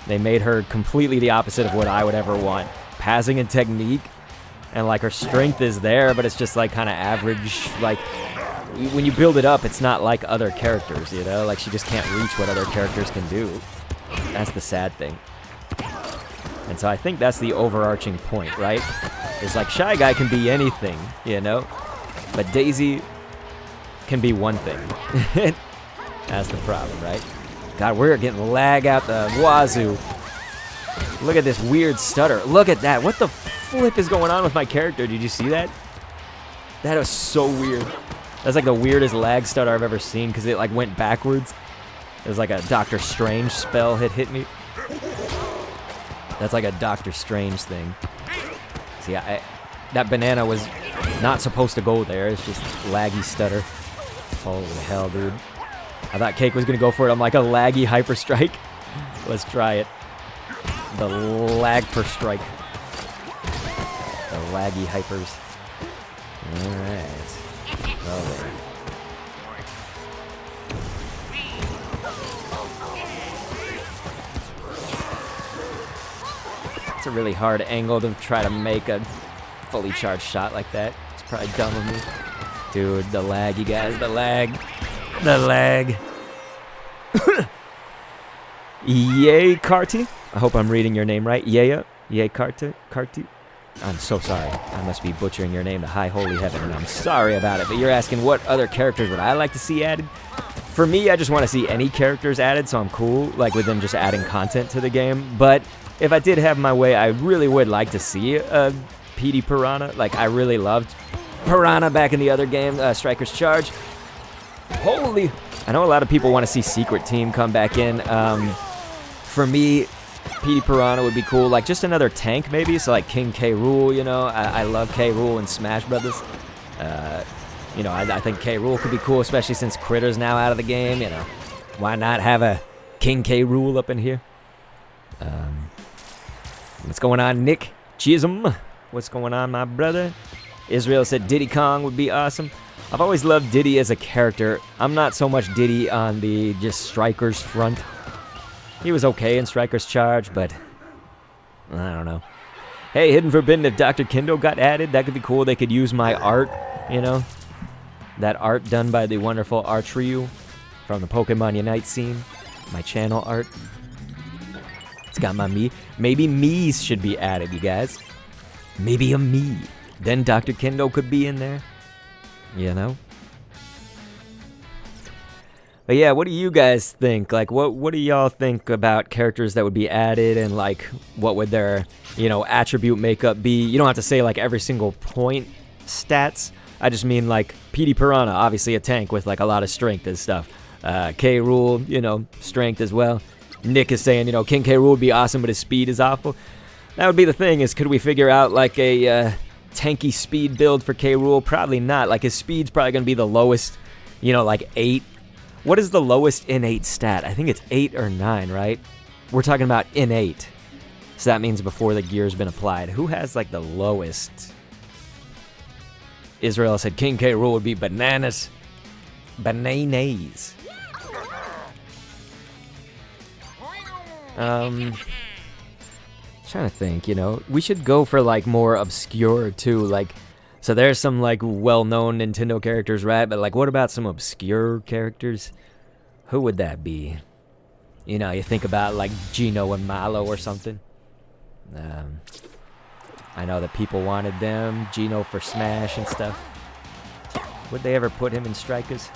They made her completely the opposite of what I would ever want. Passing and technique, and like her strength is there, but it's just like kind of average. Like when you build it up, it's not like other characters, you know? Like she just can't reach what other characters can do. That's the sad thing. And so I think that's the overarching point, right? Is like Shy Guy can be anything, you know? But Daisy can be one thing. That's the problem, right? God, we're getting lag out the wazoo. Look at this weird stutter. Look at that. What the flip is going on with my character? Did you see that? That was so weird. That's like the weirdest lag stutter I've ever seen because it like went backwards. It was like a Doctor Strange spell had hit me. That's like a Doctor Strange thing. See, that banana was not supposed to go there. It's just laggy stutter. Holy hell, dude. I thought Cake was going to go for it. I'm like, a laggy hyper strike. Let's try it. The lag per strike. The laggy hypers. Alright. Well then. It's a really hard angle to try to make a fully charged shot like that. It's probably dumb of me. Dude, the lag, you guys, the lag. The lag. Yay, Carty. I hope I'm reading your name right. Yaya. Yay, Carty. I'm so sorry. I must be butchering your name to high holy heaven, and I'm sorry about it. But you're asking what other characters would I like to see added? For me, I just want to see any characters added, so I'm cool, like with them just adding content to the game. But if I did have my way, I really would like to see a PD Piranha. Like, I really loved Piranha back in the other game, Striker's Charge. Holy! I know a lot of people want to see Secret Team come back in. For me, PD Piranha would be cool. Like, just another tank, maybe. So, like, King K. Rool, you know. I love K. Rool in Smash Brothers. You know, I think K. Rool could be cool, especially since Critter's now out of the game, you know. Why not have a King K. Rool up in here? What's going on, Nick Chisholm? What's going on, my brother? Israel said Diddy Kong would be awesome. I've always loved Diddy as a character. I'm not so much Diddy on the just Striker's front. He was okay in Striker's Charge, but I don't know. Hey, Hidden Forbidden, if Dr. Kendo got added, that could be cool. They could use my art, you know? That art done by the wonderful Artrio from the Pokemon Unite scene. My channel art. It's got my me. Maybe me's should be added, you guys. Maybe a me. Then Dr. Kendo could be in there. You know? But yeah, what do you guys think? Like, what do y'all think about characters that would be added, and like, what would their, you know, attribute makeup be? You don't have to say like every single point stats. I just mean like PD Piranha, obviously a tank with like a lot of strength and stuff. K. Rool, you know, strength as well. Nick is saying, you know, King K. Rool would be awesome, but his speed is awful. That would be the thing, is could we figure out like a tanky speed build for K. Rool? Probably not. Like, his speed's probably going to be the lowest, you know, like 8. What is the lowest innate stat? I think it's 8 or 9, right? We're talking about innate. So that means before the gear's been applied. Who has like the lowest? Israel said King K. Rool would be bananas. Bananas. Trying to think, you know, we should go for like more obscure too, like, so there's some like well-known Nintendo characters, right? But like, what about some obscure characters? Who would that be? You know, you think about like Gino and Malo or something. I know that people wanted them, Gino for Smash and stuff. Would they ever put him in Strikers?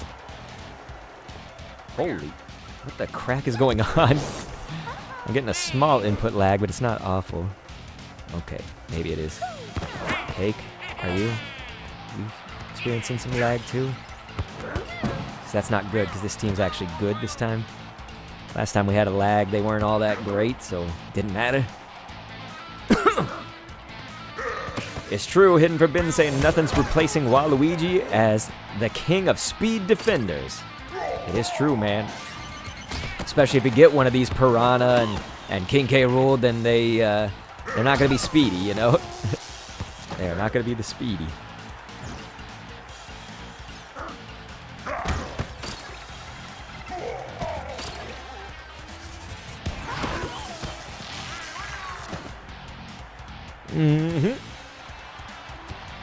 Holy, what the crack is going on? I'm getting a small input lag, but it's not awful. Okay, maybe it is. Cake, are you experiencing some lag too? So that's not good, because this team's actually good this time. Last time we had a lag, they weren't all that great, so it didn't matter. It's true, Hidden Forbidden saying nothing's replacing Waluigi as the king of speed defenders. It is true, man. Especially if you get one of these Piranha and King K. Rool, then they're not going to be speedy, you know? They're not going to be the speedy. Mm-hmm.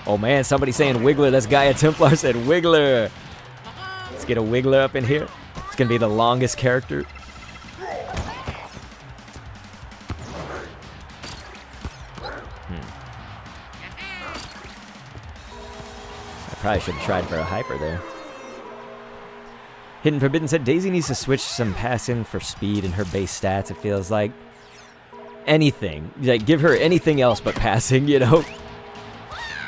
Oh man, somebody saying Wiggler. That's Gaia Templar said Wiggler. Let's get a Wiggler up in here. It's going to be the longest character. I probably should have tried for a hyper there. Hidden Forbidden said Daisy needs to switch some passing for speed in her base stats. It feels like anything. Like, give her anything else but passing, you know?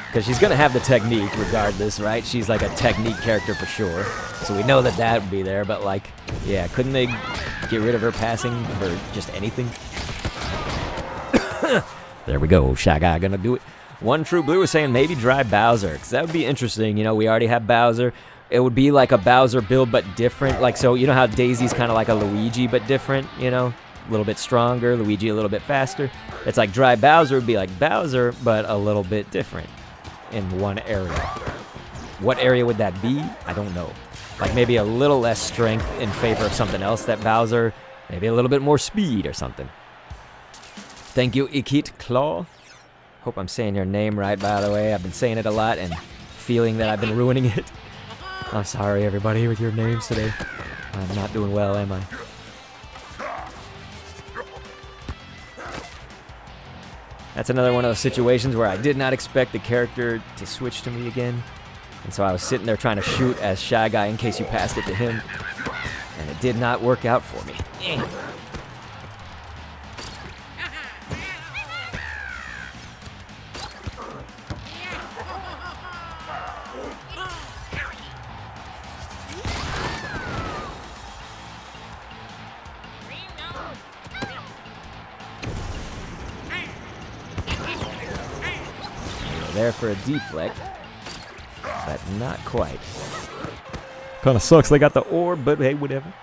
Because she's going to have the technique regardless, right? She's like a technique character for sure. So we know that that would be there, but like, yeah, couldn't they get rid of her passing for just anything? There we go, Shy Guy gonna do it. One True Blue was saying maybe Dry Bowser, because that would be interesting. You know, we already have Bowser. It would be like a Bowser build, but different. Like, so you know how Daisy's kind of like a Luigi, but different, you know? A little bit stronger, Luigi a little bit faster. It's like Dry Bowser would be like Bowser, but a little bit different in one area. What area would that be? I don't know. Like maybe a little less strength in favor of something else that Bowser, maybe a little bit more speed or something. Thank you, Ikit Claw. Hope I'm saying your name right, by the way. I've been saying it a lot and feeling that I've been ruining it. I'm sorry, everybody, with your names today. I'm not doing well, am I? That's another one of those situations where I did not expect the character to switch to me again. And so I was sitting there trying to shoot as Shy Guy in case you passed it to him. And it did not work out for me. There for a deflect, but not quite. Kind of sucks they got the orb, but hey, whatever.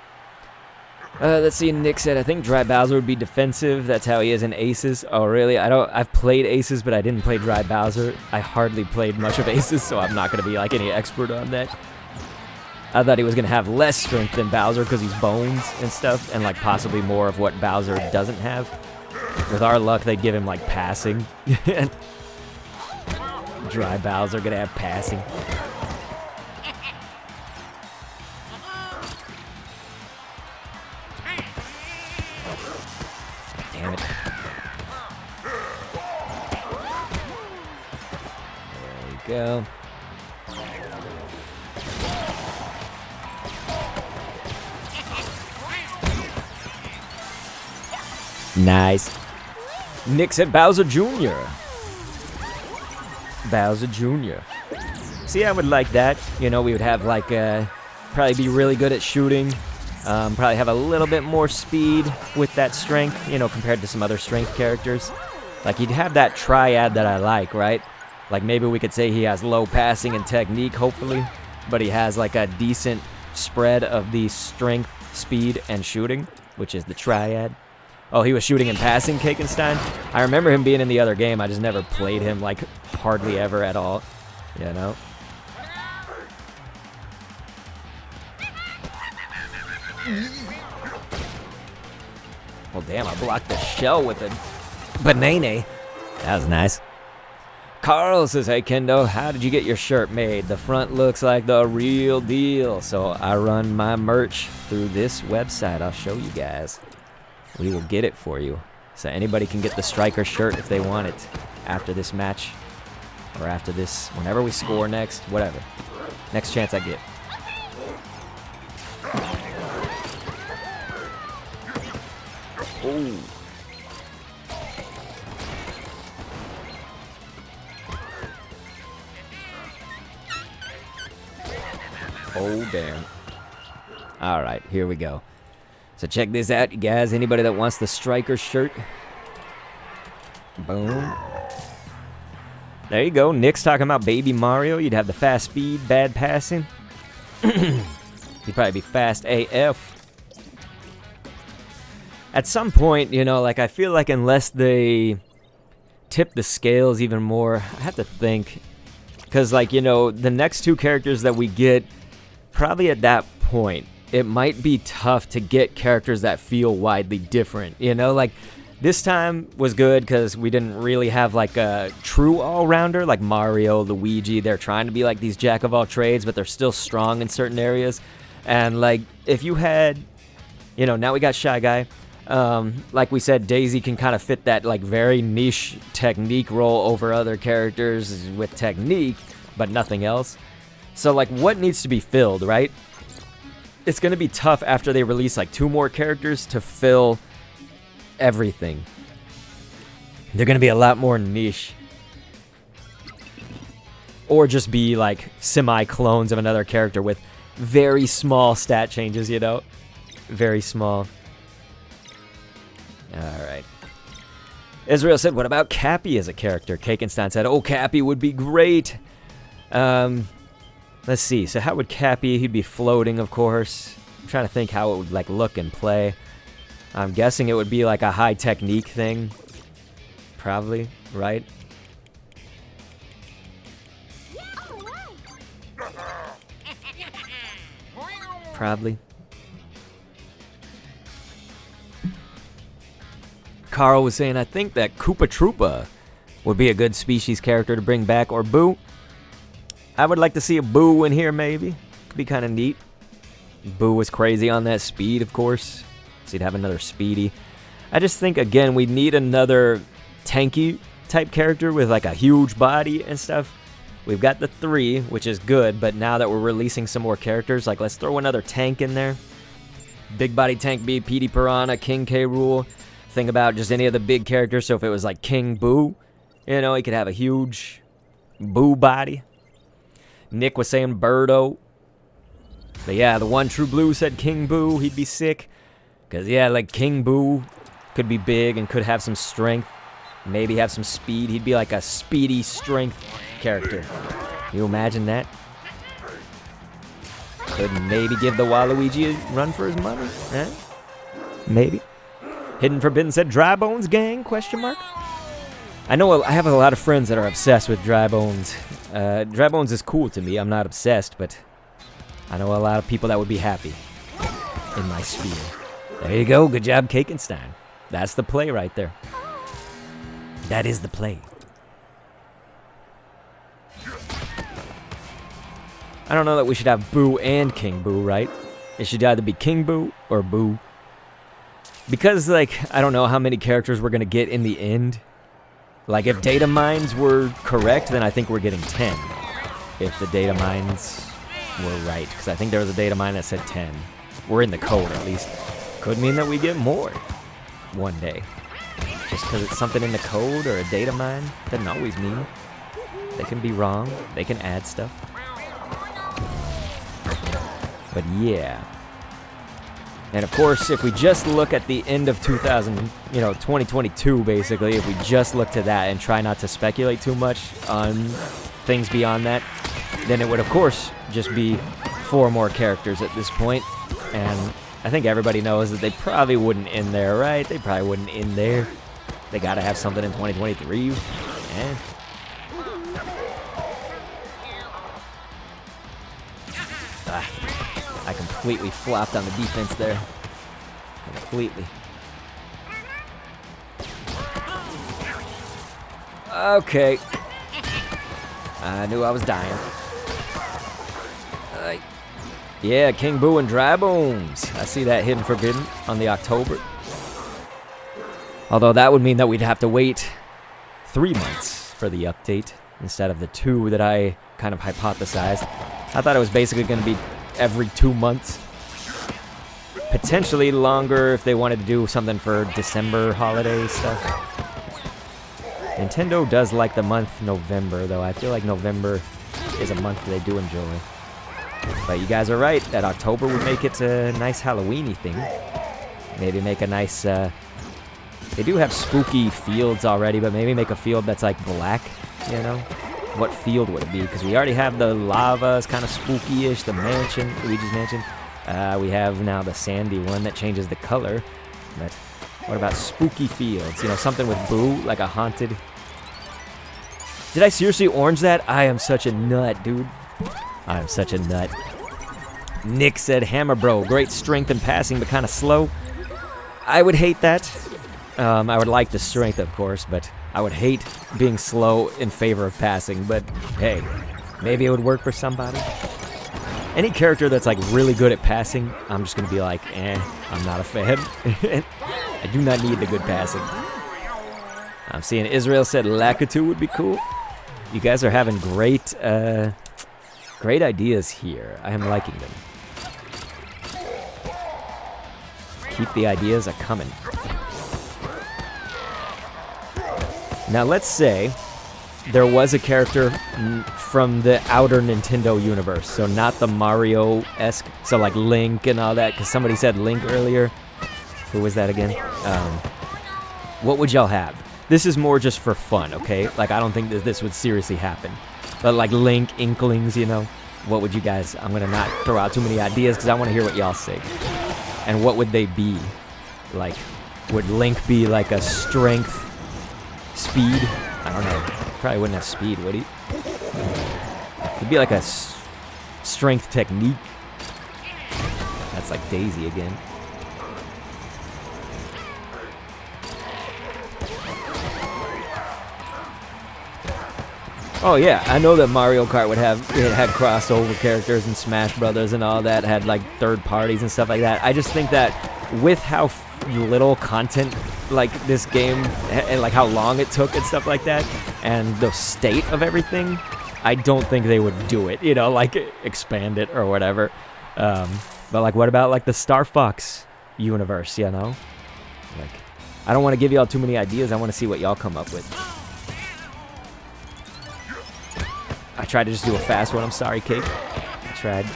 Let's see, Nick said, I think Dry Bowser would be defensive. That's how he is in Aces. Oh, really? I've played Aces, but I didn't play Dry Bowser. I hardly played much of Aces, so I'm not going to be like any expert on that. I thought he was going to have less strength than Bowser because he's bones and stuff, and like possibly more of what Bowser doesn't have. With our luck, they'd give him like passing. Dry Bowser gonna have passing. Damn it. There we go. Nice. Nick said Bowser Jr. Bowser Jr. See, I would like that. You know, we would have like, probably be really good at shooting. Probably have a little bit more speed with that strength, you know, compared to some other strength characters. Like, he'd have that triad that I like, right? Like, maybe we could say he has low passing and technique, hopefully. But he has like a decent spread of the strength, speed, and shooting, which is the triad. Oh, he was shooting and passing, Kakenstein? I remember him being in the other game. I just never played him, like, hardly ever at all. You know? Well, damn, I blocked the shell with a banana. That was nice. Carl says, hey, Kendo, how did you get your shirt made? The front looks like the real deal. So I run my merch through this website. I'll show you guys. We will get it for you. So anybody can get the striker shirt if they want it after this match. Or after this, whenever we score next, whatever. Next chance I get. Oh. Oh, damn. All right, here we go. So check this out, you guys. Anybody that wants the striker shirt. Boom. There you go. Nick's talking about Baby Mario. You'd have the fast speed, bad passing. You'd probably be fast AF. At some point, you know, like I feel like unless they tip the scales even more, I have to think. Because, like, you know, the next two characters that we get, probably at that point, it might be tough to get characters that feel widely different. You know, like, this time was good because we didn't really have, like, a true all-rounder, like Mario, Luigi. They're trying to be, like, these jack-of-all-trades, but they're still strong in certain areas. And, like, if you had, you know, now we got Shy Guy. Like we said, Daisy can kind of fit that, like, very niche technique role over other characters with technique, but nothing else. So, like, what needs to be filled, right? It's going to be tough after they release, like, 2 more characters to fill everything. They're going to be a lot more niche. Or just be, like, semi-clones of another character with very small stat changes, you know? Very small. Alright. Israel said, what about Cappy as a character? Kakenstein said, oh, Cappy would be great. Let's see. So how would Cappy? He'd be floating, of course. I'm trying to think how it would, like, look and play. I'm guessing it would be like a high technique thing. Probably, right? Probably. Carl was saying, I think that Koopa Troopa would be a good species character to bring back, or Boo. I would like to see a Boo in here, maybe. Could be kind of neat. Boo was crazy on that speed, of course. So you'd have another Speedy. I just think, again, we need another tanky type character with, like, a huge body and stuff. We've got the 3, which is good, but now that we're releasing some more characters, like, let's throw another tank in there. Big body tank B, PD Piranha, King K. Rool. Think about just any of the big characters. So if it was like King Boo, you know, he could have a huge Boo body. Nick was saying Birdo. But yeah, the one True Blue said King Boo. He'd be sick. Because, yeah, like King Boo could be big and could have some strength. Maybe have some speed. He'd be like a speedy strength character. Can you imagine that? Could maybe give the Waluigi a run for his money. Eh? Maybe. Hidden Forbidden said, Dry Bones Gang, question mark? I know I have a lot of friends that are obsessed with Dry Bones. Dry Bones is cool to me. I'm not obsessed, but I know a lot of people that would be happy in my sphere. There you go. Good job, Kakenstein. That's the play right there. That is the play. I don't know that we should have Boo and King Boo, right? It should either be King Boo or Boo. Because, like, I don't know how many characters we're going to get in the end. Like, if data mines were correct, then I think we're getting 10. If the data mines were right. Because I think there was a data mine that said 10. We're in the code, at least. Could mean that we get more one day. Just because it's something in the code or a data mine doesn't always mean. They can be wrong. They can add stuff. But, yeah. And of course, if we just look at the end of 2022, basically, if we just look to that and try not to speculate too much on things beyond that, then it would, of course, just be 4 more characters at this point. And I think everybody knows that they probably wouldn't end there, right? They probably wouldn't end there. They gotta have something in 2023. Eh. I completely flopped on the defense there. Completely. Okay. I knew I was dying. Yeah, King Boo and Dry Bones. I see that hidden forbidden on the October. Although that would mean that we'd have to wait 3 months for the update instead of the 2 that I kind of hypothesized. I thought it was basically going to be every 2 months. Potentially longer if they wanted to do something for December holiday stuff. Nintendo does like the month November, though. I feel like November is a month they do enjoy. But you guys are right, that October would make it a nice Halloween-y thing. Maybe make a nice, they do have spooky fields already, but maybe make a field that's like black, you know? What field would it be? Because we already have the lava, it's kind of spooky-ish, the mansion, Luigi's Mansion. We have now the sandy one that changes the color. But what about spooky fields? You know, something with Boo, like a haunted... Did I seriously orange that? I am such a nut, dude. I am such a nut. Nick said, Hammer Bro, great strength and passing, but kind of slow. I would hate that. I would like the strength, of course, but I would hate being slow in favor of passing. But hey, maybe it would work for somebody. Any character that's like really good at passing, I'm just going to be like, I'm not a fan. I do not need the good passing. I'm seeing Israel said Lakitu would be cool. You guys are having great... great ideas here. I am liking them. Keep the ideas a-coming. Now let's say there was a character from the outer Nintendo universe, so not the Mario-esque, so like Link and all that, because somebody said Link earlier. Who was that again? What would y'all have? This is more just for fun, okay? Like, I don't think that this would seriously happen. But like Link, Inklings, you know, what would you guys... I'm going to not throw out too many ideas because I want to hear what y'all say. And what would they be? Like, would Link be like a strength, speed? I don't know. Probably wouldn't have speed, would he? He'd be like a strength technique. That's like Daisy again. Oh yeah, I know that Mario Kart would have, it had crossover characters and Smash Brothers and all that, had like third parties and stuff like that. I just think that with how little content like this game, and like how long it took and stuff like that, and the state of everything, I don't think they would do it, you know, like expand it or whatever. But like what about like the Star Fox universe, you know? Like, I don't want to give y'all too many ideas, I want to see what y'all come up with. I tried to just do a fast one. I'm sorry, Cake. I tried.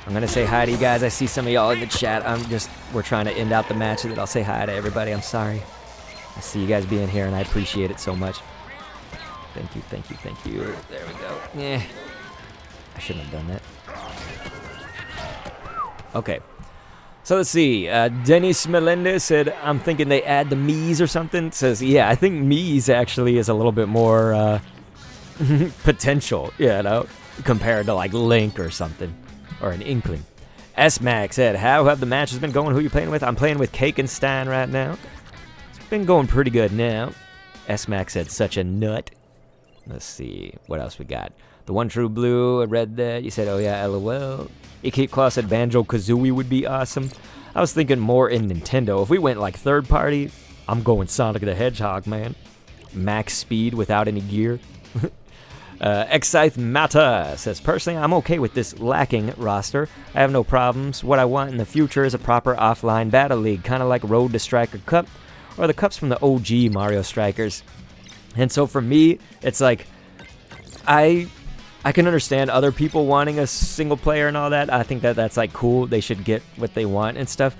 I'm going to say hi to you guys. I see some of y'all in the chat. We're trying to end out the match so that I'll say hi to everybody. I'm sorry. I see you guys being here, and I appreciate it so much. Thank you, thank you, thank you. There we go. Yeah. I shouldn't have done that. Okay. So let's see, Dennis Melendez said, I'm thinking they add the Mii's or something. Says, yeah, I think Mii's actually is a little bit more potential, you know, compared to like Link or something, or an Inkling. S-Mac said, how have the matches been going? Who are you playing with? I'm playing with Kakenstein right now. It's been going pretty good now. S-Mac said, such a nut. Let's see, what else we got? The One True Blue, I read that. You said, oh yeah, LOL. Ike Claw said Banjo-Kazooie would be awesome. I was thinking more in Nintendo. If we went like third party, I'm going Sonic the Hedgehog, man. Max speed without any gear. Excythe Mata says, personally, I'm okay with this lacking roster. I have no problems. What I want in the future is a proper offline battle league, kind of like Road to Striker Cup, or the cups from the OG Mario Strikers. And so for me, it's like, I can understand other people wanting a single player and all that. I think that that's like cool. They should get what they want and stuff.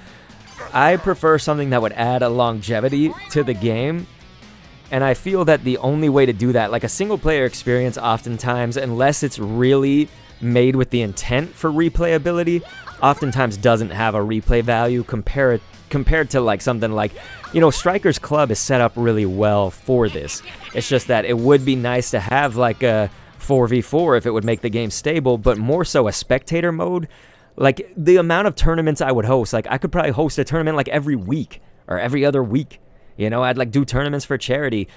I prefer something that would add a longevity to the game And I feel that the only way to do that, like a single player experience oftentimes, unless it's really made with the intent for replayability, oftentimes doesn't have a replay value compared to like something like, you know, Strikers Club is set up really well for this. It's just that it would be nice to have like a 4v4 if it would make the game stable, but more so a spectator mode. Like the amount of tournaments I would host, like I could probably host a tournament like every week or every other week. You know, I'd like do tournaments for charity.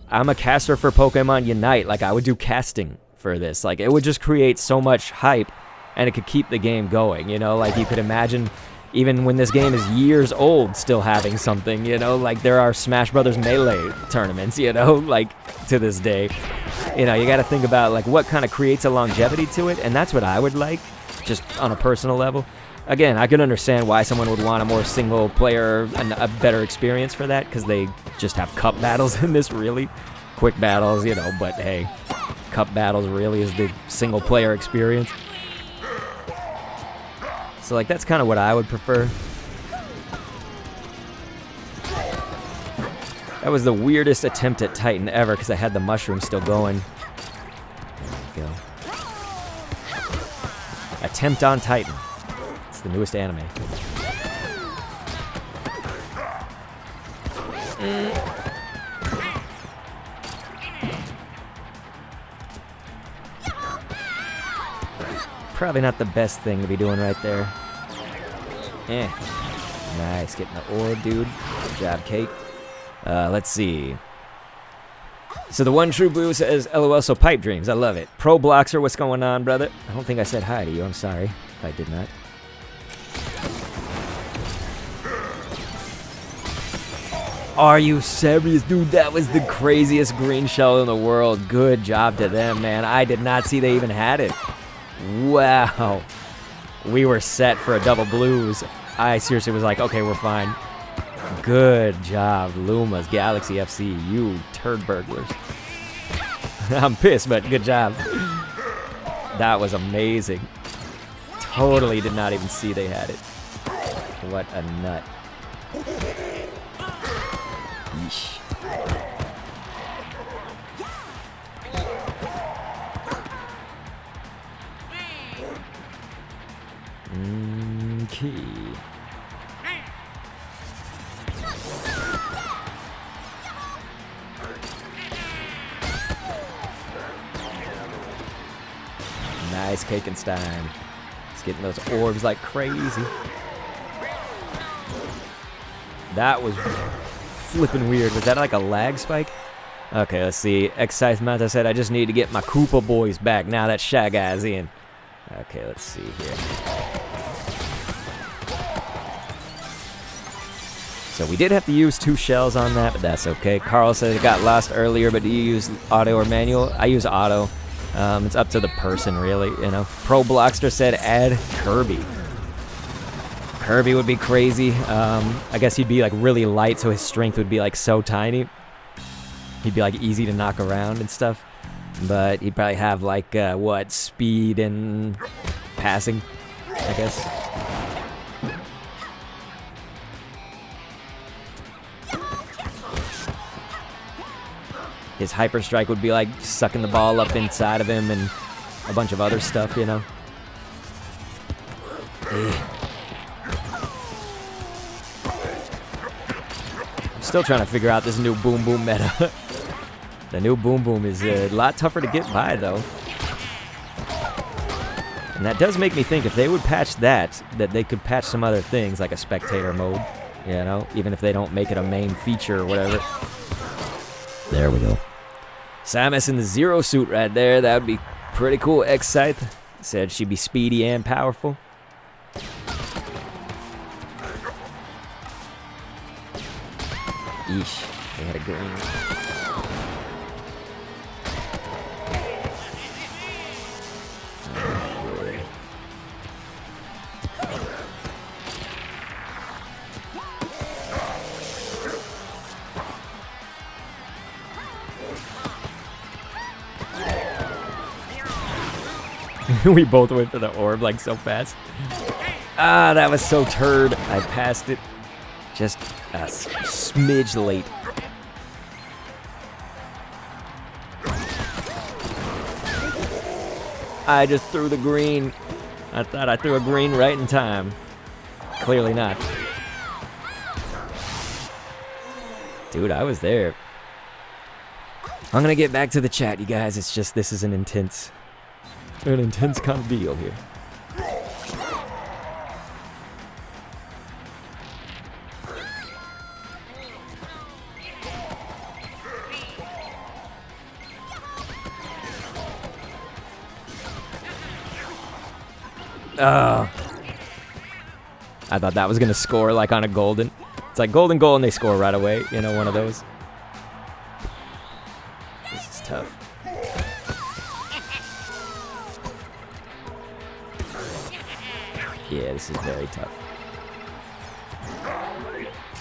I'm a caster for Pokemon Unite. Like I would do casting for this. Like it would just create so much hype and it could keep the game going. You know, like you could imagine even when this game is years old still having something, you know, like there are Smash Brothers Melee tournaments, you know, like to this day. You know, you got to think about like what kind of creates a longevity to it. And that's what I would like, just on a personal level. Again, I can understand why someone would want a more single player and a better experience for that, because they just have cup battles in this, really. Quick battles, you know, but hey, cup battles really is the single player experience. So like that's kind of what I would prefer. That was the weirdest attempt at Titan ever because I had the mushroom still going. There we go. Attempt on Titan. It's the newest anime. Probably not the best thing to be doing right there. Nice, getting the orb, dude. Good job, Cake. Let's see. So the one true blue says, LOL, so pipe dreams. I love it. Pro Bloxer, what's going on, brother? I don't think I said hi to you. I'm sorry if I did not. Are you serious, dude? That was the craziest green shell in the world. Good job to them, man. I did not see they even had it. Wow. We were set for a double blues. I seriously was like, okay, we're fine. Good job, Luma's Galaxy FC, you turd burglars. I'm pissed, but good job. That was amazing. Totally did not even see they had it. What a nut. Yeesh. Okay. Nice, Kakenstein. He's getting those orbs like crazy. That was flipping weird. Was that like a lag spike? Okay, let's see. Excise Manta said, I just need to get my Koopa boys back now that Shy Guy's in. Okay, let's see here. So we did have to use 2 shells on that, but that's okay. Carl said it got lost earlier, but do you use auto or manual? I use auto. It's up to the person, really, you know. Pro Blockster said add Kirby. Kirby would be crazy. I guess he'd be like really light, so his strength would be like so tiny. He'd be like easy to knock around and stuff. But he'd probably have like, what, speed and passing, I guess. His Hyper Strike would be like sucking the ball up inside of him and a bunch of other stuff, you know. I'm still trying to figure out this new Boom Boom meta. The new Boom Boom is a lot tougher to get by, though. And that does make me think if they would patch that they could patch some other things like a spectator mode, you know, even if they don't make it a main feature or whatever. There we go. Samus in the Zero suit right there. That would be pretty cool. X-Scythe said she'd be speedy and powerful. Yeesh. They had a green. We both went for the orb like so fast. Ah, that was so turd. I passed it just a smidge late. I just threw the green. I thought I threw a green right in time. Clearly not. Dude, I was there. I'm gonna get back to the chat, you guys. It's just, this is an intense kind of deal here. I thought that was gonna score like on a golden. It's like golden goal and they score right away. You know, one of those. This is tough. Yeah, this is very tough.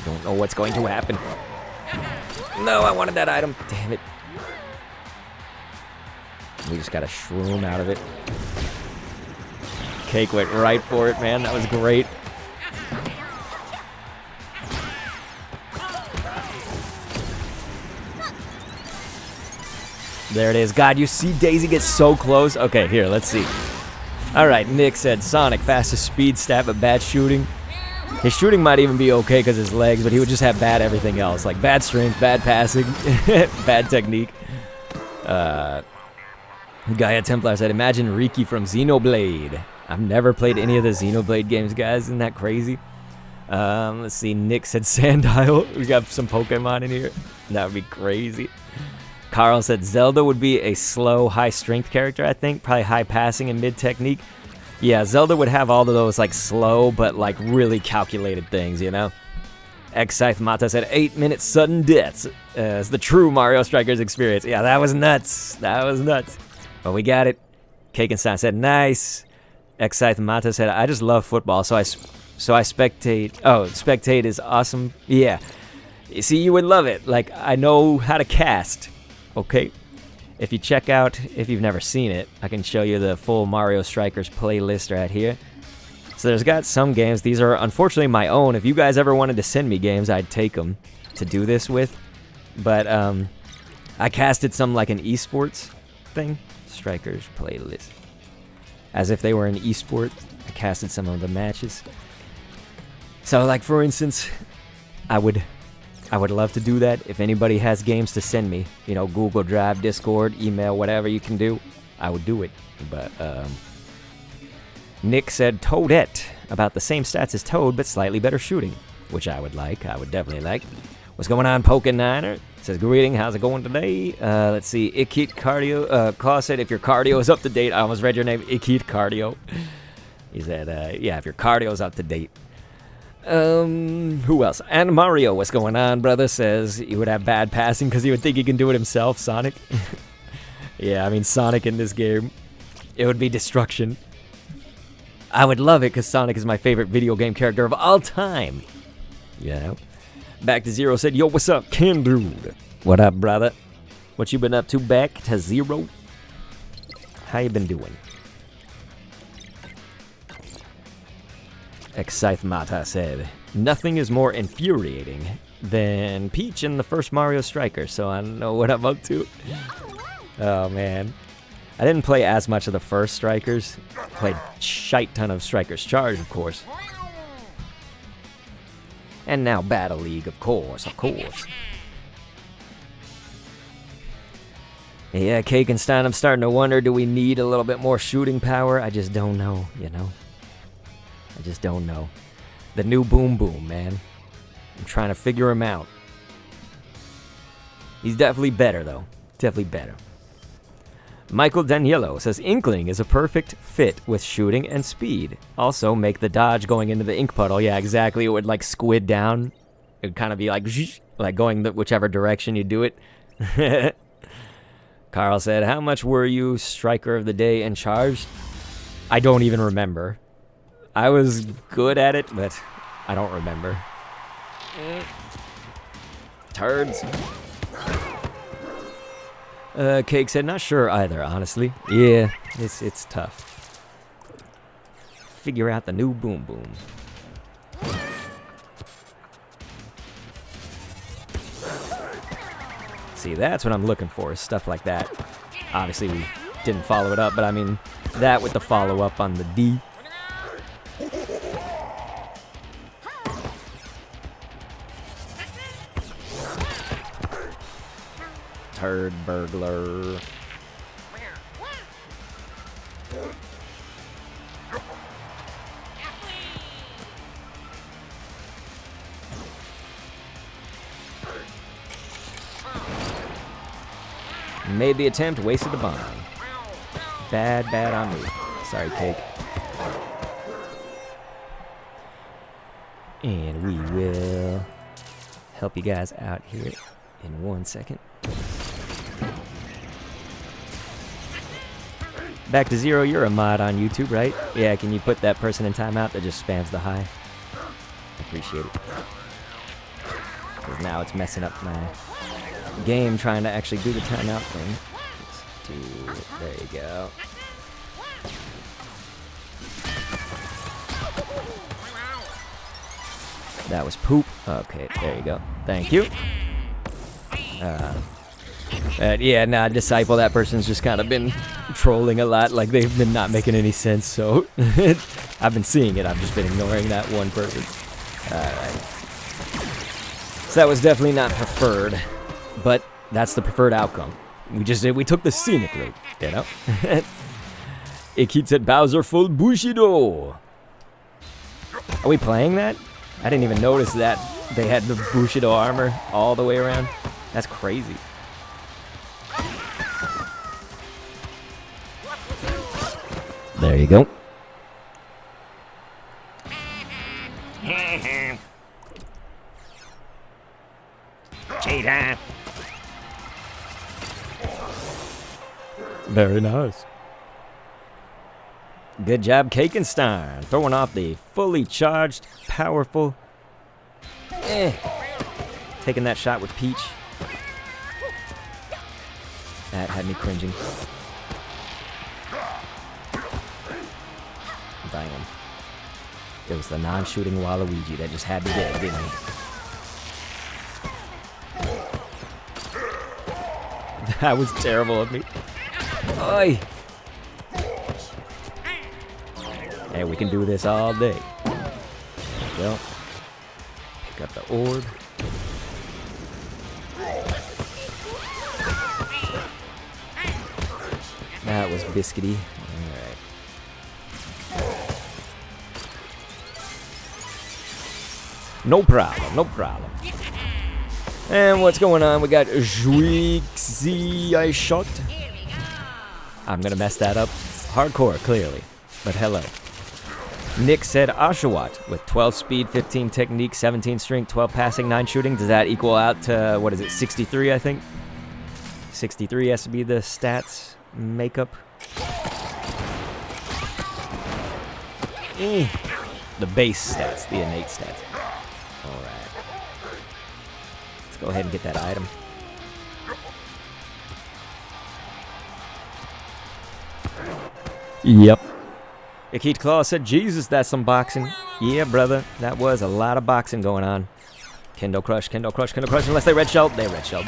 Don't know what's going to happen. No, I wanted that item. Damn it. We just got a shroom out of it. Cake went right for it, man. That was great. There it is. God, you see Daisy get so close. Okay, here, let's see. All right, Nick said Sonic, fastest speed stat, but bad shooting. His shooting might even be okay because his legs, but he would just have bad everything else. Like bad strength, bad passing, bad technique. Gaia Templar said, imagine Riki from Xenoblade. I've never played any of the Xenoblade games, guys. Isn't that crazy? Let's see. Nick said Sandile. We got some Pokemon in here. That would be crazy. Carl said Zelda would be a slow, high-strength character, I think. Probably high passing and mid-technique. Yeah, Zelda would have all of those, like, slow, but, like, really calculated things, you know? X-Scythe Mata said 8-minute sudden deaths. It's the true Mario Strikers experience. Yeah, that was nuts. That was nuts. But we got it. Kakenstein said, nice. X-Scythe Mata said, I just love football, so I spectate. Oh, spectate is awesome. Yeah. You see, you would love it. Like, I know how to cast. Okay, if you check out, if you've never seen it, I can show you the full Mario Strikers playlist right here. So there's got some games. These are unfortunately my own. If you guys ever wanted to send me games, I'd take them to do this with. But I casted some like an esports thing. Strikers playlist. As if they were an esport. I casted some of the matches. So like for instance, I would love to do that. If anybody has games to send me, you know, Google Drive, Discord, email, whatever you can do, I would do it. But Nick said Toadette, about the same stats as Toad, but slightly better shooting, which I would like. I would definitely like. What's going on, Poke9er? Says, greeting, how's it going today? Let's see, Ikit Cardio. Claw said, if your cardio is up to date, I almost read your name, Ikit Cardio. He said, yeah, if your cardio is up to date. Who else? And Mario, what's going on, brother? Says he would have bad passing because he would think he can do it himself, Sonic. Yeah, I mean, Sonic in this game, it would be destruction. I would love it because Sonic is my favorite video game character of all time. You know? Back to Zero said, yo, what's up, Ken Dude? What up, brother? What you been up to? Back to Zero? How you been doing? X-Scythe Mata said, nothing is more infuriating than Peach in the first Mario Striker, so I don't know what I'm up to. Oh, man. I didn't play as much of the first Strikers. Played shite ton of Strikers Charge, of course. And now Battle League, of course, of course. Yeah, Kakenstein, I'm starting to wonder, do we need a little bit more shooting power? I just don't know, you know? I just don't know. The new Boom Boom, man. I'm trying to figure him out. He's definitely better, though. Definitely better. Michael Daniello says, Inkling is a perfect fit with shooting and speed. Also, make the dodge going into the ink puddle. Yeah, exactly. It would, like, squid down. It would kind of be like going whichever direction you do it. Carl said, how much were you Striker of the Day and charged? I don't even remember. I was good at it, but I don't remember. Turds. Cake said, not sure either, honestly. Yeah, it's tough. Figure out the new Boom Boom. See, that's what I'm looking for, is stuff like that. Obviously, we didn't follow it up, but I mean, that with the follow-up on the D. Turd burglar. Made the attempt, wasted the bomb. Bad on me. Sorry, Cake. And we will help you guys out here in 1 second. Back to Zero, you're a mod on YouTube, right? Yeah, can you put that person in timeout that just spams the high? Appreciate it. Because now it's messing up my game trying to actually do the timeout thing. There you go. That was poop. Okay, there you go. Thank you. Yeah, nah, Disciple, that person's just kind of been trolling a lot. Like, they've been not making any sense, so I've been seeing it. I've just been ignoring that one person. Alright. So that was definitely not preferred, but that's the preferred outcome. We took the scenic route, you know? Ikit said Bowser full Bushido. Are we playing that? I didn't even notice that they had the Bushido armor all the way around. That's crazy. There you go. Cheetah. Very nice. Good job, Kakenstein. Throwing off the fully charged, powerful. Taking that shot with Peach. That had me cringing. Damn. It was the non-shooting Waluigi that just had me dead, didn't he? That was terrible of me. Oi! Hey, we can do this all day. There we go. Pick up the orb. That was biscuity. Alright. No problem, no problem. And what's going on? We got Zhuixi I shot. I'm gonna mess that up. Hardcore, clearly. But hello. Nick said Oshawott with 12 speed, 15 technique, 17 strength, 12 passing, 9 shooting. Does that equal out to, what is it, 63, I think? 63 has to be the stats makeup. The base stats, the innate stats. Alright. Let's go ahead and get that item. Yep. Akit Claw said, Jesus, that's some boxing. Yeah, brother, that was a lot of boxing going on. Kendo Crush, Kendo Crush, Kendo Crush. Unless they red shelled, they red shelled.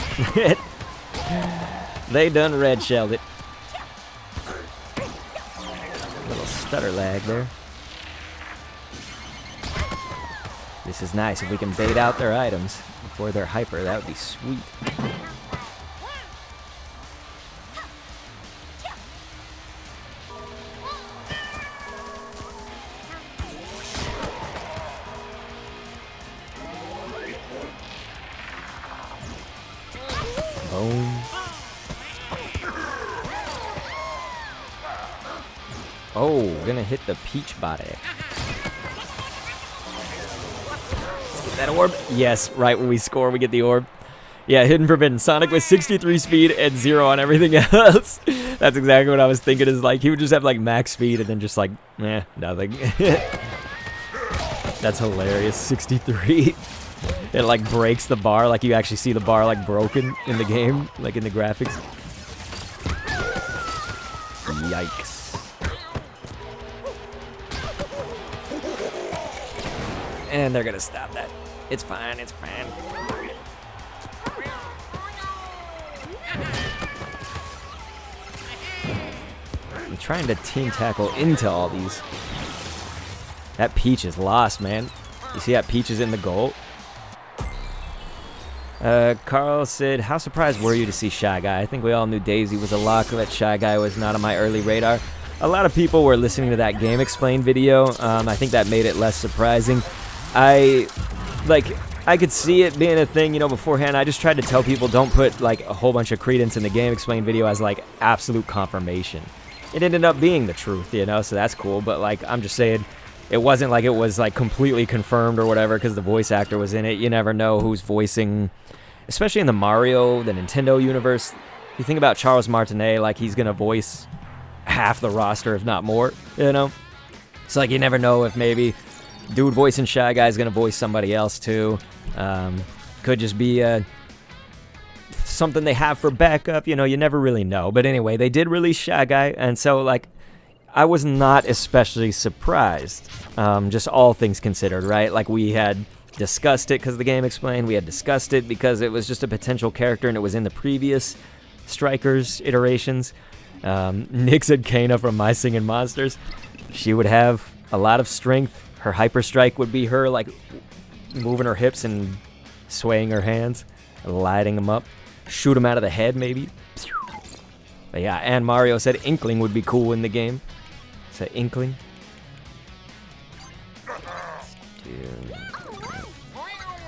They done red shelled it. Little stutter lag there. This is nice. If we can bait out their items before they're hyper, that would be sweet. Boom. Oh, we're gonna hit the Peach body. Let's get that orb. Yes, right when we score, we get the orb. Yeah, Hidden Forbidden. Sonic with 63 speed and 0 on everything else. That's exactly what I was thinking, is like, he would just have like max speed and then just like, nothing. That's hilarious. 63. It like breaks the bar, like you actually see the bar like broken in the game, like in the graphics. Yikes. And they're gonna stop that. It's fine, it's fine. I'm trying to team tackle into all these. That Peach is lost, man. You see that Peach is in the goal? Carl said, how surprised were you to see Shy Guy? I think we all knew Daisy was a lock, that Shy Guy was not on my early radar. A lot of people were listening to that Game Explained video. I think that made it less surprising. I could see it being a thing, you know, beforehand. I just tried to tell people don't put, like, a whole bunch of credence in the Game Explained video as, like, absolute confirmation. It ended up being the truth, you know, so that's cool. But, like, I'm just saying, it wasn't like it was, like, completely confirmed or whatever because the voice actor was in it. You never know who's voicing, especially in the Mario, the Nintendo universe. You think about Charles Martinet, like, he's going to voice half the roster, if not more, you know? It's like you never know if maybe dude voicing Shy Guy is going to voice somebody else, too. Could just be something they have for backup, you know, you never really know. But anyway, they did release Shy Guy, and so, like, I was not especially surprised, just all things considered, right? Like, we had discussed it because the Game Explained, we had discussed it because it was just a potential character and it was in the previous Strikers iterations. Nick said Kana from My Singing Monsters. She would have a lot of strength. Her Hyper Strike would be her, like, moving her hips and swaying her hands, lighting them up. Shoot them out of the head, maybe. But yeah, and Mario said Inkling would be cool in the game. Said Inkling. Dude.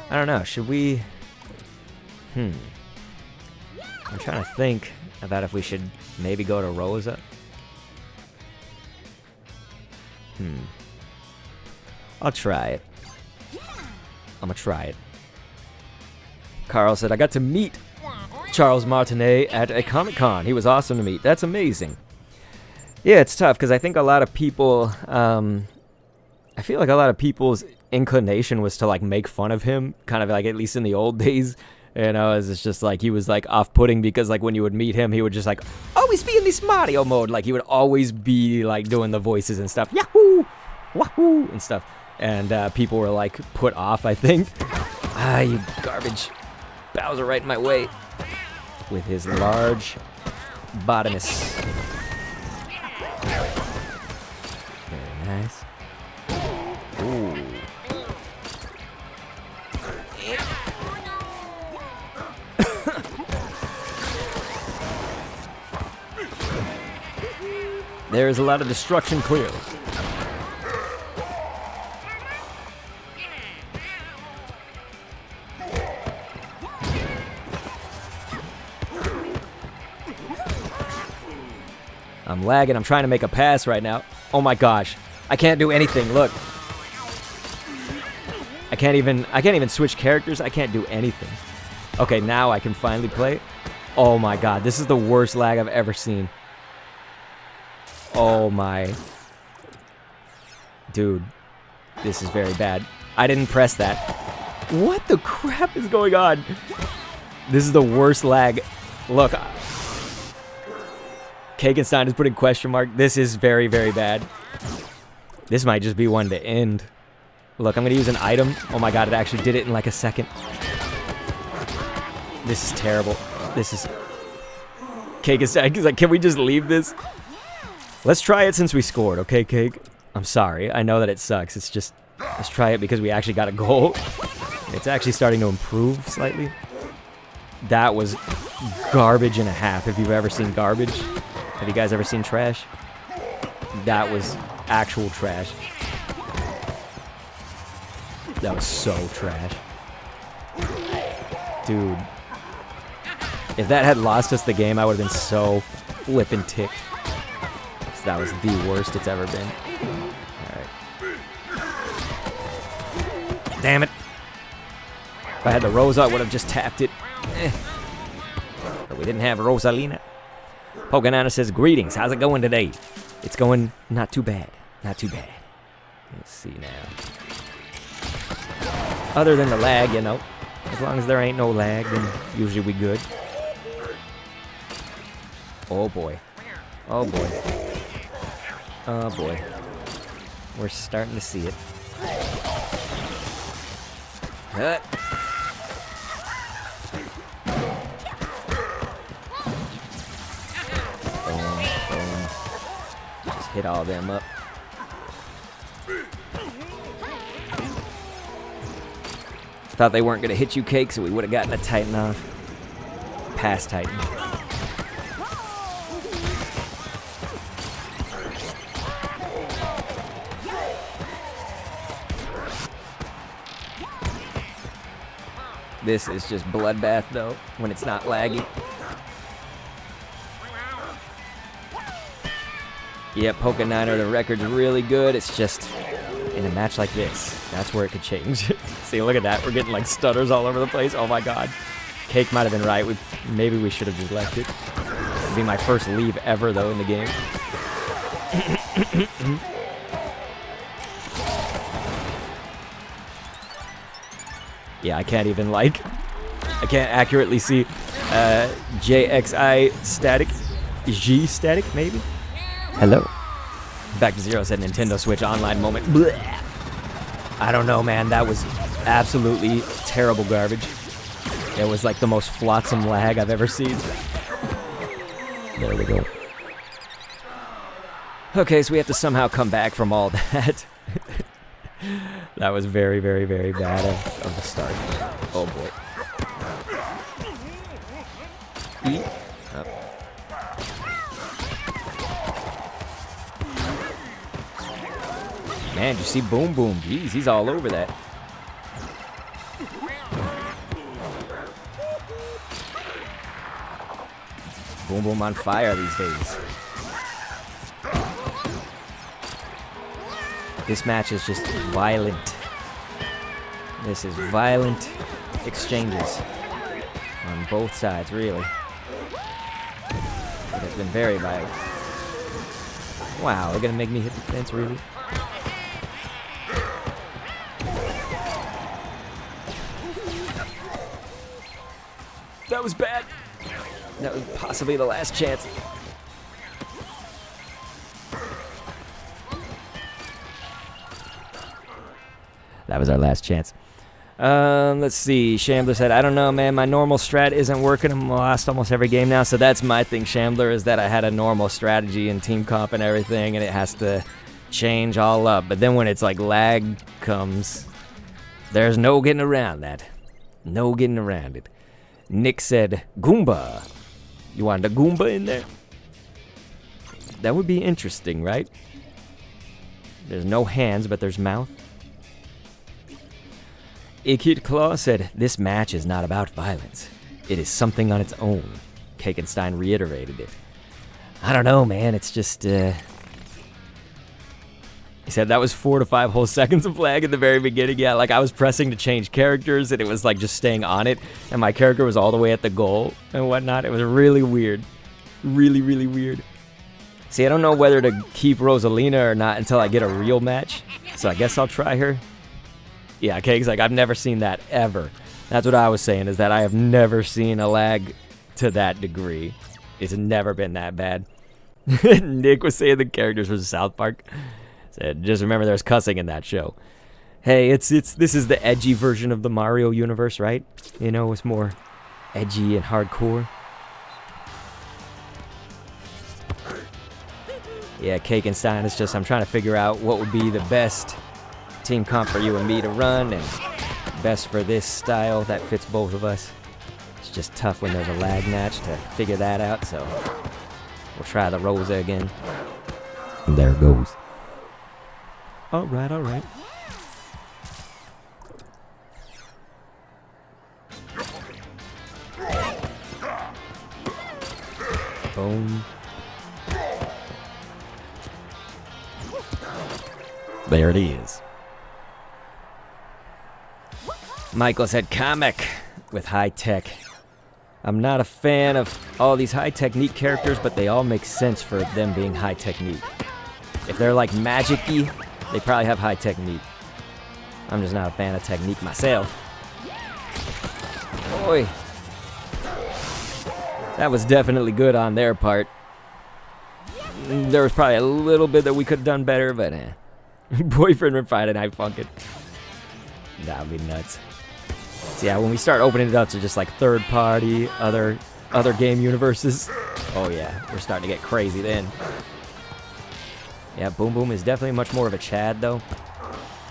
I don't know, should we... I'm trying to think about if we should maybe go to Rosa. I'll try it. I'm gonna try it. Carl said, I got to meet Charles Martinet at a Comic-Con. He was awesome to meet. That's amazing. Yeah, it's tough because I think a lot of people, I feel like a lot of people's inclination was to, like, make fun of him, kind of like, at least in the old days. You know, it's just like he was, like, off-putting because, like, when you would meet him, he would just, like, always be in this Mario mode. Like, he would always be, like, doing the voices and stuff. Yahoo! Wahoo! And stuff. And people were, like, put off, I think. Ah, you garbage. Bowser right in my way. With his large bottomness. Very nice. Ooh. There's a lot of destruction, clearly. I'm lagging. I'm trying to make a pass right now. Oh my gosh. I can't do anything. Look. I can't even switch characters. I can't do anything. Okay, now I can finally play. Oh my god. This is the worst lag I've ever seen. Oh my. Dude. This is very bad. I didn't press that. What the crap is going on? This is the worst lag. Look. Kagenstein is putting question mark. This is very, very bad. This might just be one to end. Look, I'm going to use an item. Oh my god, it actually did it in like a second. This is terrible. This is... Kagenstein is like, can we just leave this? Let's try it since we scored, okay, Cake? I'm sorry. I know that it sucks. It's just... Let's try it because we actually got a goal. It's actually starting to improve slightly. That was garbage and a half. If you've ever seen garbage... Have you guys ever seen trash? That was actual trash. That was so trash. Dude. If that had lost us the game, I would have been so flippin' ticked. That was the worst it's ever been. Alright. Damn it. If I had the Rosa, I would have just tapped it. But we didn't have Rosalina. Poganana says, greetings. How's it going today? It's going not too bad. Not too bad. Let's see now. Other than the lag, you know. As long as there ain't no lag, then usually we good. Oh boy. Oh boy. Oh boy. We're starting to see it. hit all them up. Thought they weren't going to hit you, Cake, so we would have gotten a Titan off. Pass Titan. This is just bloodbath, though, when it's not laggy. Yep, Poke Niner, the record's really good. It's just, in a match like this, that's where it could change. See, look at that. We're getting, like, stutters all over the place. Oh, my God. Cake might have been right. Maybe we should have just left it. It'd be my first leave ever, though, in the game. Yeah, I can't even, like, I can't accurately see JXI static, G static, maybe? Hello. Back to Zero said Nintendo Switch Online moment. Blech. I don't know, man. That was absolutely terrible garbage. It was like the most flotsam lag I've ever seen. There we go. Okay, so we have to somehow come back from all that. That was very, very, very bad of the start. Oh boy. E. Up. Man, did you see Boom Boom? Jeez, he's all over that. Boom Boom on fire these days. This match is just violent. This is violent exchanges on both sides, really. It has been very violent. Wow, they're gonna make me hit the fence, really? That was bad. That was possibly the last chance. That was our last chance. Let's see. Shambler said, I don't know, man. My normal strat isn't working. I'm lost almost every game now. So that's my thing, Shambler, is that I had a normal strategy and team comp and everything, and it has to change all up. But then when it's like lag comes, there's no getting around that. No getting around it. Nick said, Goomba. You want a Goomba in there? That would be interesting, right? There's no hands, but there's mouth. Ikit Claw said, this match is not about violence. It is something on its own. Kakenstein reiterated it. I don't know, man. It's just, He said that was 4 to 5 whole seconds of lag at the very beginning. Yeah, like I was pressing to change characters, and it was like just staying on it, and my character was all the way at the goal and whatnot. It was really weird. Really, really weird. See, I don't know whether to keep Rosalina or not until I get a real match, so I guess I'll try her. Yeah, Cake's like, I've never seen that, ever. That's what I was saying, is that I have never seen a lag to that degree. It's never been that bad. Nick was saying the characters from South Park. Said, just remember there's cussing in that show. Hey, this is the edgy version of the Mario universe, right? You know, it's more edgy and hardcore. Yeah, Kakenstein, it's just I'm trying to figure out what would be the best team comp for you and me to run, and best for this style that fits both of us. It's just tough when there's a lag match to figure that out, so we'll try the Rosa again. And there it goes. Alright, alright. Boom. There it is. Michael said comic with high tech. I'm not a fan of all these high technique characters, but they all make sense for them being high technique. If they're like magic-y, they probably have high technique. I'm just not a fan of technique myself. Boy. That was definitely good on their part. There was probably a little bit that we could have done better, but Boyfriend and Friday Night Funkin'. That would be nuts. So yeah, when we start opening it up to just like third party, other game universes, oh yeah, we're starting to get crazy then. Yeah, Boom Boom is definitely much more of a Chad, though.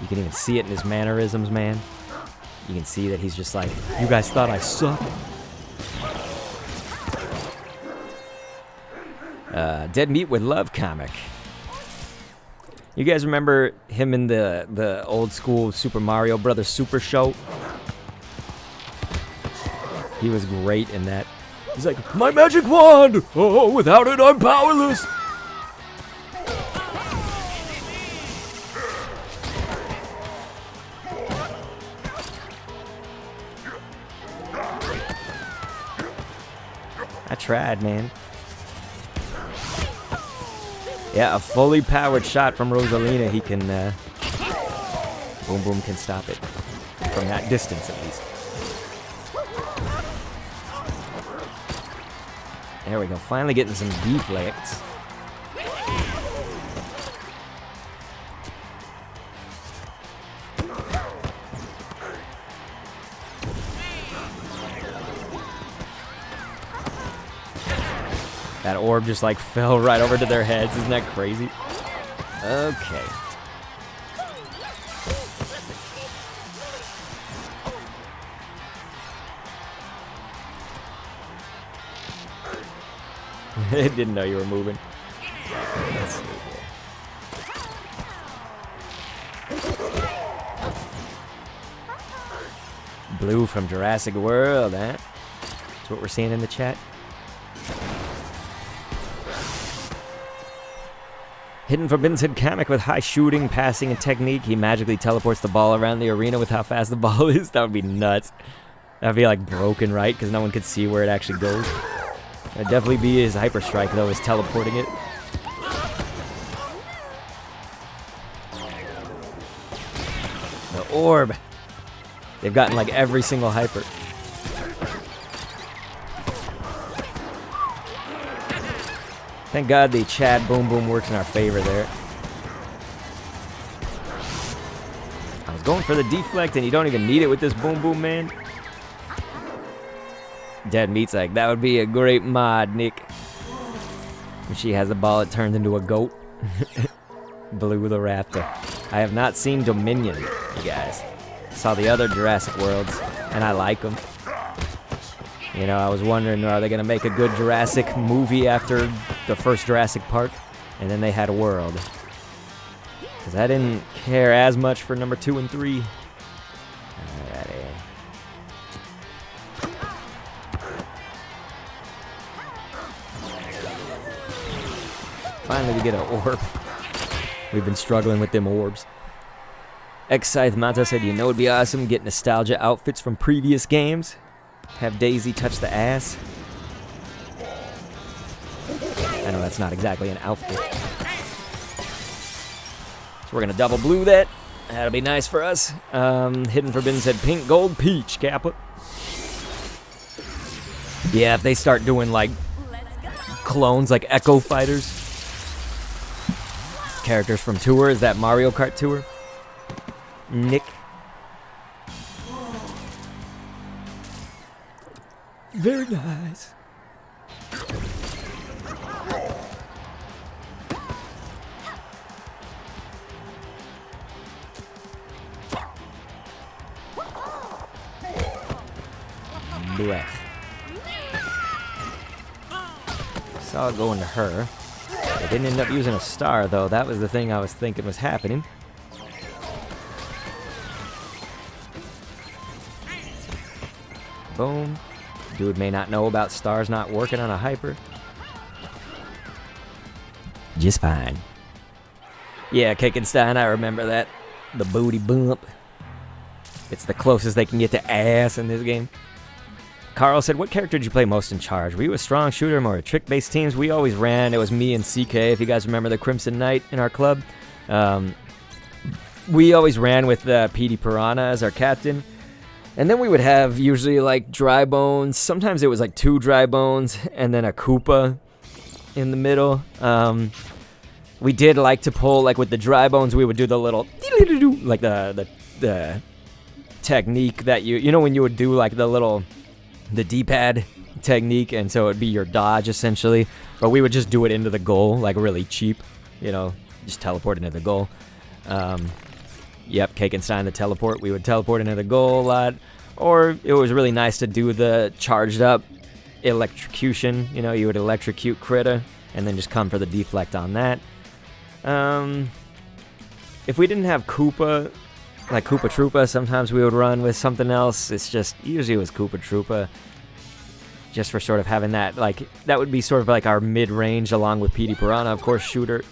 You can even see it in his mannerisms, man. You can see that he's just like, you guys thought I sucked? Dead Meat with Love comic. You guys remember him in the old school Super Mario Brothers Super Show? He was great in that. He's like, my magic wand! Oh, without it, I'm powerless! I tried, man. Yeah, a fully powered shot from Rosalina, he can, Boom Boom can stop it. From that distance, at least. There we go, finally getting some deflects. That orb just like fell right over to their heads. Isn't that crazy? Okay. It didn't know you were moving. Let's see here. Blue from Jurassic World, huh? That's what we're seeing in the chat. Hidden Forbidden Head comic with high shooting, passing, and technique. He magically teleports the ball around the arena with how fast the ball is. That would be nuts. That would be like broken, right? Because no one could see where it actually goes. That'd definitely be his Hyper Strike, though, is teleporting it. The orb. They've gotten like every single Hyper. Thank God the Chad Boom Boom works in our favor there. I was going for the deflect, and you don't even need it with this Boom Boom, man. Dead Meat's like, that would be a great mod, Nick. When she has the ball, it turns into a goat. Blue the Raptor. I have not seen Dominion, you guys. Saw the other Jurassic Worlds, and I like them. You know, I was wondering, are they going to make a good Jurassic movie after the first Jurassic Park? And then they had a World. Because I didn't care as much for number 2 and 3. Alrighty. Finally, we get an orb. We've been struggling with them orbs. X-Scythe Mata said, you know it'd be awesome, get nostalgia outfits from previous games. Have Daisy touch the ass. I know that's not exactly an outfit. So we're going to double blue that. That'll be nice for us. Hidden Forbidden said pink, gold, peach, Kappa. Yeah, if they start doing like clones like Echo Fighters. Characters from Tour, is that Mario Kart Tour? Nick. Very nice. Blech. Saw it going to her. They didn't end up using a star, though. That was the thing I was thinking was happening. Boom. Dude may not know about stars not working on a Hyper. Just fine. Yeah, Kakenstein, I remember that. The booty bump. It's the closest they can get to ass in this game. Carl said, what character did you play most in Charge? Were you a strong shooter or more trick-based teams? We always ran. It was me and CK, if you guys remember the Crimson Knight in our club. We always ran with PD Piranha as our captain. And then we would have usually like dry bones. Sometimes it was like 2 dry bones and then a Koopa in the middle. We did like to pull, like with the dry bones, we would do the little, like the technique that you know when you would do like the D-pad technique, and so it'd be your dodge essentially. But we would just do it into the goal, like really cheap, you know, just teleport into the goal. Yep, Cake and Stein the teleport. We would teleport into the goal a lot. Or it was really nice to do the charged up electrocution. You know, you would electrocute Critter and then just come for the deflect on that. If we didn't have Koopa, like Koopa Troopa, sometimes we would run with something else. It's just, usually it was Koopa Troopa. Just for sort of having that, like, that would be sort of like our mid-range along with Petey Piranha, of course, shooter.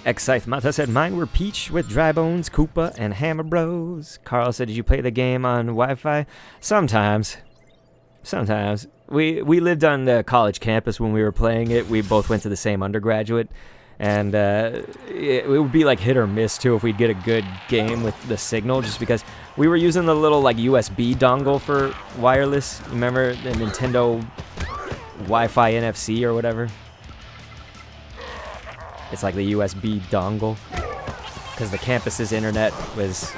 X-Scythe Mata said, mine were Peach with Dry Bones, Koopa, and Hammer Bros. Carl said, did you play the game on Wi-Fi? Sometimes. Sometimes. We lived on the college campus when we were playing it. We both went to the same undergraduate. And it would be like hit or miss, too, if we'd get a good game with the signal, just because we were using the little, like, USB dongle for wireless. Remember the Nintendo Wi-Fi NFC or whatever? It's like the USB dongle. Because the campus's internet was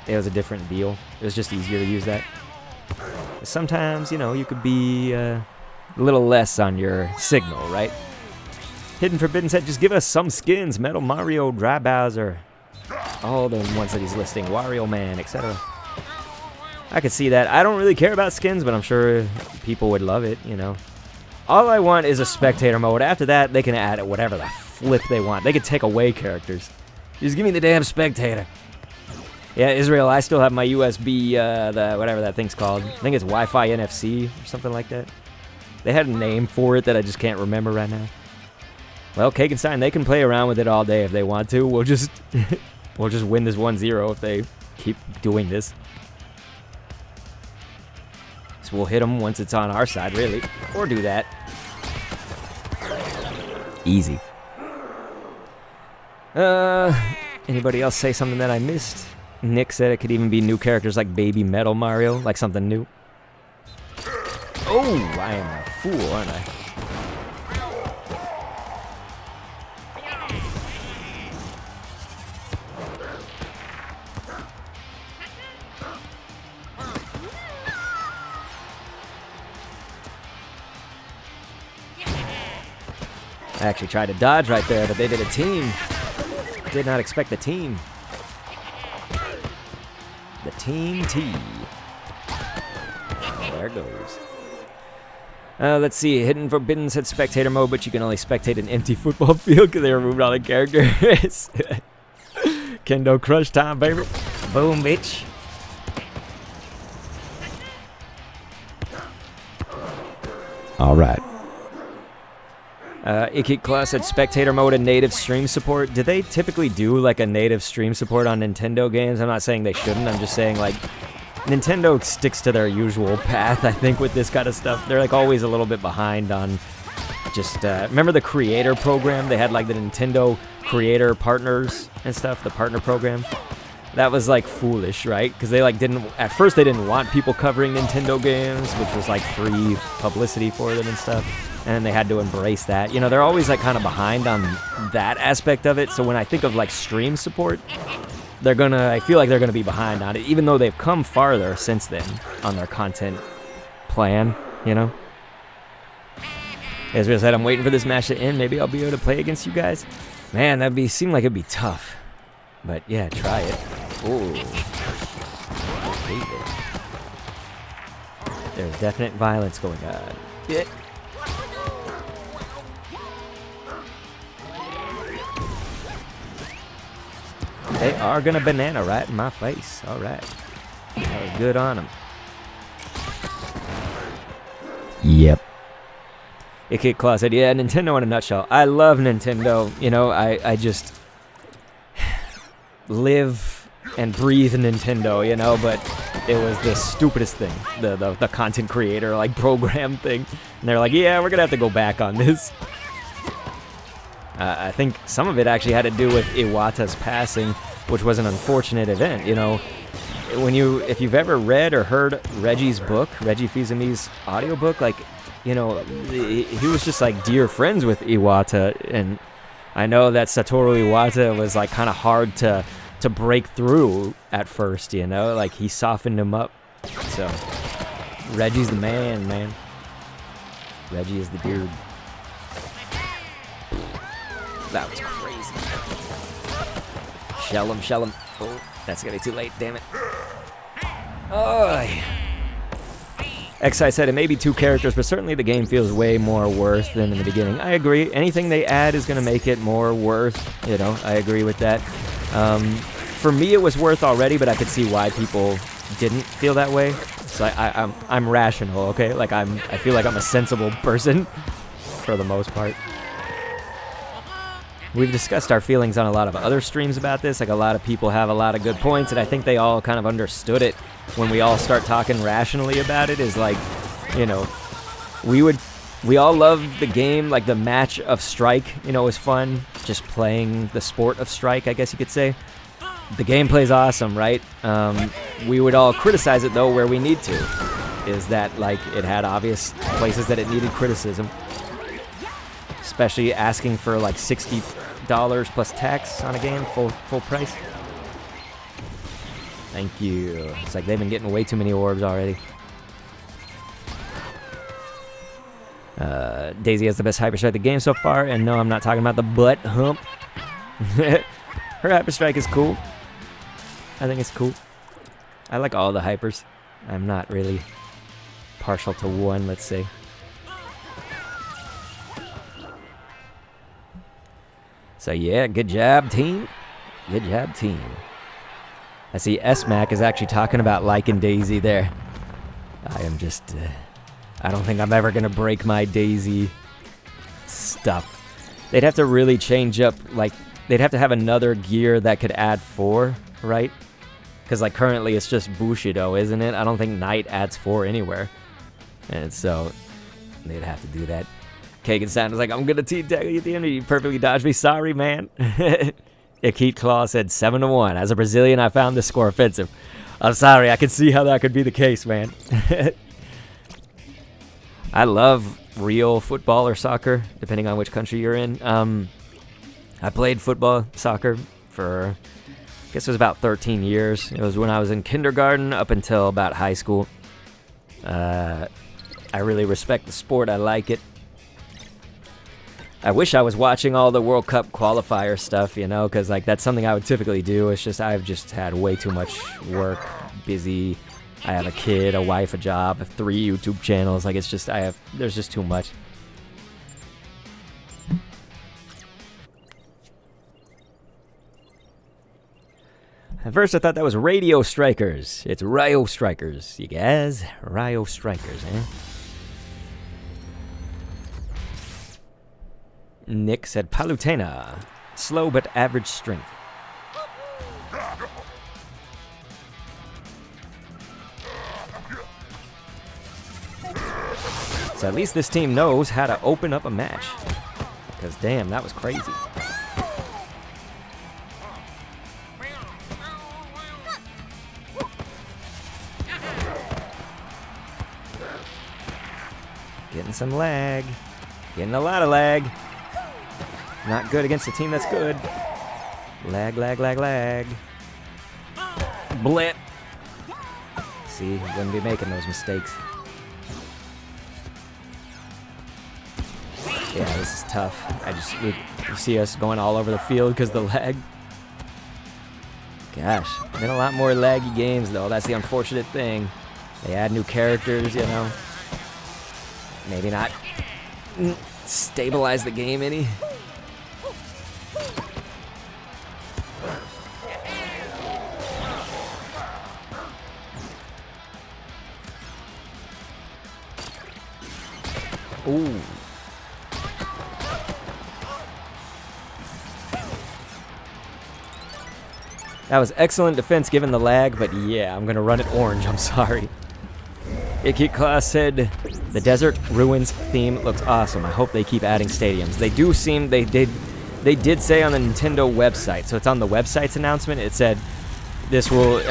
a different deal. It was just easier to use that. Sometimes, you know, you could be a little less on your signal, right? Hidden Forbidden said, just give us some skins. Metal Mario, Dry Bowser. All the ones that he's listing. Wario Man, etc. I could see that. I don't really care about skins, but I'm sure people would love it, you know. All I want is a spectator mode. After that, they can add whatever the flip they want. They could take away characters. Just give me the damn spectator. Yeah, Israel, I still have my USB, the whatever that thing's called. I think it's Wi-Fi NFC or something like that. They had a name for it that I just can't remember right now. Well, Cake and Stein, they can play around with it all day if they want to. We'll just win this 1-0 if they keep doing this. So we'll hit them once it's on our side, really. Or do that. Easy. Anybody else say something that I missed? Nick said it could even be new characters like Baby Metal Mario, like something new. Oh, I am a fool, aren't I? I actually tried to dodge right there, but they did a team. Did not expect the team. The Team T. There it goes. Let's see. Hidden Forbidden said spectator mode, but you can only spectate an empty football field because they removed all the characters. Kendo Crush time, baby. Boom, bitch. All right. Ikit Class said spectator mode and native stream support. Do they typically do like a native stream support on Nintendo games? I'm not saying they shouldn't. I'm just saying like Nintendo sticks to their usual path, I think, with this kind of stuff. They're like always a little bit behind on just, remember the creator program? They had like the Nintendo creator partners and stuff, the partner program. That was like foolish, right? Because they like at first they didn't want people covering Nintendo games, which was like free publicity for them and stuff. And then they had to embrace that. You know, they're always like kind of behind on that aspect of it. So when I think of like stream support, I feel like they're gonna be behind on it, even though they've come farther since then on their content plan, you know? As I said, I'm waiting for this match to end. Maybe I'll be able to play against you guys. Man, seem like it'd be tough. But yeah, try it. Ooh. There's definite violence going on. Yeah. They are gonna banana right in my face. All right. That was good on them. Yep. Ikit Claw said, yeah, Nintendo in a nutshell. I love Nintendo. You know, I just live and breathe Nintendo, you know, but it was the stupidest thing. The content creator, like, program thing. And they're like, yeah, we're gonna have to go back on this. I think some of it actually had to do with Iwata's passing, which was an unfortunate event, you know. If you've ever read or heard Reggie's book, Reggie Fils-Aimé's audiobook, like, you know, he was just like dear friends with Iwata, and I know that Satoru Iwata was like kind of hard to break through at first, you know, like he softened him up. So Reggie's the man. Reggie is the dude. That was crazy. Shell him. Oh, that's gonna be too late, damn it. Oh. Xi said it may be 2 characters, but certainly the game feels way more worth than in the beginning. I agree. Anything they add is gonna make it more worth, you know, I agree with that. For me, it was worth already, but I could see why people didn't feel that way. So I'm rational, okay? Like I feel like I'm a sensible person for the most part. We've discussed our feelings on a lot of other streams about this. Like a lot of people have a lot of good points, and I think they all kind of understood it when we all start talking rationally about it. Is like, you know, we all love the game. Like the match of Strike, you know, was fun. Just playing the sport of Strike, I guess you could say. The gameplay's awesome, right? We would all criticize it though where we need to. Is that like it had obvious places that it needed criticism. Especially asking for like $60 plus tax on a game, full price. Thank you. It's like they've been getting way too many orbs already. Daisy has the best hyper strike of the game so far, and no, I'm not talking about the butt hump. Her hyper strike is cool. I think it's cool. I like all the hypers. I'm not really partial to one, let's say. So yeah, good job, team. Good job, team. I see S-Mac is actually talking about liking Daisy there. I am just... I don't think I'm ever going to break my Daisy stuff. They'd have to really change up, like... They'd have to have another gear that could add 4, right? Because like currently it's just Bushido, isn't it? I don't think Knight adds 4 anywhere. And so they'd have to do that. Kagan Sound was like, I'm going to T-tag you at the end. You perfectly dodged me. Sorry, man. Akit Claw said 7-1. As a Brazilian, I found this score offensive. I'm sorry. I can see how that could be the case, man. I love real football or soccer, depending on which country you're in. I played football, soccer for, I guess it was about 13 years. It was when I was in kindergarten up until about high school. I really respect the sport. I like it. I wish I was watching all the World Cup qualifier stuff, you know, because like that's something I would typically do. It's just I've just had way too much work, busy. I have a kid, a wife, a job, 3 YouTube channels. Like it's just there's just too much. At first I thought that was Radio Strikers. It's Rio Strikers, you guys. Rio Strikers, eh? Nick said Palutena. Slow but average strength. So at least this team knows how to open up a match. Because damn, that was crazy. Getting some lag. Getting a lot of lag. Not good against a team that's good. Lag, lag, lag, lag. Blip. See, wouldn't be making those mistakes. Yeah, this is tough. You see us going all over the field because of the lag. Gosh, been a lot more laggy games though. That's the unfortunate thing. They add new characters, you know. Maybe not stabilize the game any. Ooh. That was excellent defense given the lag, but yeah, I'm gonna run it orange, I'm sorry. Icky Class said, the Desert Ruins theme looks awesome. I hope they keep adding stadiums. They do seem, they did say on the Nintendo website, so it's on the website's announcement, it said this will,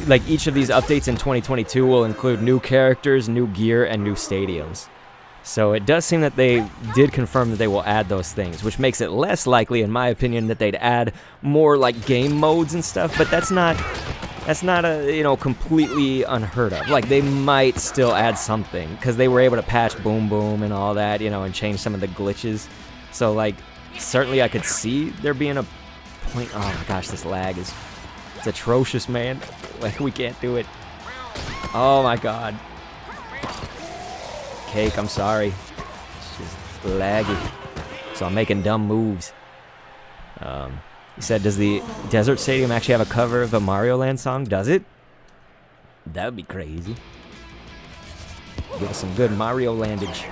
like each of these updates in 2022 will include new characters, new gear, and new stadiums. So it does seem that they did confirm that they will add those things, which makes it less likely, in my opinion, that they'd add more like game modes and stuff, but that's not That's not completely unheard of. Like, they might still add something, because they were able to patch Boom Boom and all that, and change some of the glitches. So, like, certainly I could see there being a point. Oh my gosh, this lag it's atrocious, man. Like, we can't do it. Oh my god. Cake, I'm sorry. It's just laggy. So I'm making dumb moves. He said, does the Desert Stadium actually have a cover of a Mario Land song? Does it? That would be crazy. Give us some good Mario Landage.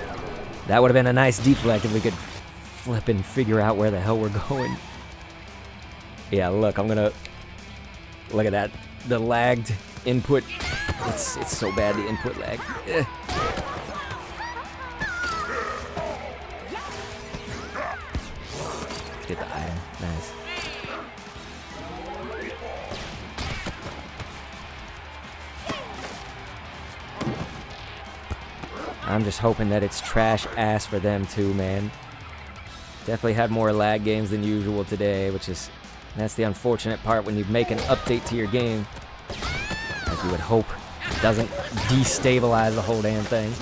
That would have been a nice deflect if we could flip and figure out where the hell we're going. Yeah, look, I'm gonna... Look at that. The lagged input. It's so bad, the input lag. Ugh. Get the item. Nice. I'm just hoping that it's trash ass for them too, man. Definitely had more lag games than usual today, that's the unfortunate part when you make an update to your game. Like you would hope it doesn't destabilize the whole damn thing.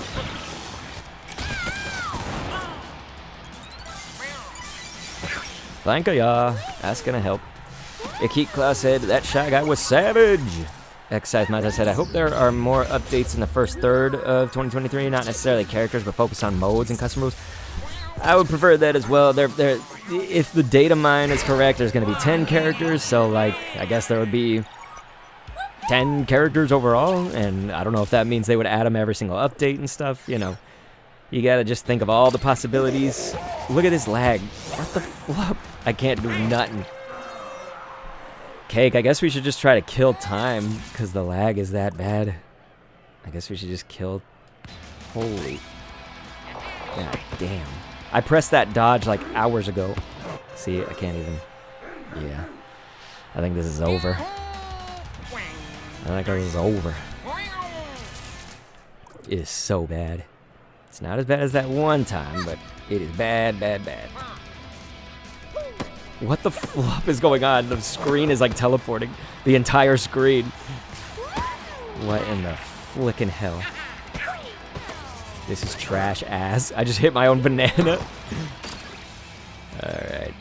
Thank ya. That's gonna help. Ikit Claus said, that Shy Guy was savage. Excise Mata said, I hope there are more updates in the first third of 2023, not necessarily characters, but focus on modes and custom rules. I would prefer that as well. If the data mine is correct, there's going to be 10 characters, so, like, I guess there would be 10 characters overall, and I don't know if that means they would add them every single update and stuff, You got to just think of all the possibilities. Look at this lag. What the flip? I can't do nothing. Cake, I guess we should just try to kill time, because the lag is that bad. I guess we should just kill... Holy... God damn. I pressed that dodge like hours ago. See, I can't even... Yeah. I think this is over. I think this is over. It is so bad. It's not as bad as that one time, but it is bad, bad, bad. What the flop is going on? The screen is like teleporting. The entire screen. What in the flickin' hell? This is trash ass. I just hit my own banana. Alright.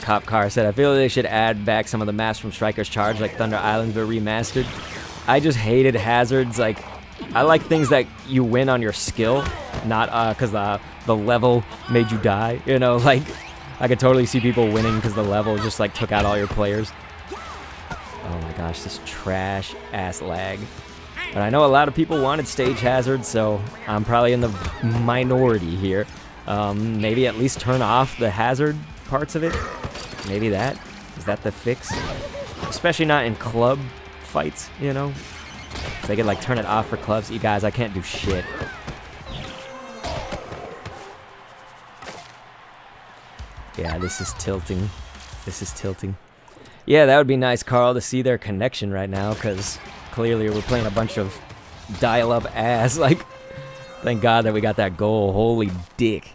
Cop Car said, I feel they should add back some of the maps from Striker's Charge, like Thunder Island, but remastered. I just hated hazards. Like, I like things that you win on your skill, not because the level made you die. Like, I could totally see people winning because the level just, like, took out all your players. Oh my gosh, this trash ass lag. But I know a lot of people wanted stage hazards, so I'm probably in the minority here. Maybe at least turn off the hazard parts of it. Maybe that. Is that the fix? Especially not in club fights, If they could, like, turn it off for clubs. You guys, I can't do shit. Yeah, this is tilting. This is tilting. Yeah, that would be nice, Carl, to see their connection right now, because clearly we're playing a bunch of dial-up ass. Like, thank God that we got that goal. Holy dick.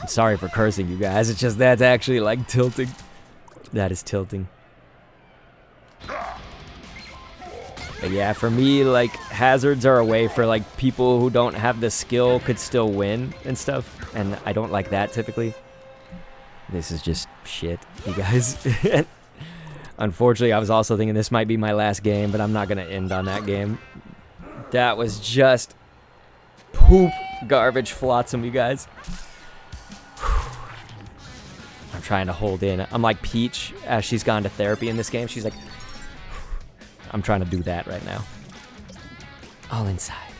I'm sorry for cursing, you guys. It's just that's actually, like, tilting. That is tilting. But yeah, for me, like, hazards are a way for, like, people who don't have the skill could still win and stuff, and I don't like that typically. This is just shit, you guys. Unfortunately, I was also thinking this might be my last game, but I'm not going to end on that game. That was just poop garbage flotsam, you guys. I'm trying to hold in. I'm like Peach as she's gone to therapy in this game. She's like... I'm trying to do that right now. All inside.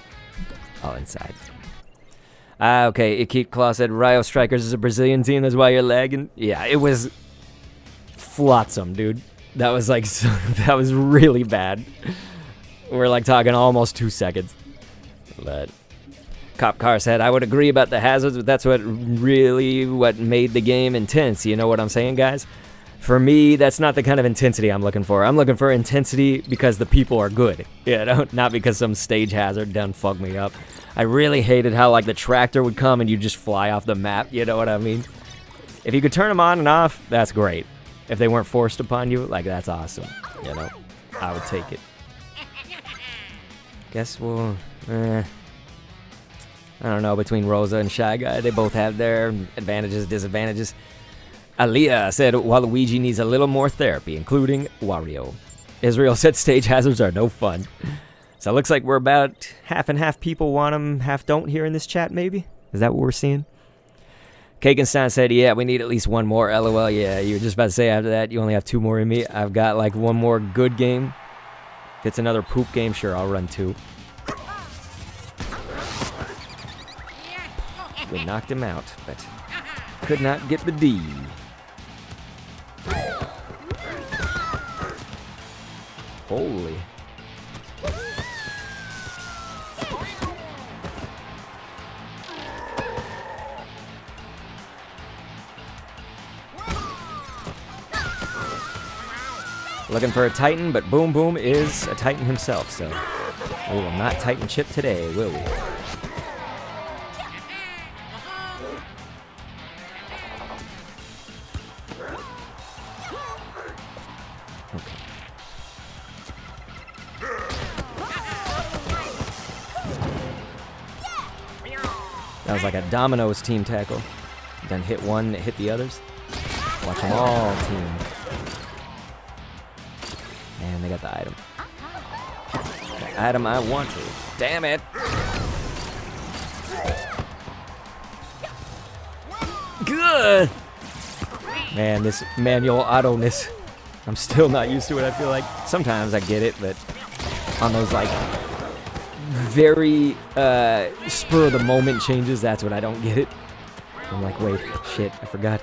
All inside. Okay, Ikit Claw said, Rio Strikers is a Brazilian team, that's why you're lagging. Yeah, it was flotsam, dude. That was like, that was really bad. We're like talking almost 2 seconds. But Cop Car said, I would agree about the hazards, but that's what made the game intense. You know what I'm saying, guys? For me, that's not the kind of intensity I'm looking for. I'm looking for intensity because the people are good, not because some stage hazard done fucked me up. I really hated how, like, the tractor would come and you just fly off the map, you know what I mean? If you could turn them on and off, that's great. If they weren't forced upon you, like, that's awesome, I would take it. Guess we'll... I don't know, between Rosa and Shy Guy, they both have their advantages, disadvantages. Aaliyah said Waluigi needs a little more therapy, including Wario. Israel said stage hazards are no fun. So it looks like we're about half and half people want them, half don't here in this chat, maybe? Is that what we're seeing? Kakenstein said, yeah, we need at least one more. LOL, yeah, you were just about to say after that, you only have 2 more in me. I've got like one more good game. If it's another poop game, sure, I'll run 2. We knocked him out, but could not get the D. Holy. Looking for a Titan, but Boom Boom is a Titan himself, so we will not Titan chip today, will we? Okay. That was like a dominoes team tackle. Then hit one, it hit the others. Watch them all team. And they got the item. The item I wanted. Damn it! Good! Man, this manual auto-ness. I'm still not used to it, I feel like. Sometimes I get it, but on those, like, very spur-of-the-moment changes, that's when I don't get it. I'm like, wait, shit, I forgot.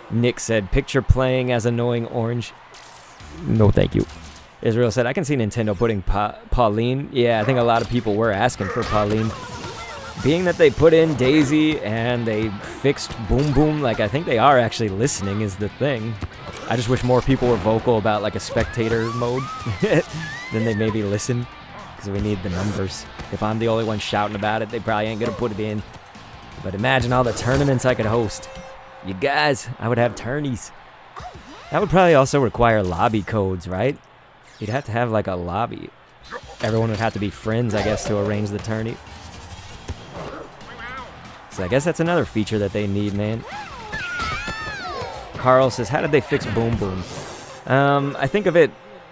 Nick said, picture playing as annoying orange. No, thank you. Israel said, I can see Nintendo putting Pauline. Yeah, I think a lot of people were asking for Pauline. Being that they put in Daisy and they fixed Boom Boom, like, I think they are actually listening is the thing. I just wish more people were vocal about, like, a spectator mode. Then they maybe listen, because we need the numbers. If I'm the only one shouting about it, they probably ain't gonna put it in. But imagine all the tournaments I could host. You guys, I would have tourneys. That would probably also require lobby codes, right? You'd have to have, like, a lobby. Everyone would have to be friends, I guess, to arrange the tourney. So I guess that's another feature that they need, man. Carl says, how did they fix Boom Boom? I think of it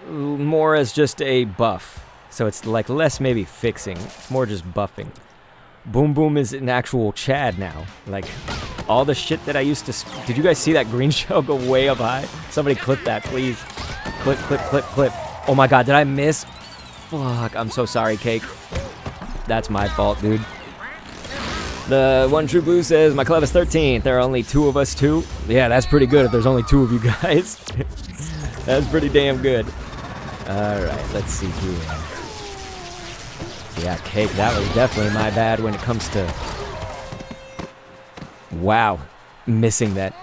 more as just a buff. So it's, like, less maybe fixing. It's more just buffing. Boom Boom is an actual Chad now. Like, all the shit that I used to... Did you guys see that green shell go way up high? Somebody clip that, please. Clip, clip, clip, clip. Oh my god, did I miss? Fuck, I'm so sorry, Cake. That's my fault, dude. The One True Blue says, my club is 13th. There are only 2 of us, too. Yeah, that's pretty good if there's only 2 of you guys. That's pretty damn good. Alright, let's see here. Yeah, Cake, that was definitely my bad when it comes to... Wow, missing that.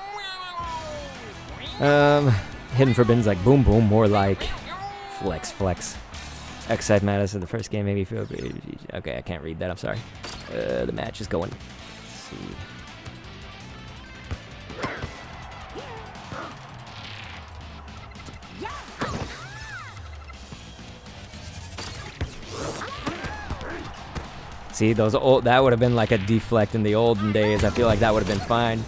Hidden Forbidden's like Boom Boom, more like Flex Flex. X-Side Matters in the first game made me feel... Okay, I can't read that, I'm sorry. The match is going. Let's see. See, those old, that would have been like a deflect in the olden days. I feel like that would have been fine.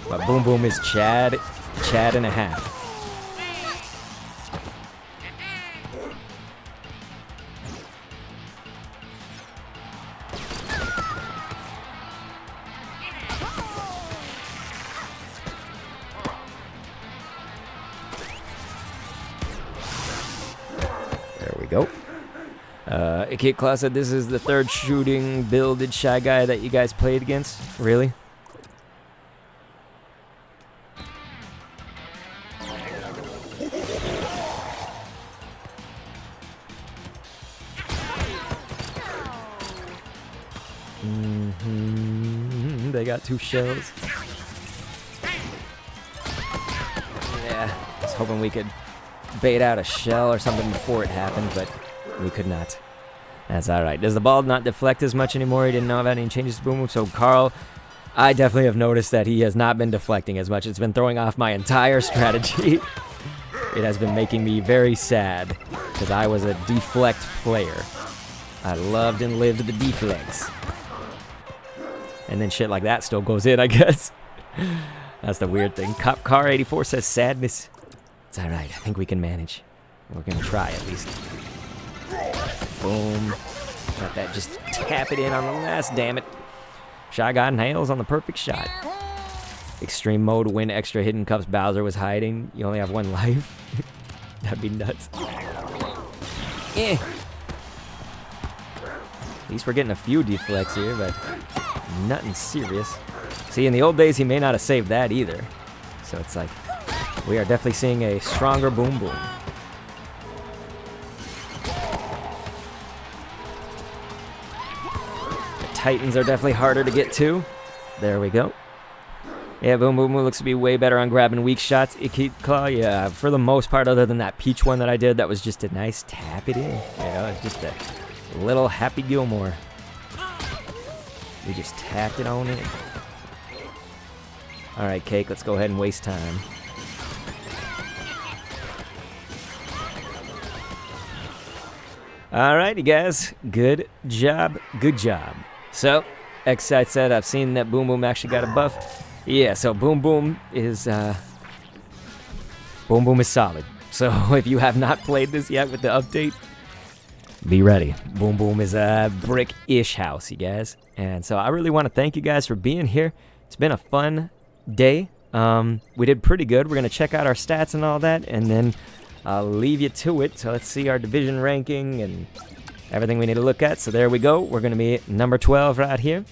But Boom Boom is Chad and a half. There we go. Kid Claus said this is the 3rd shooting builded Shy Guy that you guys played against. Really? They got 2 shells. Yeah, I was hoping we could bait out a shell or something before it happened, but we could not. That's alright. Does the ball not deflect as much anymore? He didn't know about any changes to Boom Boom. So, Carl, I definitely have noticed that he has not been deflecting as much. It's been throwing off my entire strategy. It has been making me very sad. because I was a deflect player. I loved and lived the deflects. And then shit like that still goes in, I guess. That's the weird thing. Cop Car 84 says sadness. It's alright, I think we can manage. We're gonna try at least. Boom. Got that, just tap it in on the last, damn it. Shotgun nails on the perfect shot. Extreme mode, win extra hidden cups. Bowser was hiding. You only have 1 life. That'd be nuts. Eh. At least we're getting a few deflects here, but nothing serious. See, in the old days, he may not have saved that either. So it's like, we are definitely seeing a stronger Boom Boom. The Titans are definitely harder to get to. There we go. Yeah, Boom Boom looks to be way better on grabbing weak shots. Icky Claw, yeah, for the most part, other than that Peach one that I did, that was just a nice tap it in. You know, it's just a little Happy Gilmore. We just tapped it on in. All right, Cake, let's go ahead and waste time. All right, you guys, good job, good job. So, Excite said, I've seen that Boom Boom actually got a buff. Yeah, so Boom Boom is solid. So if you have not played this yet with the update, be ready. Boom Boom is a brick-ish house, you guys. And so I really want to thank you guys for being here. It's been a fun day. We did pretty good. We're going to check out our stats and all that, and then I'll leave you to it. So let's see our division ranking and everything we need to look at. So there we go. We're going to be number 12 right here.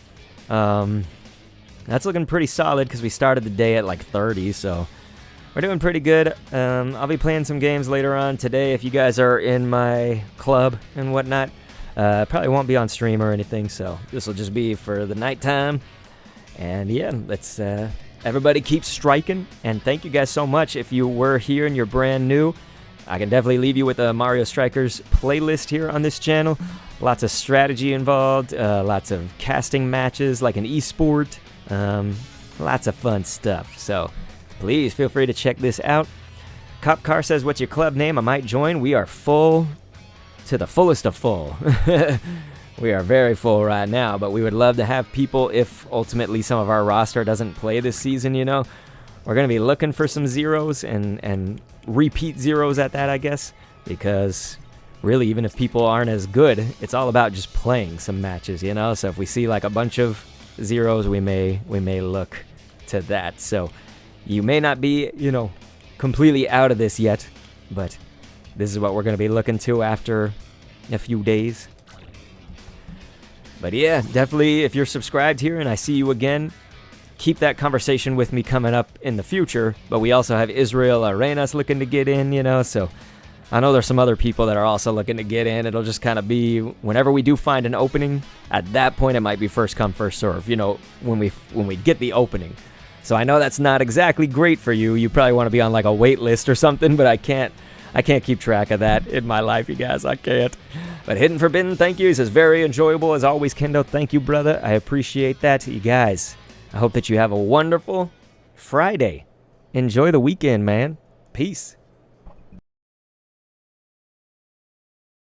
That's looking pretty solid because we started the day at like 30, so we're doing pretty good. I'll be playing some games later on today if you guys are in my club and whatnot. Probably won't be on stream or anything, so this will just be for the nighttime. And yeah, let's everybody keep striking, and thank you guys so much. If you were here and you're brand new, I can definitely leave you with a Mario Strikers playlist here on this channel. Lots of strategy involved, lots of casting matches like an esport, lots of fun stuff. So please feel free to check this out. Cop Car says, what's your club name? I might join. We are full to the fullest of full. We are very full right now, but we would love to have people if ultimately some of our roster doesn't play this season, you know. We're going to be looking for some zeros and repeat zeros at that, I guess, because really, even if people aren't as good, it's all about just playing some matches, you know. So if we see like a bunch of zeros, we may look to that. So you may not be, you know, completely out of this yet, but this is what we're going to be looking to after a few days. But yeah, definitely, if you're subscribed here and I see you again, keep that conversation with me coming up in the future. But we also have Israel Arenas looking to get in, you know, so I know there's some other people that are also looking to get in. It'll just kind of be whenever we do find an opening, at that point it might be first come, first serve, you know, when we get the opening. So I know that's not exactly great for you. You probably want to be on like a wait list or something, but I can't keep track of that in my life, you guys. I can't. But Hidden Forbidden, thank you. He says, very enjoyable as always, Kendo. Thank you, brother. I appreciate that. You guys, I hope that you have a wonderful Friday. Enjoy the weekend, man. Peace.